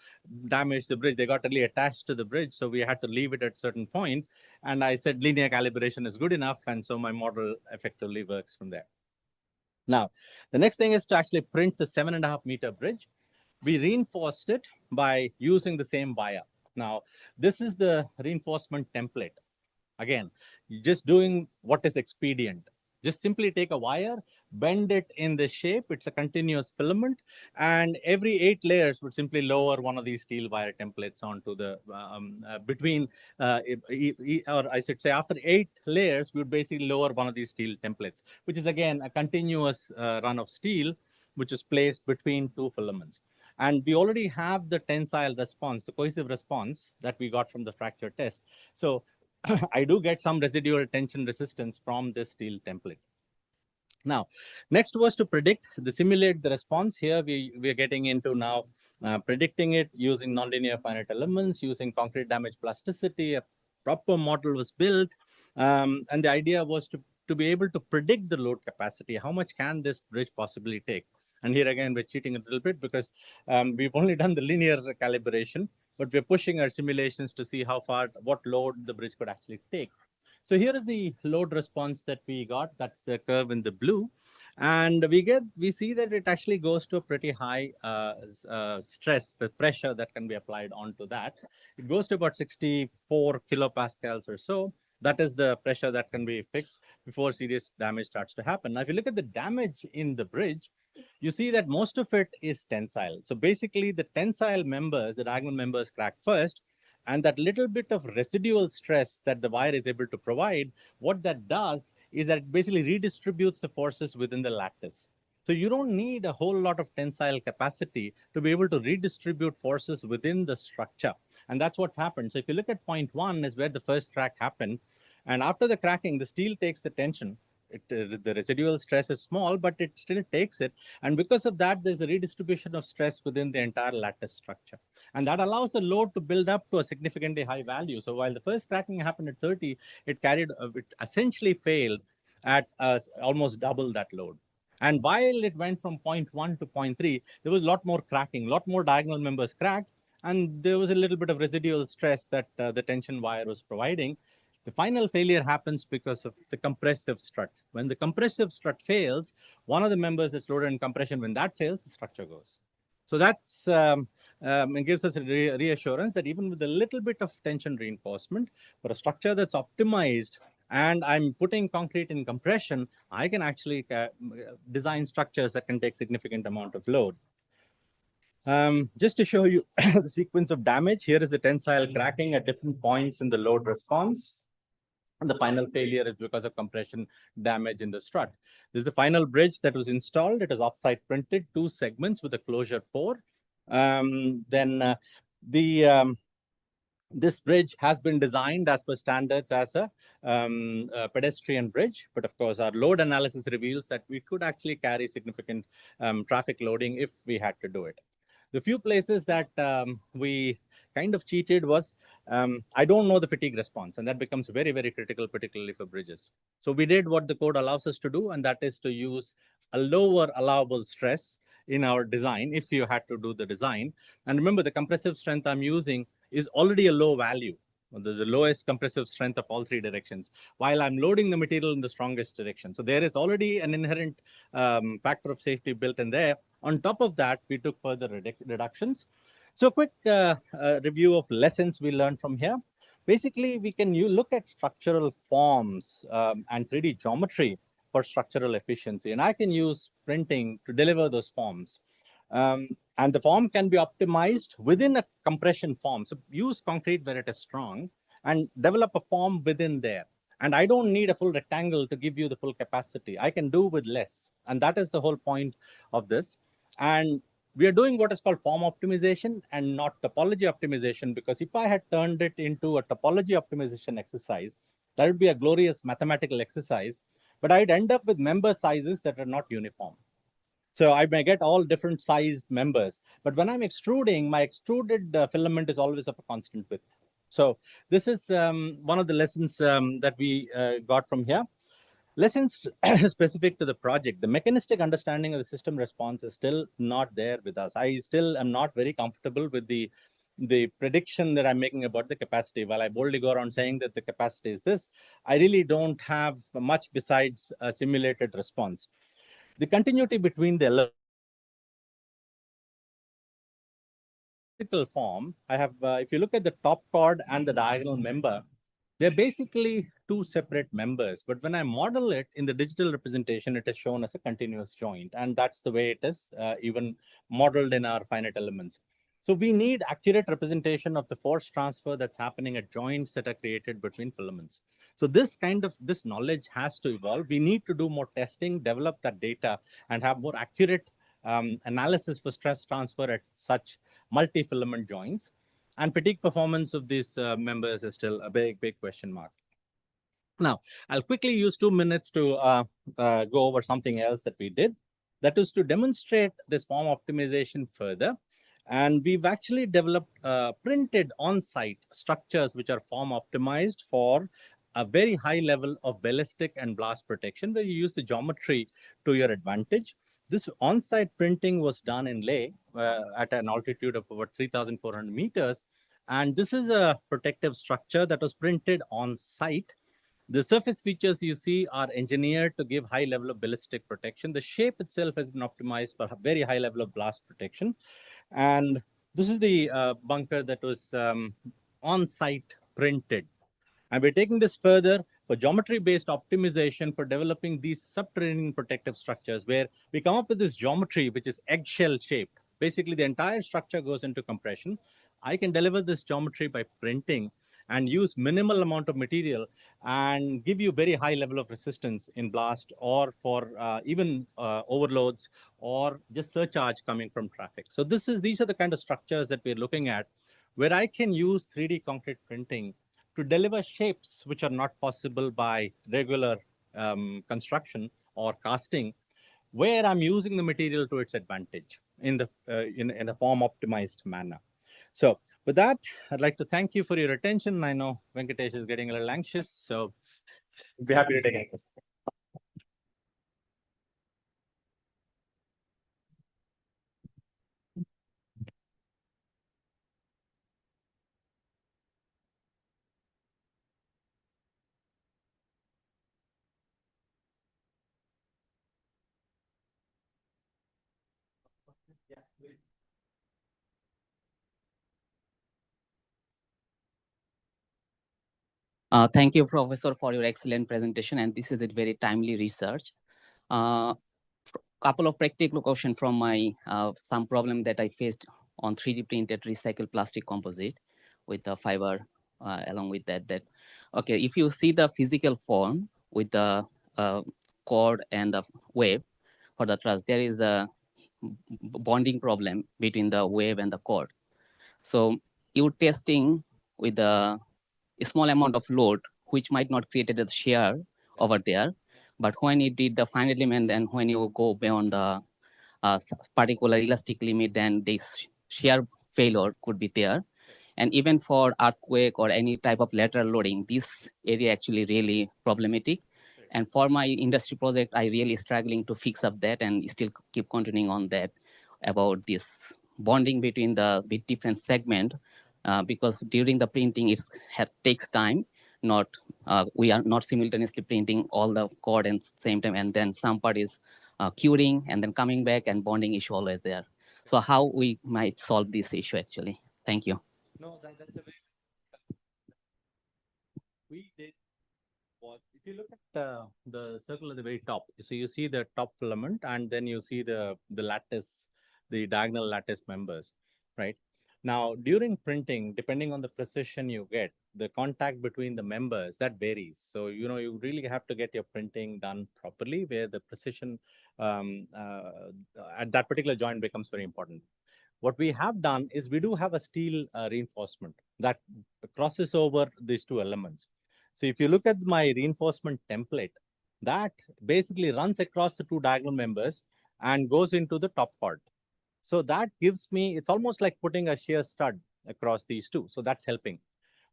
damage the bridge. They got really attached to the bridge, so we had to leave it at a certain point. And I said linear calibration is good enough, and so my model effectively works from there. Now, the next thing is to actually print the 7.5 meter bridge. We reinforced it by using the same wire. Now, this is the reinforcement template. Again, just doing what is expedient. Just simply take a wire, bend it in the shape. It's a continuous filament, and every 8 layers would simply lower one of these steel wire templates onto the or I should say after 8 layers, we would basically lower one of these steel templates, which is again a continuous run of steel, which is placed between 2 filaments. And we already have the tensile response, the cohesive response that we got from the fracture test. So I do get some residual tension resistance from this steel template. Now, next was to predict, simulate the response. Here we are getting into now predicting it using nonlinear finite elements, using concrete damage plasticity. A proper model was built. And the idea was to be able to predict the load capacity. How much can this bridge possibly take? And here again, we're cheating a little bit because we've only done the linear calibration, but we're pushing our simulations to see how far, what load the bridge could actually take. So here is the load response that we got. That's the curve in the blue. And we see that it actually goes to a pretty high stress, the pressure that can be applied onto that. It goes to about 64 kilopascals or so. That is the pressure that can be fixed before serious damage starts to happen. Now, if you look at the damage in the bridge, you see that most of it is tensile. So basically the tensile members, the diagonal members crack first, and that little bit of residual stress that the wire is able to provide, what that does is that it basically redistributes the forces within the lattice. So you don't need a whole lot of tensile capacity to be able to redistribute forces within the structure. And that's what's happened. So if you look at point 1 is where the first crack happened. And after the cracking, the steel takes the tension. The residual stress is small, but it still takes it. And because of that, there's a redistribution of stress within the entire lattice structure. And that allows the load to build up to a significantly high value. So while the first cracking happened at 30, it essentially failed at almost double that load. And while it went from 0.1 to 0.3, there was a lot more cracking, a lot more diagonal members cracked, and there was a little bit of residual stress that the tension wire was providing. The final failure happens because of the compressive strut. When the compressive strut fails, one of the members that's loaded in compression, when that fails, the structure goes. So that's it gives us a reassurance that even with a little bit of tension reinforcement, for a structure that's optimized and I'm putting concrete in compression, I can actually design structures that can take significant amount of load. Just to show you the sequence of damage, here is the tensile cracking at different points in the load response. And the final failure is because of compression damage in the strut. This is the final bridge that was installed. It is offsite printed, 2 segments with a closure pore. This bridge has been designed as per standards as a pedestrian bridge. But of course, our load analysis reveals that we could actually carry significant traffic loading if we had to do it. The few places that we kind of cheated was, I don't know the fatigue response, and that becomes very, very critical, particularly for bridges. So we did what the code allows us to do, and that is to use a lower allowable stress in our design if you had to do the design. And remember, the compressive strength I'm using is already a low value. The lowest compressive strength of all 3 directions, while I'm loading the material in the strongest direction. So there is already an inherent factor of safety built in there. On top of that, we took further reductions. So a quick review of lessons we learned from here. Basically, we can look at structural forms and 3D geometry for structural efficiency. And I can use printing to deliver those forms. And the form can be optimized within a compression form. So use concrete where it is strong and develop a form within there. And I don't need a full rectangle to give you the full capacity. I can do with less. And that is the whole point of this. And we are doing what is called form optimization and not topology optimization, because if I had turned it into a topology optimization exercise, that would be a glorious mathematical exercise, but I'd end up with member sizes that are not uniform. So I may get all different sized members, but when I'm extruding, my extruded filament is always of a constant width. So this is one of the lessons that we got from here. Lessons specific to the project. The mechanistic understanding of the system response is still not there with us. I still am not very comfortable with the prediction that I'm making about the capacity. While I boldly go around saying that the capacity is this, I really don't have much besides a simulated response. The continuity between the form, I have, if you look at the top chord and the diagonal member, They're basically two separate members, but when I model it in the digital representation, it is shown as a continuous joint. And that's the way it is even modeled in our finite elements. So we need accurate representation of the force transfer that's happening at joints that are created between filaments. So this knowledge has to evolve. We need to do more testing, develop that data, and have more accurate analysis for stress transfer at such multi-filament joints. And fatigue performance of these members is still a big question mark. Now, I'll quickly use 2 minutes to go over something else that we did. That is to demonstrate this form optimization further. And we've actually developed printed on-site structures which are form optimized for a very high level of ballistic and blast protection, where you use the geometry to your advantage. This on-site printing was done in Leh at an altitude of over 3,400 meters. And this is a protective structure that was printed on site. The surface features you see are engineered to give high level of ballistic protection. The shape itself has been optimized for a very high level of blast protection. And this is the bunker that was on-site printed. And we're taking this further for geometry-based optimization for developing these subterranean protective structures, where we come up with this geometry, which is eggshell shaped. Basically, the entire structure goes into compression. I can deliver this geometry by printing and use minimal amount of material and give you very high level of resistance in blast, or for even overloads or just surcharge coming from traffic. So these are the kind of structures that we're looking at, where I can use 3D concrete printing to deliver shapes which are not possible by regular construction or casting, where I'm using the material to its advantage in a form optimized manner. So with that, I'd like to thank you for your attention. I know Venkatesh is getting a little anxious, so I'd be happy to take any questions. Thank you, Professor, for your excellent presentation. And this is a very timely research. Couple of practical questions from my some problem that I faced on 3D printed recycled plastic composite with the fiber along with that. Okay, if you see the physical form with the cord and the wave for the truss, there is a bonding problem between the wave and the cord. So you're testing with a small amount of load, which might not create a shear over there. But when you did the final element, and when you go beyond the particular elastic limit, then this shear failure could be there. And even for earthquake or any type of lateral loading, this area actually really problematic. And for my industry project, I really struggling to fix up that and still keep continuing on that about this bonding between the different segment, because during the printing it takes time. We are not simultaneously printing all the cord at the same time, and then some part is curing and then coming back, and bonding issue always there. So how we might solve this issue actually? Thank you. No, that's a very we did was, if you look at the circle at the very top, so you see the top filament, and then you see the lattice, the diagonal lattice members, right? Now, during printing, depending on the precision you get, the contact between the members, that varies. So, you really have to get your printing done properly, where the precision at that particular joint becomes very important. What we have done is we do have a steel reinforcement that crosses over these two elements. So if you look at my reinforcement template, that basically runs across the two diagonal members and goes into the top part. So that gives me, it's almost like putting a shear stud across these two. So that's helping.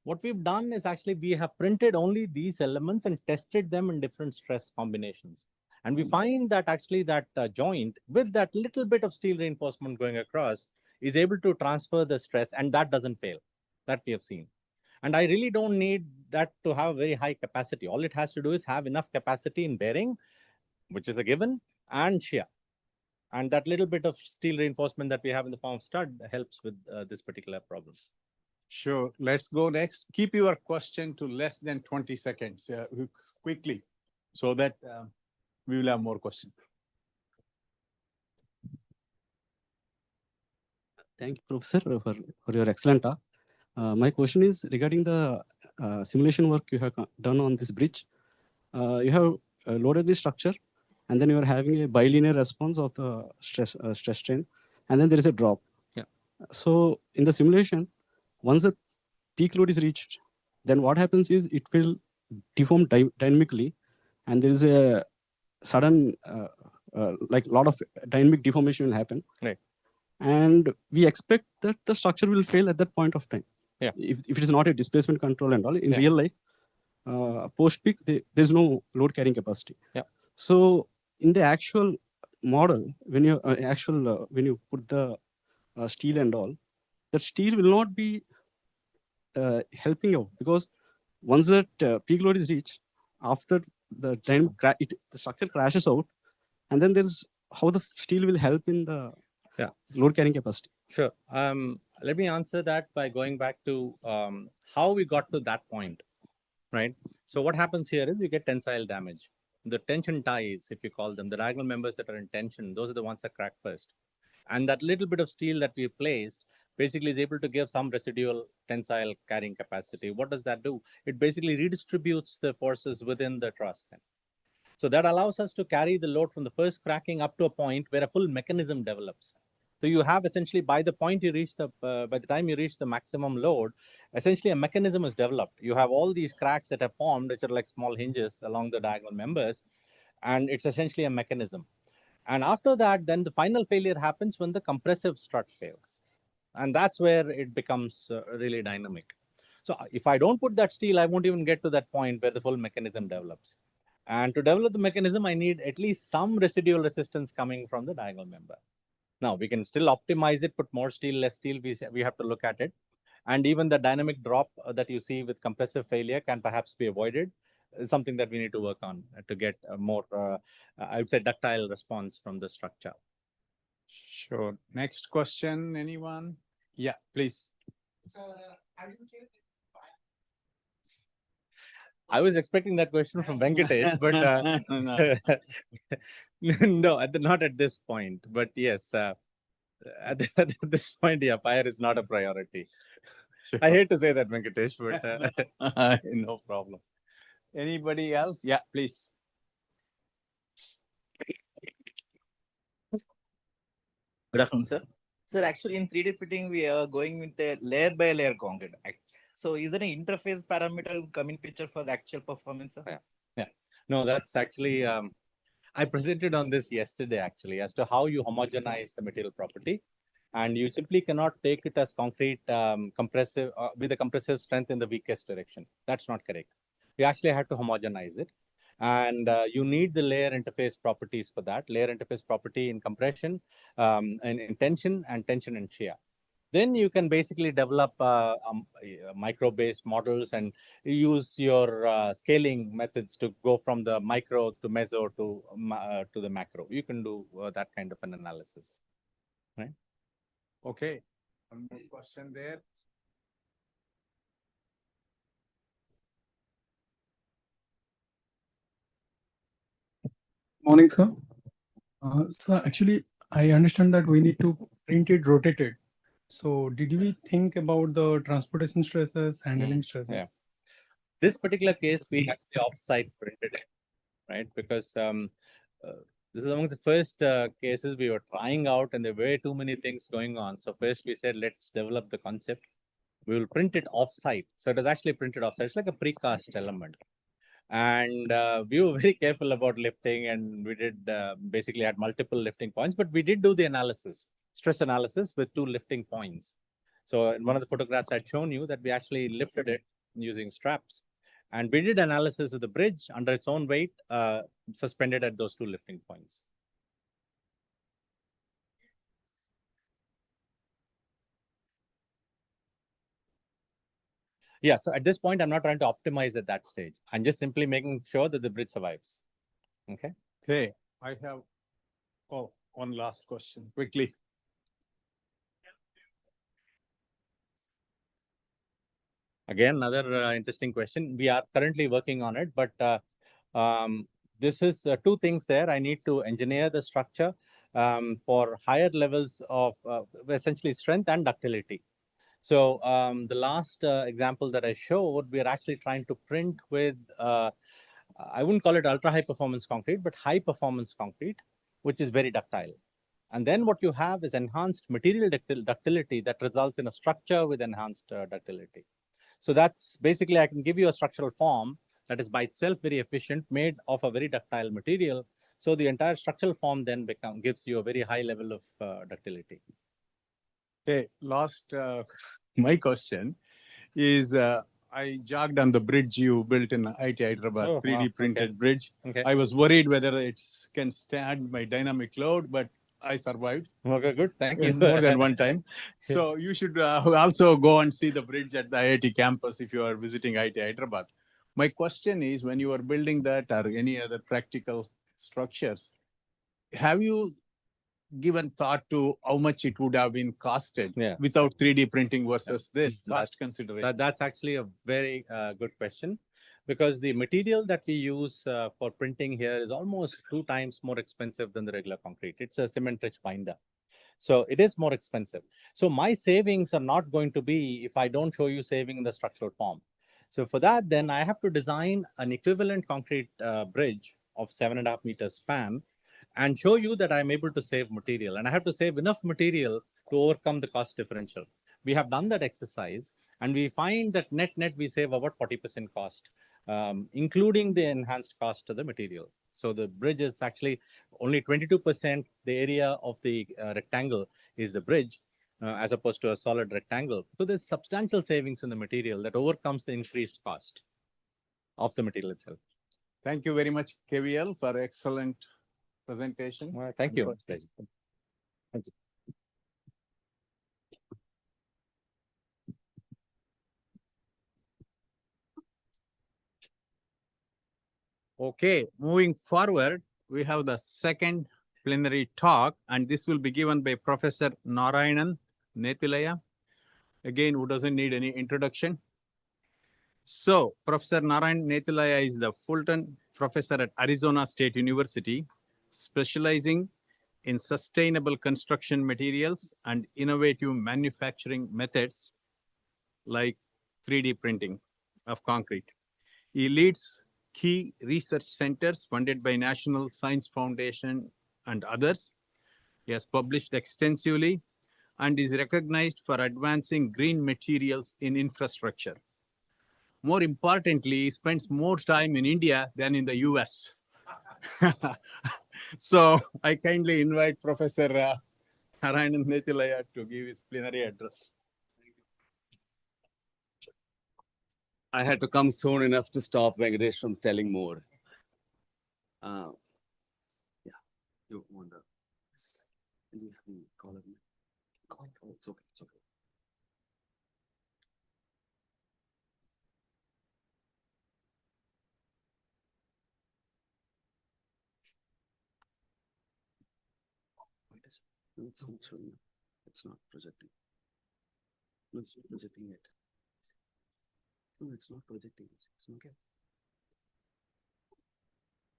What we've done is actually we have printed only these elements and tested them in different stress combinations. And we find that actually that joint with that little bit of steel reinforcement going across is able to transfer the stress, and that doesn't fail. That we have seen. And I really don't need that to have a very high capacity. All it has to do is have enough capacity in bearing, which is a given, and shear. And that little bit of steel reinforcement that we have in the form of stud helps with this particular problem. Sure. Let's go next. Keep your question to less than 20 seconds, quickly, so that we will have more questions. Thank you, Professor, for your excellent talk. My question is regarding the simulation work you have done on this bridge. You have loaded the structure, and then you are having a bilinear response of the stress strain, and then there is a drop. Yeah. So in the simulation, once the peak load is reached, then what happens is it will deform dynamically, and there is a sudden like a lot of dynamic deformation will happen. Right. And we expect that the structure will fail at that point of time. Yeah. If it is not a displacement control and all, in Yeah. real life, post peak, there's no load carrying capacity. Yeah. So in the actual model, when you when you put the steel and all, that steel will not be helping out, because once that peak load is reached, after the time the structure crashes out, and then there's how the steel will help in the load carrying capacity. Sure. Let me answer that by going back to how we got to that point, right? So what happens here is you get tensile damage. The tension ties, if you call them, the diagonal members that are in tension, those are the ones that crack first. And that little bit of steel that we placed basically is able to give some residual tensile carrying capacity. What does that do? It basically redistributes the forces within the truss then. So that allows us to carry the load from the first cracking up to a point where a full mechanism develops. So you have essentially, by the time you reach the maximum load, essentially a mechanism is developed. You have all these cracks that have formed, which are like small hinges along the diagonal members, and it's essentially a mechanism. And after that, then the final failure happens when the compressive strut fails. And that's where it becomes really dynamic. So if I don't put that steel, I won't even get to that point where the full mechanism develops. And to develop the mechanism, I need at least some residual resistance coming from the diagonal member. Now, we can still optimize it, put more steel, less steel, we have to look at it. And even the dynamic drop that you see with compressive failure can perhaps be avoided. It's something that we need to work on to get a more, I would say, ductile response from the structure. Sure. Next question, anyone? Yeah, please. I was expecting that question from Venkatesh, but no, not at this point. But yes, at this point, yeah, fire is not a priority. Sure. I hate to say that, Venkatesh, but no problem. Anybody else? Yeah, please. Good afternoon, sir. Sir, actually in 3D printing, we are going with a layer by layer concrete. So is there an interface parameter come in picture for the actual performance? Sir? Yeah. No, that's actually, I presented on this yesterday actually as to how you homogenize the material property. And you simply cannot take it as concrete compressive with a compressive strength in the weakest direction. That's not correct. You actually have to homogenize it. And you need the layer interface properties for that. Layer interface property in compression, and in tension and shear. Then you can basically develop micro-based models and use your scaling methods to go from the micro to meso to the macro. You can do that kind of an analysis, right? Okay. One more question there. Morning, sir. So actually, I understand that we need to print it rotated. So did we think about the transportation stresses, handling stresses? Yeah. This particular case, we actually offsite printed it, right? Because this is among the first cases we were trying out, and there were way too many things going on. So first we said, let's develop the concept. We will print it offsite. So it is actually printed offsite. It's like a precast element. And we were very careful about lifting, and we did basically had multiple lifting points, but we did do the analysis, stress analysis with 2 lifting points. So in one of the photographs I'd shown you that we actually lifted it using straps. And we did analysis of the bridge under its own weight, suspended at those 2 lifting points. Yeah, so at this point, I'm not trying to optimize at that stage. I'm just simply making sure that the bridge survives. Okay. Okay. I have one last question, quickly. Again, another interesting question. We are currently working on it, but this is two things there. I need to engineer the structure for higher levels of essentially strength and ductility. So the last example that I showed, we're actually trying to print with, I wouldn't call it ultra high performance concrete, but high performance concrete, which is very ductile. And then what you have is enhanced material ductility that results in a structure with enhanced ductility. So that's basically, I can give you a structural form that is by itself very efficient, made of a very ductile material. So the entire structural form then gives you a very high level of ductility. Okay, last, my question is, I jogged on the bridge you built in IT Hyderabad, 3D printed bridge. Okay. I was worried whether it can stand my dynamic load, but I survived. Okay, good. Thank you. More than one time. So you should also go and see the bridge at the IIT campus if you are visiting IT Hyderabad. My question is, when you are building that or any other practical structures, have you given thought to how much it would have been costed without 3D printing versus this cost consideration? That's actually a very good question, because the material that we use for printing here is almost 2 times more expensive than the regular concrete. It's a cement-rich binder. So it is more expensive. So my savings are not going to be if I don't show you saving in the structural form. So for that, then I have to design an equivalent concrete bridge of 7.5 meters span and show you that I'm able to save material. And I have to save enough material to overcome the cost differential. We have done that exercise, and we find that net we save about 40% cost, including the enhanced cost of the material. So the bridge is actually only 22%, the area of the rectangle is the bridge, as opposed to a solid rectangle. So there's substantial savings in the material that overcomes the increased cost of the material itself. Thank you very much, KVL, for excellent presentation. Well, thank you. Thank you. Okay, moving forward, we have the second plenary talk, and this will be given by Professor Narayanan Nethilaya. Again, who doesn't need any introduction. So, Professor Narayanan Nethilaya is the Fulton Professor at Arizona State University, specializing in sustainable construction materials and innovative manufacturing methods like 3D printing of concrete. He leads key research centers funded by National Science Foundation and others. He has published extensively and is recognized for advancing green materials in infrastructure. More importantly, he spends more time in India than in the US. So I kindly invite Professor Narayanan Nethilaya to give his plenary address. I had to come soon enough to stop Venkatesh from telling more. Yeah, you want to call it? It's okay. It's okay. No, it's not showing. It's not projecting. No, it's not projecting yet. No, it's not projecting. It's okay.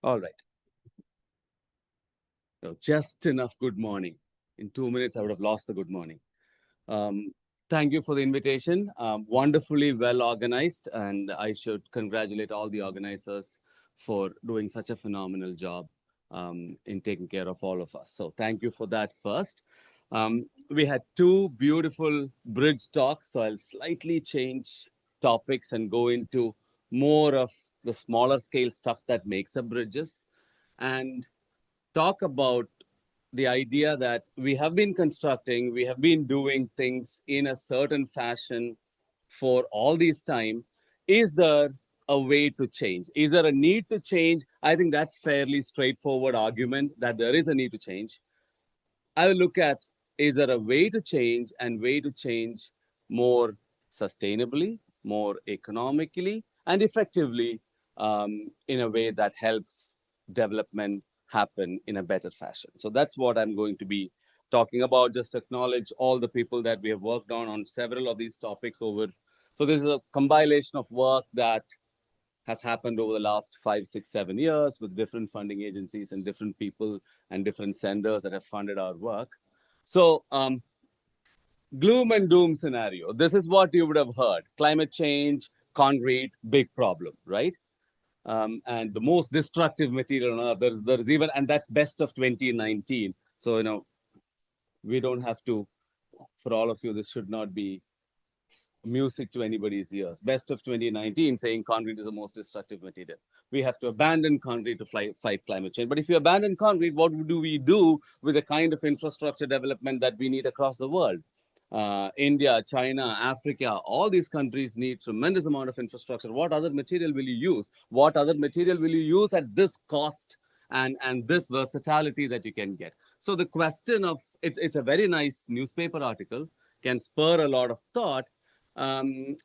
All right. So just enough good morning. In 2 minutes, I would have lost the good morning. Thank you for the invitation. Wonderfully well organized, and I should congratulate all the organizers for doing such a phenomenal job in taking care of all of us. So thank you for that first. We had 2 beautiful bridge talks, so I'll slightly change topics and go into more of the smaller scale stuff that makes up bridges and talk about the idea that we have been constructing, we have been doing things in a certain fashion for all this time. Is there a way to change? Is there a need to change? I think that's fairly straightforward argument that there is a need to change. I will look at, is there a way to change and way to change more sustainably, more economically, and effectively in a way that helps development happen in a better fashion. So that's what I'm going to be talking about. Just acknowledge all the people that we have worked on several of these topics over So this is a compilation of work that has happened over the last 5, 6, 7 years with different funding agencies and different people and different senders that have funded our work. So gloom and doom scenario. This is what you would have heard. Climate change, concrete, big problem, right? And the most destructive material on earth. There's even, and that's best of 2019. So, we don't have to, for all of you, this should not be music to anybody's ears. Best of 2019 saying concrete is the most destructive material. We have to abandon concrete to fight climate change. But if you abandon concrete, what do we do with the kind of infrastructure development that we need across the world? India, China, Africa, all these countries need tremendous amount of infrastructure. What other material will you use? What other material will you use at this cost and this versatility that you can get? So the question of, it's a very nice newspaper article, can spur a lot of thought.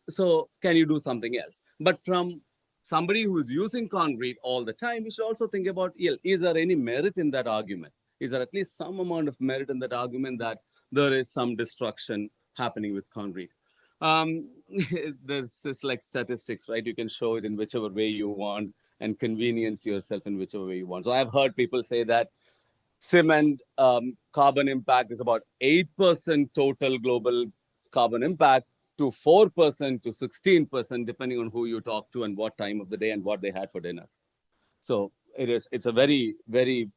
So can you do something else? But from somebody who is using concrete all the time, we should also think about, is there any merit in that argument? Is there at least some amount of merit in that argument that there is some destruction happening with concrete? There's this like statistics, right? You can show it in whichever way you want and convenience yourself in whichever way you want. So I've heard people say that cement carbon impact is about 8% total global carbon impact, to 4% to 16%, depending on who you talk to and what time of the day and what they had for dinner. So it's a very, very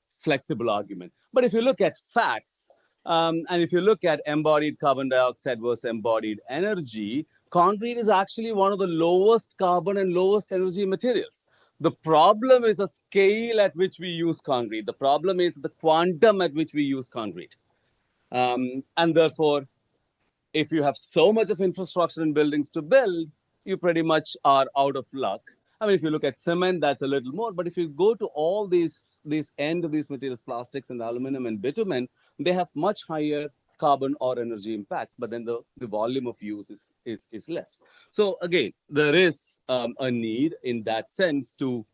flexible argument. But if you look at facts, and if you look at embodied carbon dioxide versus embodied energy, concrete is actually one of the lowest carbon and lowest energy materials. The problem is the scale at which we use concrete. The problem is the quantum at which we use concrete. And therefore, if you have so much of infrastructure and buildings to build, you pretty much are out of luck. I mean, if you look at cement, that's a little more. But if you go to all these end of these materials, plastics and aluminum and bitumen, they have much higher carbon or energy impacts, but then the volume of use is less. So again, there is a need in that sense to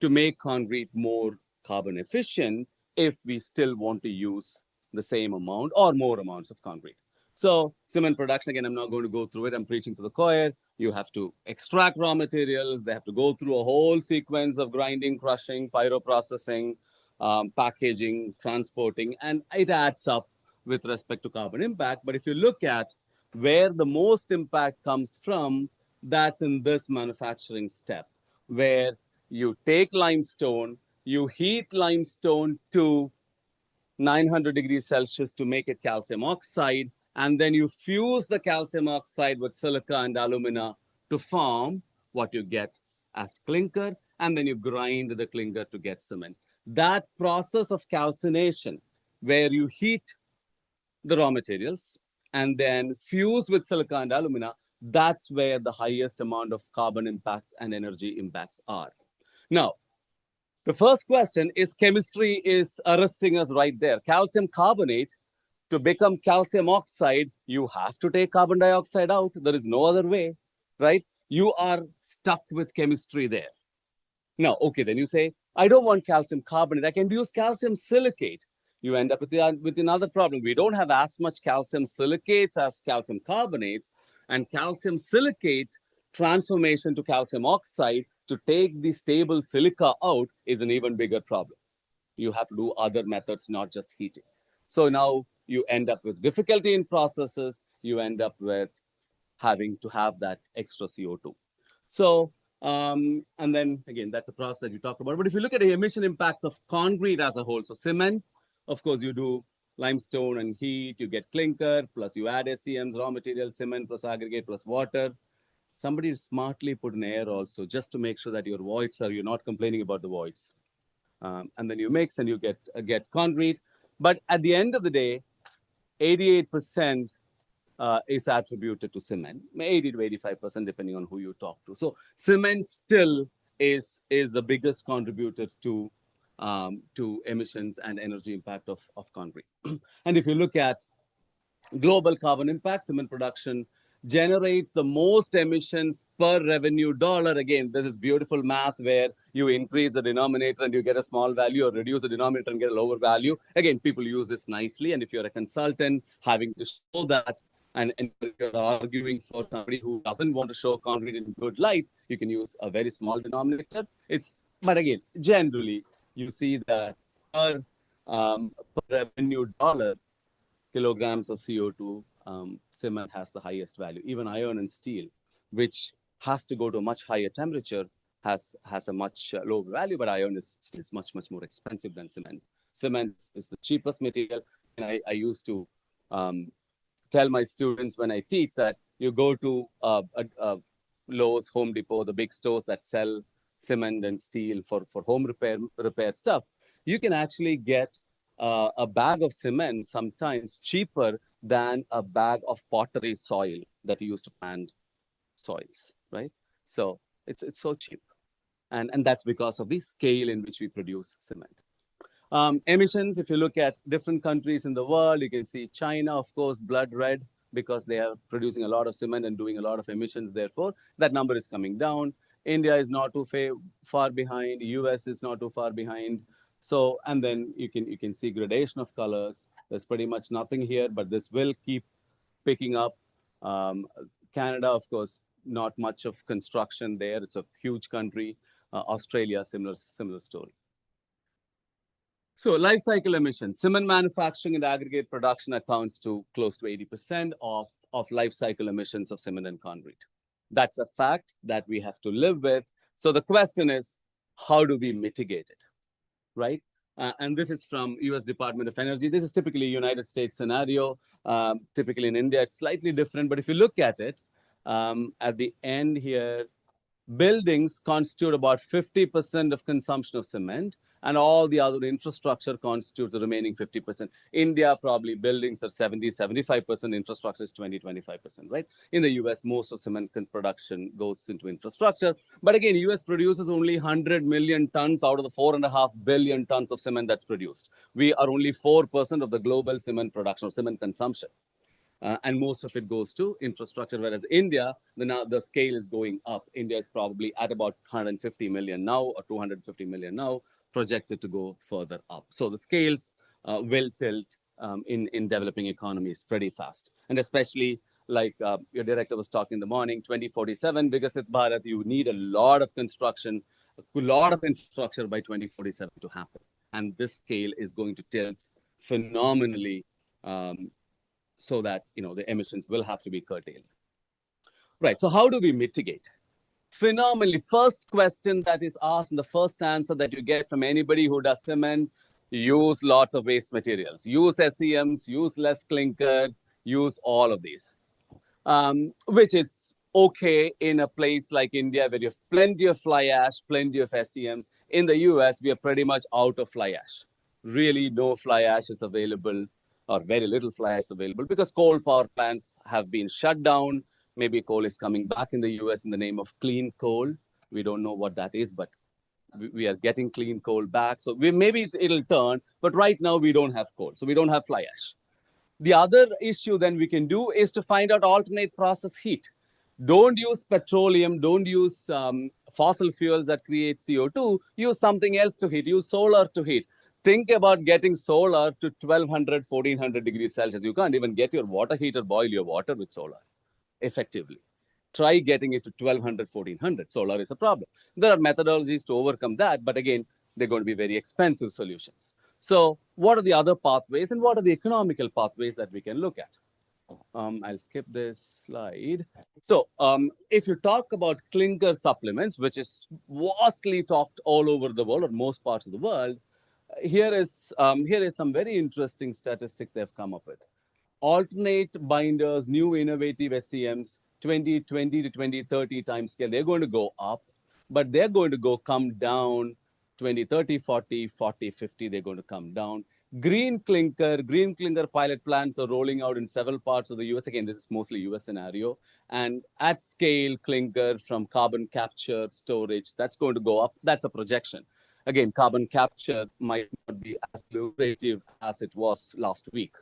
make concrete more carbon efficient if we still want to use the same amount or more amounts of concrete. So cement production, again, I'm not going to go through it. I'm preaching to the choir. You have to extract raw materials. They have to go through a whole sequence of grinding, crushing, pyroprocessing, packaging, transporting, and it adds up with respect to carbon impact. But if you look at where the most impact comes from, that's in this manufacturing step, where you take limestone, you heat limestone to 900 degrees Celsius to make it calcium oxide, and then you fuse the calcium oxide with silica and alumina to form what you get as clinker, and then you grind the clinker to get cement. That process of calcination, where you heat the raw materials and then fuse with silica and alumina, that's where the highest amount of carbon impact and energy impacts are. Now, the first question is chemistry is arresting us right there. Calcium carbonate, to become calcium oxide, you have to take carbon dioxide out. There is no other way, right? You are stuck with chemistry there. Now, okay, then you say, I don't want calcium carbonate. I can use calcium silicate. You end up with another problem. We don't have as much calcium silicates as calcium carbonates, and calcium silicate transformation to calcium oxide to take the stable silica out is an even bigger problem. You have to do other methods, not just heating. So now you end up with difficulty in processes. You end up with having to have that extra CO2. So, and then again, that's a process that you talked about. But if you look at the emission impacts of concrete as a whole, so cement, of course, you do limestone and heat, you get clinker, plus you add Iccms, raw material, cement, plus aggregate, plus water. Somebody smartly put an air also, just to make sure that your voids you're not complaining about the voids. And then you mix and you get concrete. But at the end of the day, 88% is attributed to cement, 80 to 85%, depending on who you talk to. So cement still is the biggest contributor to emissions and energy impact of concrete. And if you look at global carbon impact, cement production generates the most emissions per revenue dollar. Again, this is beautiful math where you increase the denominator and you get a small value, or reduce the denominator and get a lower value. Again, people use this nicely. And if you're a consultant, having to show that And if you're arguing for somebody who doesn't want to show concrete in good light, you can use a very small denominator. But again, generally, you see that per revenue dollar, kilograms of CO2, cement has the highest value. Even iron and steel, which has to go to a much higher temperature, has a much lower value, but iron is much more expensive than cement. Cement is the cheapest material, and I used to tell my students when I teach that you go to Lowe's, Home Depot, the big stores that sell cement and steel for home repair stuff, you can actually get a bag of cement sometimes cheaper than a bag of pottery soil that you use to plant soils, right? So it's so cheap. And that's because of the scale in which we produce cement. Emissions, if you look at different countries in the world, you can see China, of course, blood red, because they are producing a lot of cement and doing a lot of emissions. Therefore, that number is coming down. India is not too far behind. US is not too far behind. So, and then you can see gradation of colors. There's pretty much nothing here, but this will keep picking up. Canada, of course, not much of construction there. It's a huge country. Australia, similar story. So life cycle emissions, cement manufacturing and aggregate production accounts to close to 80% of life cycle emissions of cement and concrete. That's a fact that we have to live with. So the question is, how do we mitigate it, right? And this is from US Department of Energy. This is typically a United States scenario. Typically in India, it's slightly different. But if you look at it, at the end here, buildings constitute about 50% of consumption of cement, and all the other infrastructure constitutes the remaining 50%. India, probably buildings are 75%, infrastructure is 25%, right? In the US, most of cement production goes into infrastructure. But again, US produces only 100 million tons out of the 4.5 billion tons of cement that's produced. We are only 4% of the global cement production or cement consumption. And most of it goes to infrastructure, whereas India, the scale is going up. India is probably at about 150 million now, or 250 million now, projected to go further up. So the scales will tilt in developing economies pretty fast. And especially like your director was talking in the morning, 2047, Vikasit Bharat, you need a lot of construction, a lot of infrastructure by 2047 to happen. And this scale is going to tilt phenomenally so that the emissions will have to be curtailed. Right, so how do we mitigate? Phenomenally, first question that is asked and the first answer that you get from anybody who does cement, use lots of waste materials. Use SEMs, use less clinker, use all of these. Which is okay in a place like India where you have plenty of fly ash, plenty of SEMs. In the US, we are pretty much out of fly ash. Really no fly ash is available, or very little fly ash available, because coal power plants have been shut down. Maybe coal is coming back in the US in the name of clean coal. We don't know what that is, but we are getting clean coal back. So maybe it'll turn, but right now we don't have coal. So we don't have fly ash. The other issue then we can do is to find out alternate process heat. Don't use petroleum, don't use fossil fuels that create CO2. Use something else to heat, use solar to heat. Think about getting solar to 1200, 1400 degrees Celsius. You can't even get your water heater, boil your water with solar effectively. Try getting it to 1200, 1400. Solar is a problem. There are methodologies to overcome that, but again, they're going to be very expensive solutions. So what are the other pathways and what are the economical pathways that we can look at? I'll skip this slide. So if you talk about clinker supplements, which is vastly talked all over the world or most parts of the world, here is some very interesting statistics they've come up with. Alternate binders, new innovative SEMs, 2020 to 2030 time scale, they're going to go up, but they're going to come down 2030, 40, 40, 50, they're going to come down. Green clinker pilot plants are rolling out in several parts of the US. Again, this is mostly US scenario. And at scale, clinker from carbon capture, storage, that's going to go up. That's a projection. Again, carbon capture might not be as lucrative as it was last week,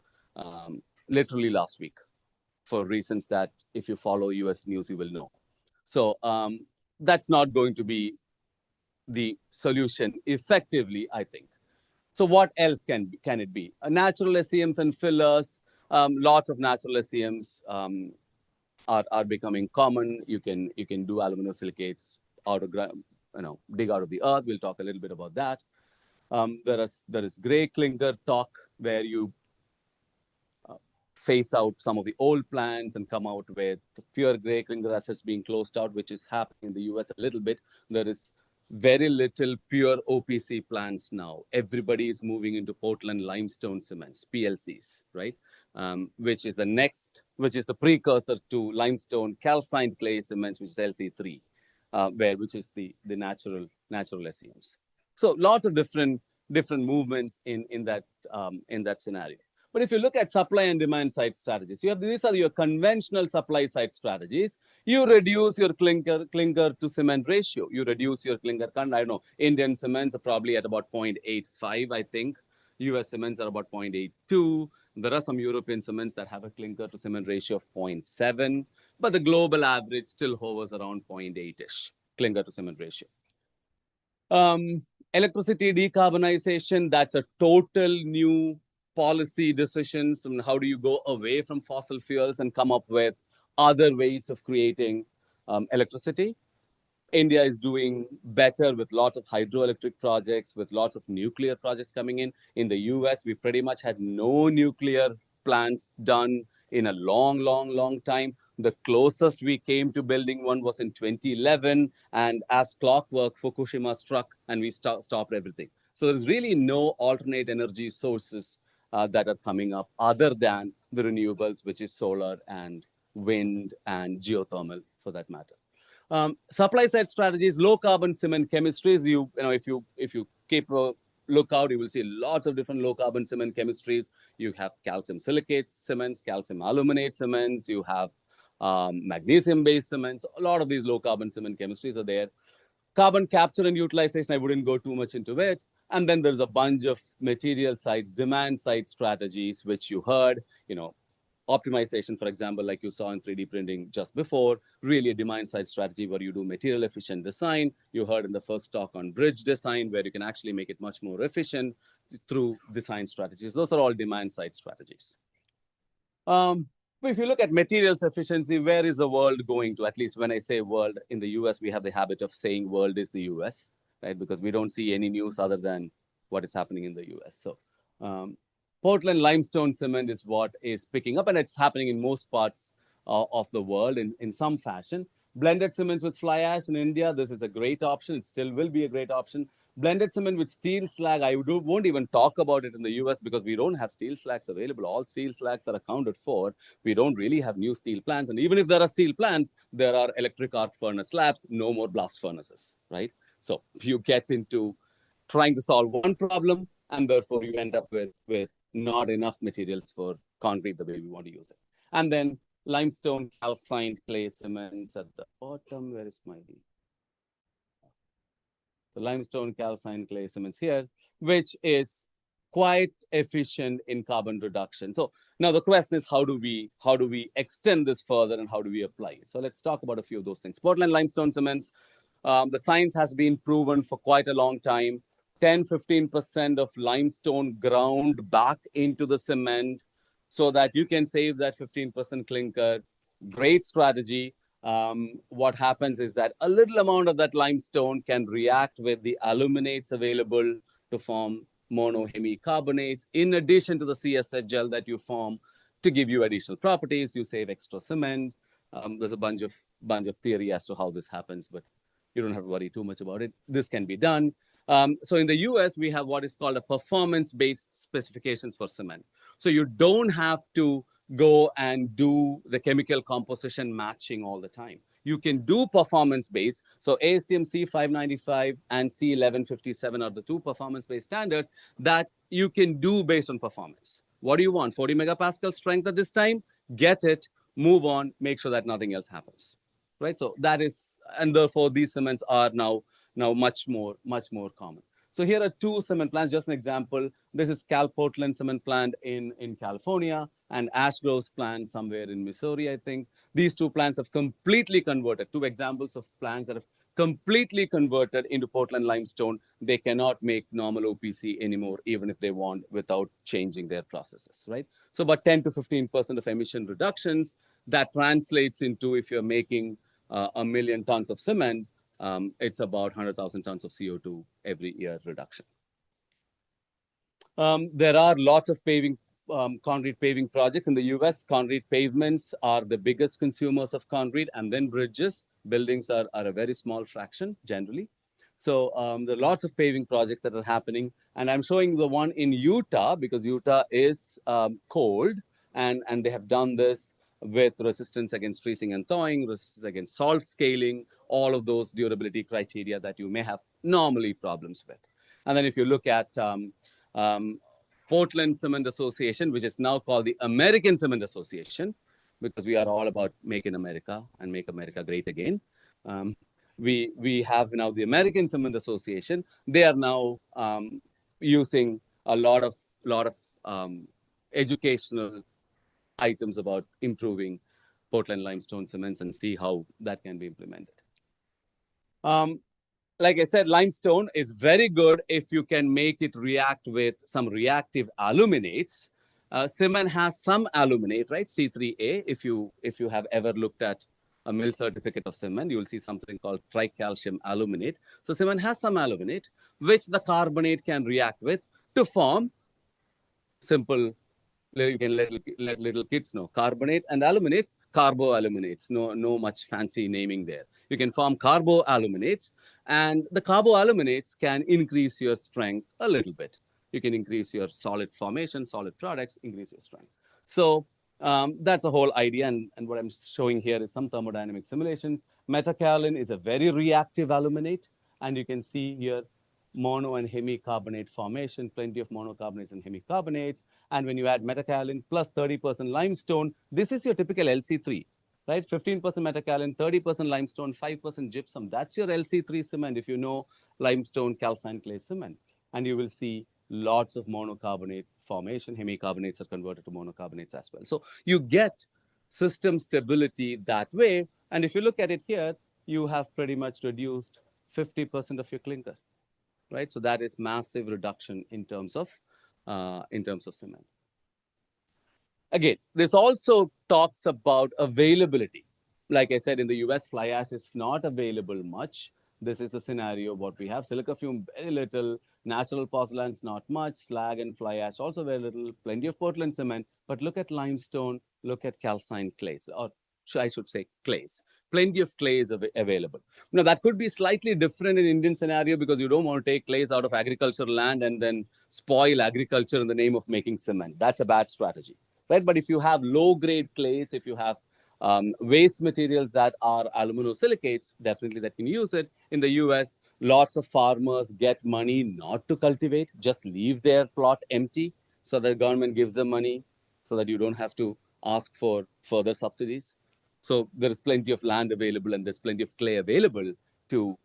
literally last week, for reasons that if you follow US news, you will know. So that's not going to be the solution effectively, I think. So what else can it be? Natural SEMs and fillers. Lots of natural SEMs are becoming common. You can do aluminosilicates out of dig out of the earth. We'll talk a little bit about that. There is gray clinker talk where you phase out some of the old plants and come out with pure gray clinker assets being closed out, which is happening in the US a little bit. There is very little pure OPC plants now. Everybody is moving into Portland limestone cements, PLCs, right? Which is the precursor to limestone calcined clay cements, which is LC3, which is the natural SEMs. So lots of different movements in that scenario. But if you look at supply and demand side strategies, these are your conventional supply side strategies. You reduce your clinker to cement ratio. You reduce your clinker content. I don't know, Indian cements are probably at about 0.85, I think. US cements are about 0.82. There are some European cements that have a clinker to cement ratio of 0.7, but the global average still hovers around 0.8-ish clinker to cement ratio. Electricity decarbonization, that's a total new policy decisions. And how do you go away from fossil fuels and come up with other ways of creating electricity? India is doing better with lots of hydroelectric projects, with lots of nuclear projects coming in. In the US, we pretty much had no nuclear plants done in a long time. The closest we came to building one was in 2011. And as clockwork, Fukushima struck and we stopped everything. So there's really no alternate energy sources that are coming up other than the renewables, which is solar and wind and geothermal for that matter. Supply side strategies, low carbon cement chemistries. If you keep a lookout, you will see lots of different low carbon cement chemistries. You have calcium silicate cements, calcium aluminate cements. You have magnesium based cements. A lot of these low carbon cement chemistries are there. Carbon capture and utilization, I wouldn't go too much into it. And then there's a bunch of material sides, demand side strategies, which you heard, optimization, for example, like you saw in 3D printing just before, really a demand side strategy where you do material efficient design. You heard in the first talk on bridge design, where you can actually make it much more efficient through design strategies. Those are all demand side strategies. But if you look at materials efficiency, where is the world going to? At least when I say world, in the US, we have the habit of saying world is the US, right? Because we don't see any news other than what is happening in the US. So Portland limestone cement is what is picking up, and it's happening in most parts of the world in some fashion. Blended cements with fly ash in India, this is a great option. It still will be a great option. Blended cement with steel slag, I won't even talk about it in the US because we don't have steel slags available. All steel slags are accounted for. We don't really have new steel plants. And even if there are steel plants, there are electric arc furnace slabs, no more blast furnaces, right? So you get into trying to solve one problem, and therefore you end up with not enough materials for concrete the way we want to use it. And then limestone calcined clay cements at the bottom. Where is my the limestone calcined clay cements here, which is quite efficient in carbon reduction. So now the question is, how do we extend this further and how do we apply it? So let's talk about a few of those things. Portland limestone cements, the science has been proven for quite a long time. 10-15% of limestone ground back into the cement so that you can save that 15% clinker. Great strategy. What happens is that a little amount of that limestone can react with the aluminates available to form monohemicarbonates, in addition to the CSH gel that you form to give you additional properties. You save extra cement. There's a bunch of theory as to how this happens, but you don't have to worry too much about it. This can be done. So in the US, we have what is called a performance-based specifications for cement. So you don't have to go and do the chemical composition matching all the time. You can do performance-based. So ASTM C595 and C1157 are the two performance-based standards that you can do based on performance. What do you want? 40 megapascal strength at this time? Get it, move on, make sure that nothing else happens, right? So that is, and therefore these cements are now much more common. So here are two cement plants, just an example. This is Portland cement plant in California, and Ash Grove's plant somewhere in Missouri, I think. These two plants have completely converted, two examples of plants that have completely converted into Portland limestone. They cannot make normal OPC anymore, even if they want, without changing their processes, right? So about 10 to 15% of emission reductions, that translates into, if you're making 1 million tons of cement, it's about 100,000 tons of CO2 every year reduction. There are lots of concrete paving projects in the US. Concrete pavements are the biggest consumers of concrete, and then bridges. Buildings are a very small fraction generally. So there are lots of paving projects that are happening. And I'm showing the one in Utah because Utah is cold, and they have done this with resistance against freezing and thawing, resistance against salt scaling, all of those durability criteria that you may have normally problems with. And then if you look at Portland Cement Association, which is now called the American Cement Association, because we are all about Make in America and Make America Great Again. We have now the American Cement Association. They are now using a lot of educational items about improving Portland limestone cements and see how that can be implemented. Like I said, limestone is very good if you can make it react with some reactive aluminates. Cement has some aluminate, right? C3A. If you have ever looked at a mill certificate of cement, you will see something called tricalcium aluminate. So cement has some aluminate, which the carbonate can react with to form simple. You can let little kids know. Carbonate and aluminates, carboaluminates. No much fancy naming there. You can form carboaluminates, and the carboaluminates can increase your strength a little bit. You can increase your solid formation, solid products, increase your strength. So that's the whole idea, and what I'm showing here is some thermodynamic simulations. Metakaolin is a very reactive aluminate, and you can see here mono and hemicarbonate formation, plenty of monocarbonates and hemicarbonates. And when you add metakaolin plus 30% limestone, this is your typical LC3, right? 15% metakaolin, 30% limestone, 5% gypsum. That's your LC3 cement if you know limestone calcined clay cement. And you will see lots of monocarbonate formation. Hemicarbonates are converted to monocarbonates as well. So you get system stability that way. And if you look at it here, you have pretty much reduced 50% of your clinker. Right, so that is massive reduction in terms of cement. Again, this also talks about availability. Like I said, in the US, fly ash is not available much. This is the scenario what we have. Silica fume, very little. Natural pozzolans, not much. Slag and fly ash, also very little. Plenty of Portland cement. But look at limestone, look at calcined clays, or I should say clays. Plenty of clays available. Now, that could be slightly different in Indian scenario because you don't want to take clays out of agricultural land and then spoil agriculture in the name of making cement. That's a bad strategy, right? But if you have low-grade clays, if you have waste materials that are aluminosilicates, definitely that can use it. In the US, lots of farmers get money not to cultivate, just leave their plot empty so the government gives them money so that you don't have to ask for further subsidies. So there is plenty of land available and there's plenty of clay available to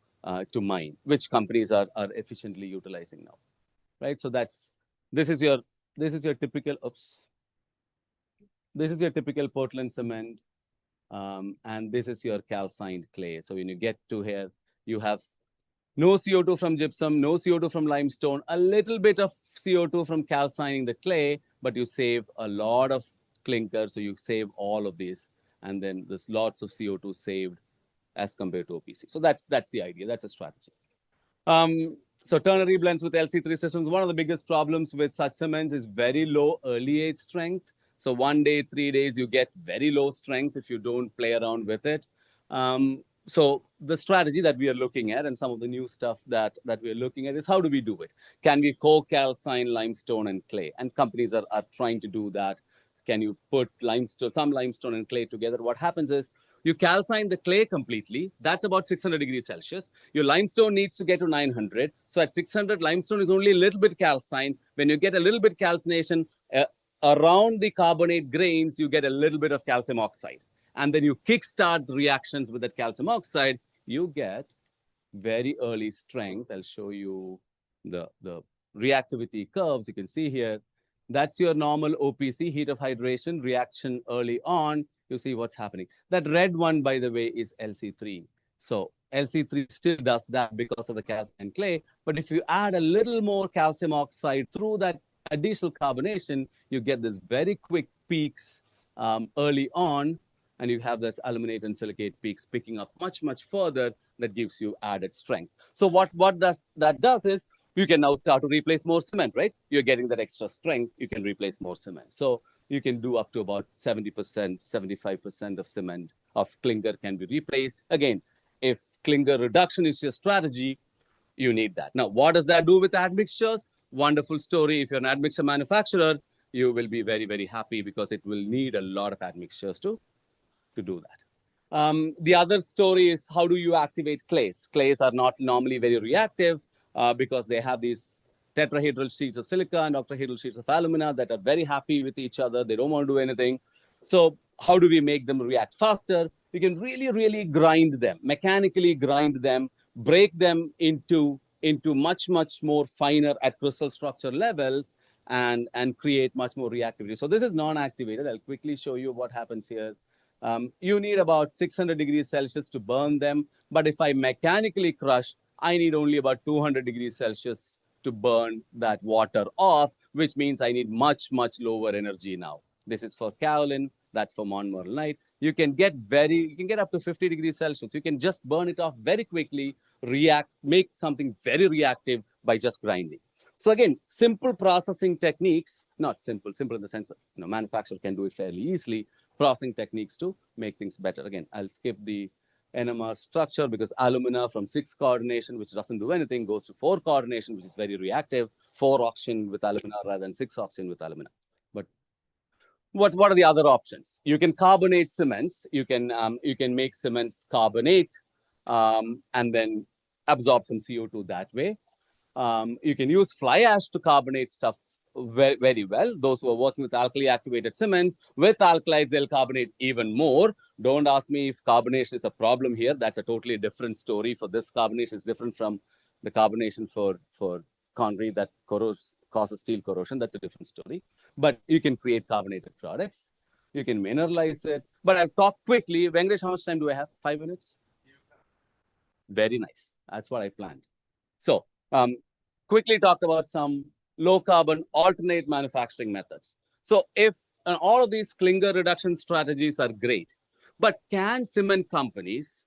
mine, which companies are efficiently utilizing now, right? So this is your typical Portland cement, and this is your calcined clay. So when you get to here, you have no CO2 from gypsum, no CO2 from limestone, a little bit of CO2 from calcining the clay, but you save a lot of clinker, so you save all of these. And then there's lots of CO2 saved as compared to OPC. So that's the idea. That's a strategy. So ternary blends with LC3 systems. One of the biggest problems with such cements is very low early age strength. So 1 day, 3 days, you get very low strengths if you don't play around with it. So the strategy that we are looking at and some of the new stuff that we are looking at is how do we do it? Can we co-calcine limestone and clay? And companies are trying to do that. Can you put some limestone and clay together? What happens is you calcine the clay completely. That's about 600 degrees Celsius. Your limestone needs to get to 900. So at 600, limestone is only a little bit calcined. When you get a little bit calcination around the carbonate grains, you get a little bit of calcium oxide. And then you kickstart the reactions with that calcium oxide. You get very early strength. I'll show you the reactivity curves. You can see here. That's your normal OPC, heat of hydration, reaction early on. You see what's happening. That red one, by the way, is LC3. So LC3 still does that because of the calcium clay. But if you add a little more calcium oxide through that additional carbonation, you get this very quick peaks early on, and you have this aluminate and silicate peaks picking up much, much further. That gives you added strength. So what that does is you can now start to replace more cement, right? You're getting that extra strength. You can replace more cement. So you can do up to about 70%, 75% of cement, of clinker can be replaced. Again, if clinker reduction is your strategy, you need that. Now, what does that do with admixtures? Wonderful story. If you're an admixture manufacturer, you will be very, very happy because it will need a lot of admixtures to do that. The other story is how do you activate clays? Clays are not normally very reactive because they have these tetrahedral sheets of silica and octahedral sheets of alumina that are very happy with each other. They don't want to do anything. So how do we make them react faster? You can really, really grind them, mechanically grind them, break them into much, much more finer at crystal structure levels and create much more reactivity. So this is non-activated. I'll quickly show you what happens here. You need about 600 degrees Celsius to burn them. But if I mechanically crush, I need only about 200 degrees Celsius to burn that water off, which means I need much, much lower energy now. This is for kaolin, that's for montmorillonite. You can get up to 50 degrees Celsius. You can just burn it off very quickly, make something very reactive by just grinding. So again, simple processing techniques, not simple in the sense that manufacturer can do it fairly easily, processing techniques to make things better. Again, I'll skip the NMR structure because alumina from 6 coordination, which doesn't do anything, goes to 4 coordination, which is very reactive, 4 oxygen with alumina rather than 6 oxygen with alumina. But what are the other options? You can carbonate cements. You can make cements carbonate and then absorb some CO2 that way. You can use fly ash to carbonate stuff very, very well. Those who are working with alkali activated cements, with alkalides, they'll carbonate even more. Don't ask me if carbonation is a problem here. That's a totally different story. For this, carbonation is different from the carbonation for concrete that causes steel corrosion. That's a different story. But you can create carbonated products. You can mineralize it. But I've talked quickly. Venkatesh, how much time do I have? 5 minutes? Very nice. That's what I planned. So quickly talked about some low carbon alternate manufacturing methods. So if all of these clinker reduction strategies are great, but can cement companies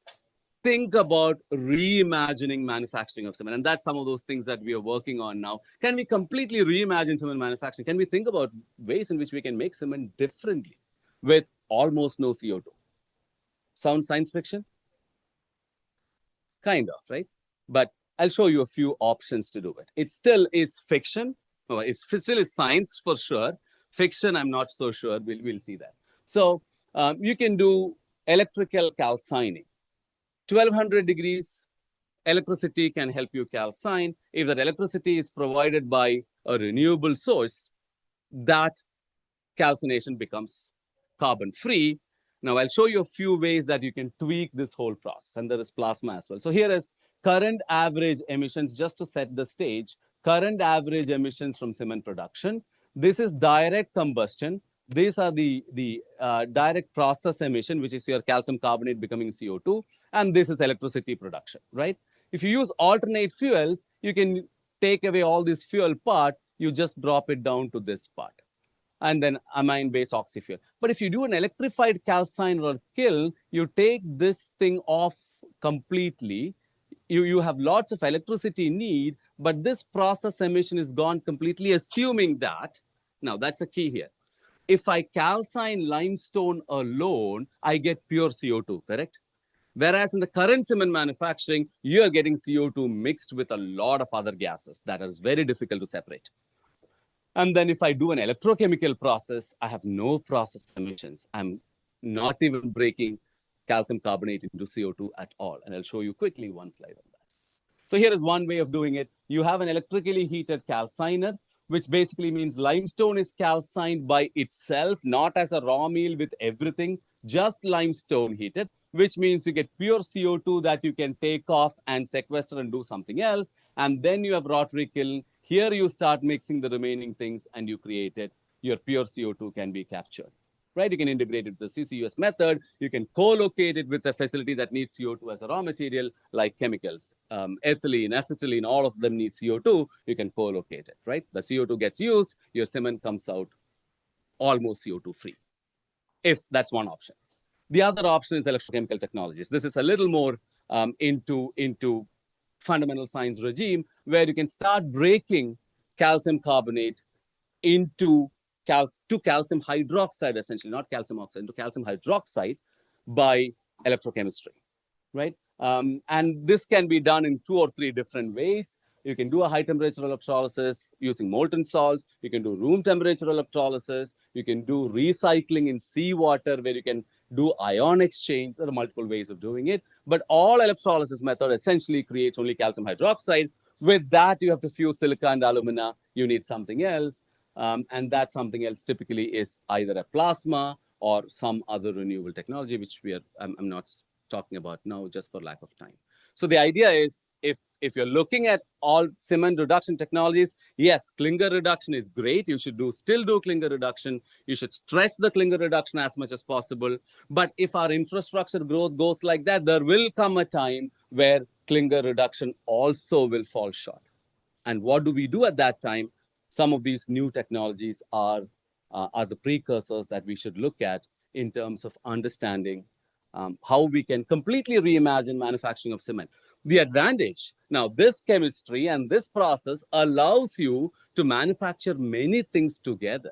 think about reimagining manufacturing of cement? And that's some of those things that we are working on now. Can we completely reimagine cement manufacturing? Can we think about ways in which we can make cement differently with almost no CO2? Sound science fiction? Kind of, right? But I'll show you a few options to do it. It still is fiction. It still is science for sure. Fiction, I'm not so sure. We'll see that. So you can do electrical calcining. 1200 degrees electricity can help you calcine. If that electricity is provided by a renewable source, that calcination becomes carbon-free. Now, I'll show you a few ways that you can tweak this whole process. And there is plasma as well. So here is current average emissions, just to set the stage. Current average emissions from cement production. This is direct combustion. These are the direct process emission, which is your calcium carbonate becoming CO2. And this is electricity production, right? If you use alternate fuels, you can take away all this fuel part. You just drop it down to this part. And then amine-based oxyfuel. But if you do an electrified calciner or kiln, you take this thing off completely. You have lots of electricity need, but this process emission is gone completely, assuming that. Now, that's a key here. If I calcine limestone alone, I get pure CO2, correct? Whereas in the current cement manufacturing, you are getting CO2 mixed with a lot of other gases that is very difficult to separate. And then if I do an electrochemical process, I have no process emissions. I'm not even breaking calcium carbonate into CO2 at all. And I'll show you quickly one slide on that. So here is one way of doing it. You have an electrically heated calciner, which basically means limestone is calcined by itself, not as a raw meal with everything, just limestone heated, which means you get pure CO2 that you can take off and sequester and do something else. And then you have rotary kiln. Here you start mixing the remaining things and you create it. Your pure CO2 can be captured, right? You can integrate it with the CCUS method. You can co-locate it with a facility that needs CO2 as a raw material, like chemicals, ethylene, acetylene, all of them need CO2. You can co-locate it, right? The CO2 gets used, your cement comes out almost CO2 free, if that's one option. The other option is electrochemical technologies. This is a little more into fundamental science regime, where you can start breaking calcium carbonate into calcium hydroxide, essentially, not calcium oxide, into calcium hydroxide by electrochemistry, right? And this can be done in 2 or 3 different ways. You can do a high temperature electrolysis using molten salts. You can do room temperature electrolysis. You can do recycling in seawater, where you can do ion exchange. There are multiple ways of doing it. But all electrolysis method essentially creates only calcium hydroxide. With that, you have to fuse silica and alumina. You need something else. And that something else typically is either a plasma or some other renewable technology, which I'm not talking about now just for lack of time. So the idea is, if you're looking at all cement reduction technologies, yes, clinker reduction is great. You should still do clinker reduction. You should stress the clinker reduction as much as possible. But if our infrastructure growth goes like that, there will come a time where clinker reduction also will fall short. And what do we do at that time? Some of these new technologies are the precursors that we should look at in terms of understanding how we can completely reimagine manufacturing of cement. The advantage, now this chemistry and this process allows you to manufacture many things together.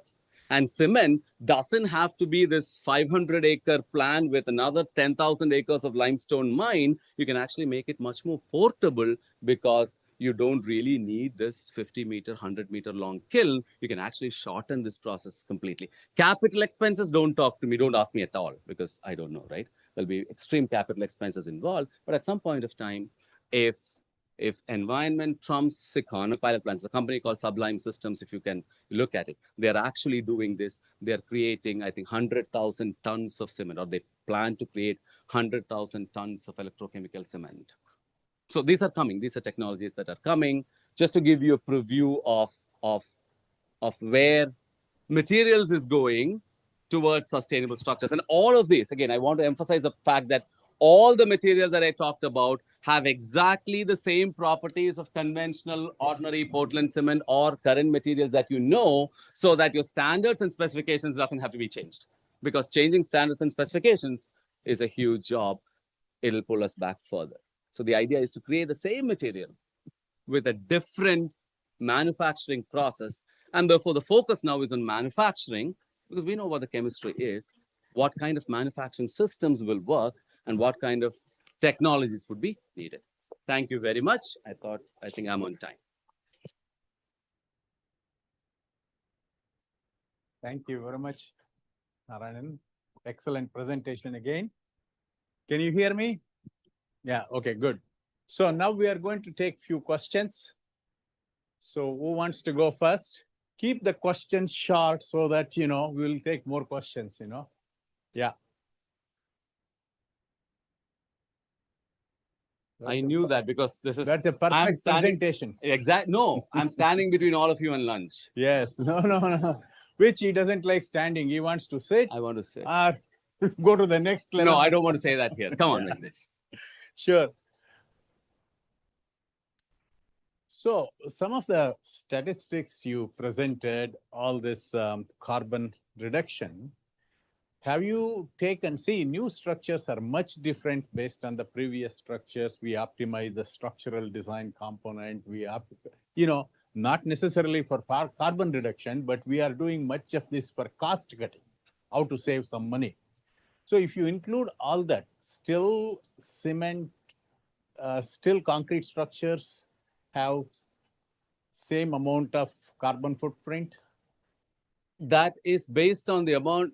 And cement doesn't have to be this 500-acre plant with another 10,000 acres of limestone mine. You can actually make it much more portable, because you don't really need this 50-meter, 100-meter long kiln. You can actually shorten this process completely. Capital expenses, don't talk to me, don't ask me at all, because I don't know, right? There'll be extreme capital expenses involved. But at some point of time, if environment trumps economic pilot plants, a company called Sublime Systems, if you can look at it, they're actually doing this. They're creating, I think, 100,000 tons of cement, or they plan to create 100,000 tons of electrochemical cement. So these are coming. These are technologies that are coming. Just to give you a preview of where materials is going towards sustainable structures. And all of this, again, I want to emphasize the fact that all the materials that I talked about have exactly the same properties of conventional, ordinary Portland cement or current materials that you know, so that your standards and specifications doesn't have to be changed. Because changing standards and specifications is a huge job. It'll pull us back further. So the idea is to create the same material with a different manufacturing process. And therefore, the focus now is on manufacturing, because we know what the chemistry is, what kind of manufacturing systems will work, and what kind of technologies would be needed. Thank you very much. I think I'm on time. Thank you very much, Narayanan. Excellent presentation again. Can you hear me? Yeah, okay, good. So now we are going to take few questions. So who wants to go first? Keep the questions short so that, we'll take more questions, Yeah. I knew that, because that's a perfect presentation. Exactly. No, I'm standing between all of you and lunch. Yes. No. Which he doesn't like standing. He wants to sit. I want to sit. Go to the next level. No, I don't want to say that here. Come on, Venkatesh. Sure. So some of the statistics you presented, all this carbon reduction, have you new structures are much different based on the previous structures. We optimize the structural design component. Not necessarily for carbon reduction, but we are doing much of this for cost cutting, how to save some money. So if you include all that, still concrete structures have same amount of carbon footprint? That is based on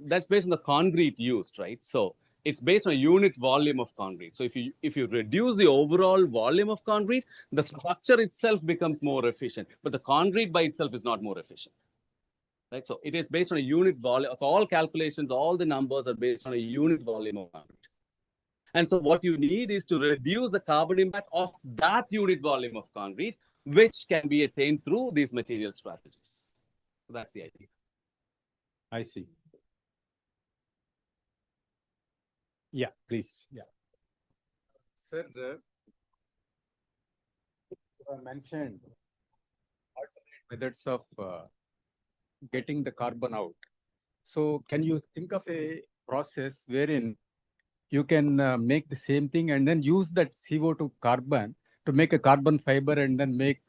that's based on the concrete used, right? So it's based on unit volume of concrete. So if you reduce the overall volume of concrete, the structure itself becomes more efficient, but the concrete by itself is not more efficient, right? So it is based on a unit volume. So all calculations, all the numbers are based on a unit volume of concrete. And so what you need is to reduce the carbon impact of that unit volume of concrete which can be attained through these material strategies. So that's the idea. I see. Yeah, please. Yeah. Sir, you mentioned alternate methods of getting the carbon out. So can you think of a process wherein you can make the same thing and then use that CO2 carbon to make a carbon fiber and then make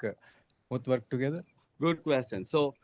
both work together? Good question. So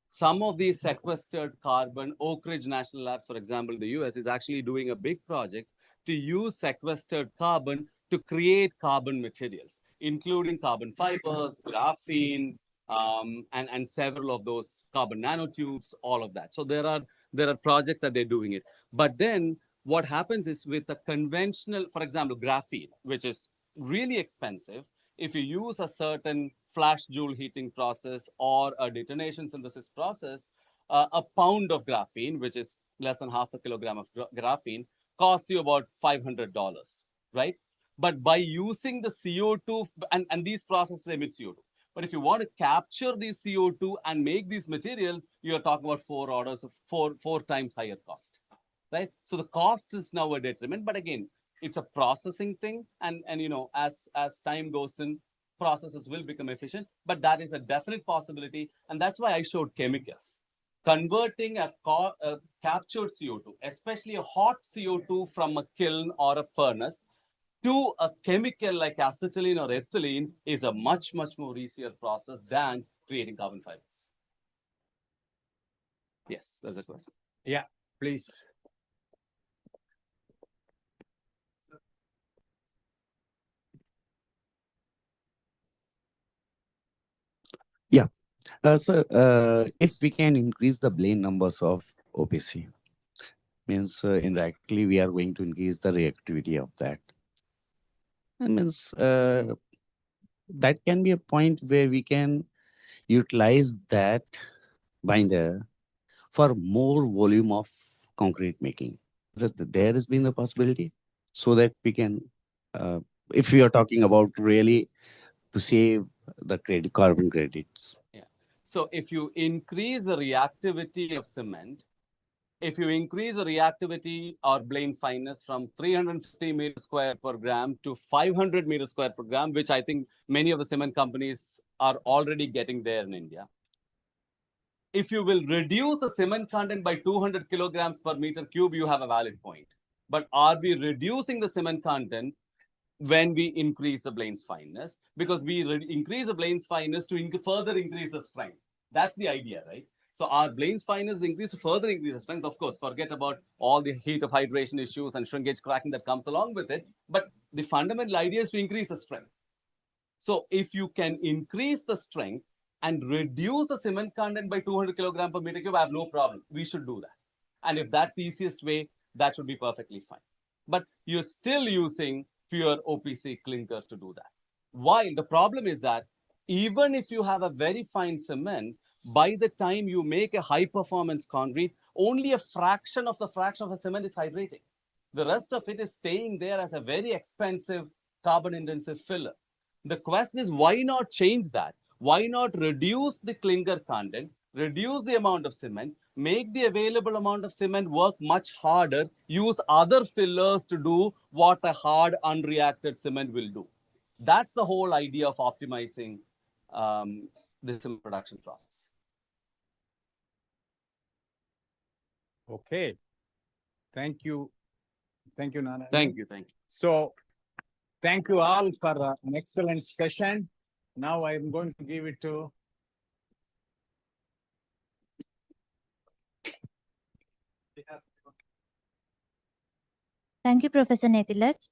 some of these sequestered carbon, Oak Ridge National Labs, for example, in the US is actually doing a big project to use sequestered carbon to create carbon materials, including carbon fibers, graphene, and several of those carbon nanotubes, all of that. So there are projects that they're doing it. But then what happens is with a conventional, for example, graphene, which is really expensive, if you use a certain flash joule heating process or a detonation synthesis process, a pound of graphene, which is less than half a kilogram of graphene, costs you about $500, right? But by using the CO2, and these processes emit CO2. But if you want to capture these CO2 and make these materials, you're talking about four times higher cost, right? So the cost is now a detriment. But again, it's a processing thing, and as time goes in, processes will become efficient, but that is a definite possibility, and that's why I showed chemicals. Converting a captured CO2, especially a hot CO2 from a kiln or a furnace, to a chemical like acetylene or ethylene is a much more easier process than creating carbon fibers. Yes, that's the question. Yeah, please. Yeah. If we can increase the blend numbers of OPC, means indirectly we are going to increase the reactivity of that. That means that can be a point where we can utilize that binder for more volume of concrete making. There has been the possibility so that we can, if we are talking about really to save the carbon credits. Yeah. So if you increase the reactivity of cement, if you increase the reactivity or blend fineness from 350 meters square per gram to 500 meters square per gram, which I think many of the cement companies are already getting there in India. If you will reduce the cement content by 200 kilograms per meter cube, you have a valid point. But are we reducing the cement content when we increase the blend's fineness? Because we increase the blend's fineness to further increase the strength. That's the idea, right? So our blend's fineness increase to further increase the strength. Of course, forget about all the heat of hydration issues and shrinkage cracking that comes along with it. But the fundamental idea is to increase the strength. So if you can increase the strength and reduce the cement content by 200 kilogram per meter cube, I have no problem. We should do that. And if that's the easiest way, that should be perfectly fine. But you're still using pure OPC clinker to do that. While the problem is that even if you have a very fine cement, by the time you make a high performance concrete, only a fraction of a cement is hydrating. The rest of it is staying there as a very expensive carbon intensive filler. The question is, why not change that? Why not reduce the clinker content, reduce the amount of cement, make the available amount of cement work much harder, use other fillers to do what a hard unreacted cement will do. That's the whole idea of optimizing the cement production process. Okay. Thank you. Thank you, Narayanan. Thank you. So thank you all for an excellent session. Now I am going to give it to Thank you, Professor Nethilat.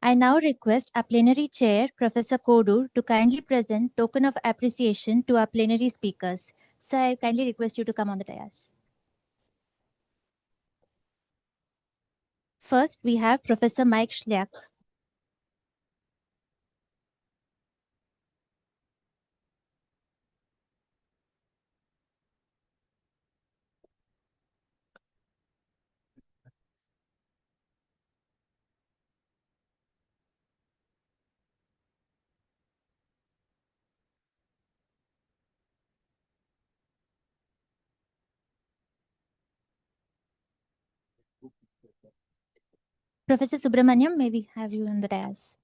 I now request our plenary chair, Professor Kodor, to kindly present token of appreciation to our plenary speakers. Sir, I kindly request you to come on the dais. First, we have Professor Mike Schleich. Professor Subramanyam, may we have you on the dais?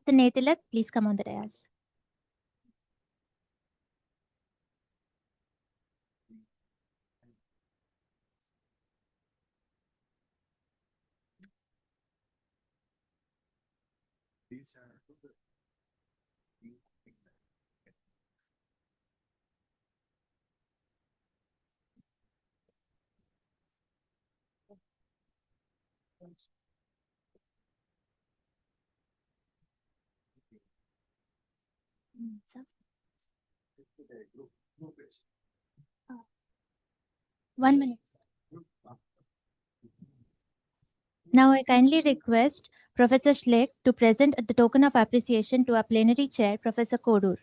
Mr. Netilak, please come on the dais. Sir. 1 minute. Now I kindly request Professor Schleich to present the token of appreciation to our plenary chair, Professor Kodor.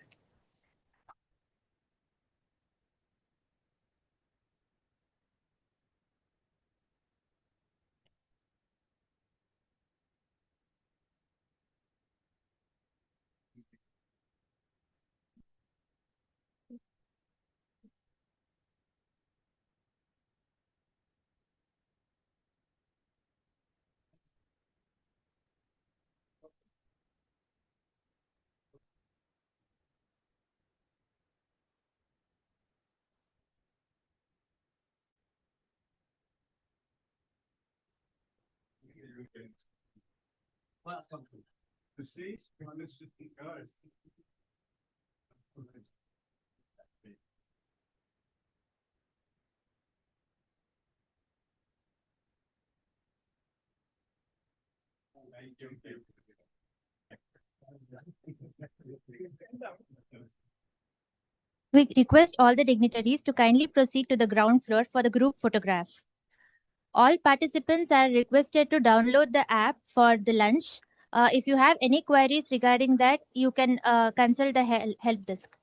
We request all the dignitaries to kindly proceed to the ground floor for the group photograph. All participants are requested to download the app for the lunch. If you have any queries regarding that, you can consult the help desk.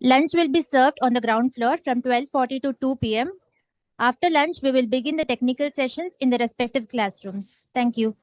Lunch will be served on the ground floor from 12:40 to 2 p.m. After lunch, we will begin the technical sessions in the respective classrooms. Thank you.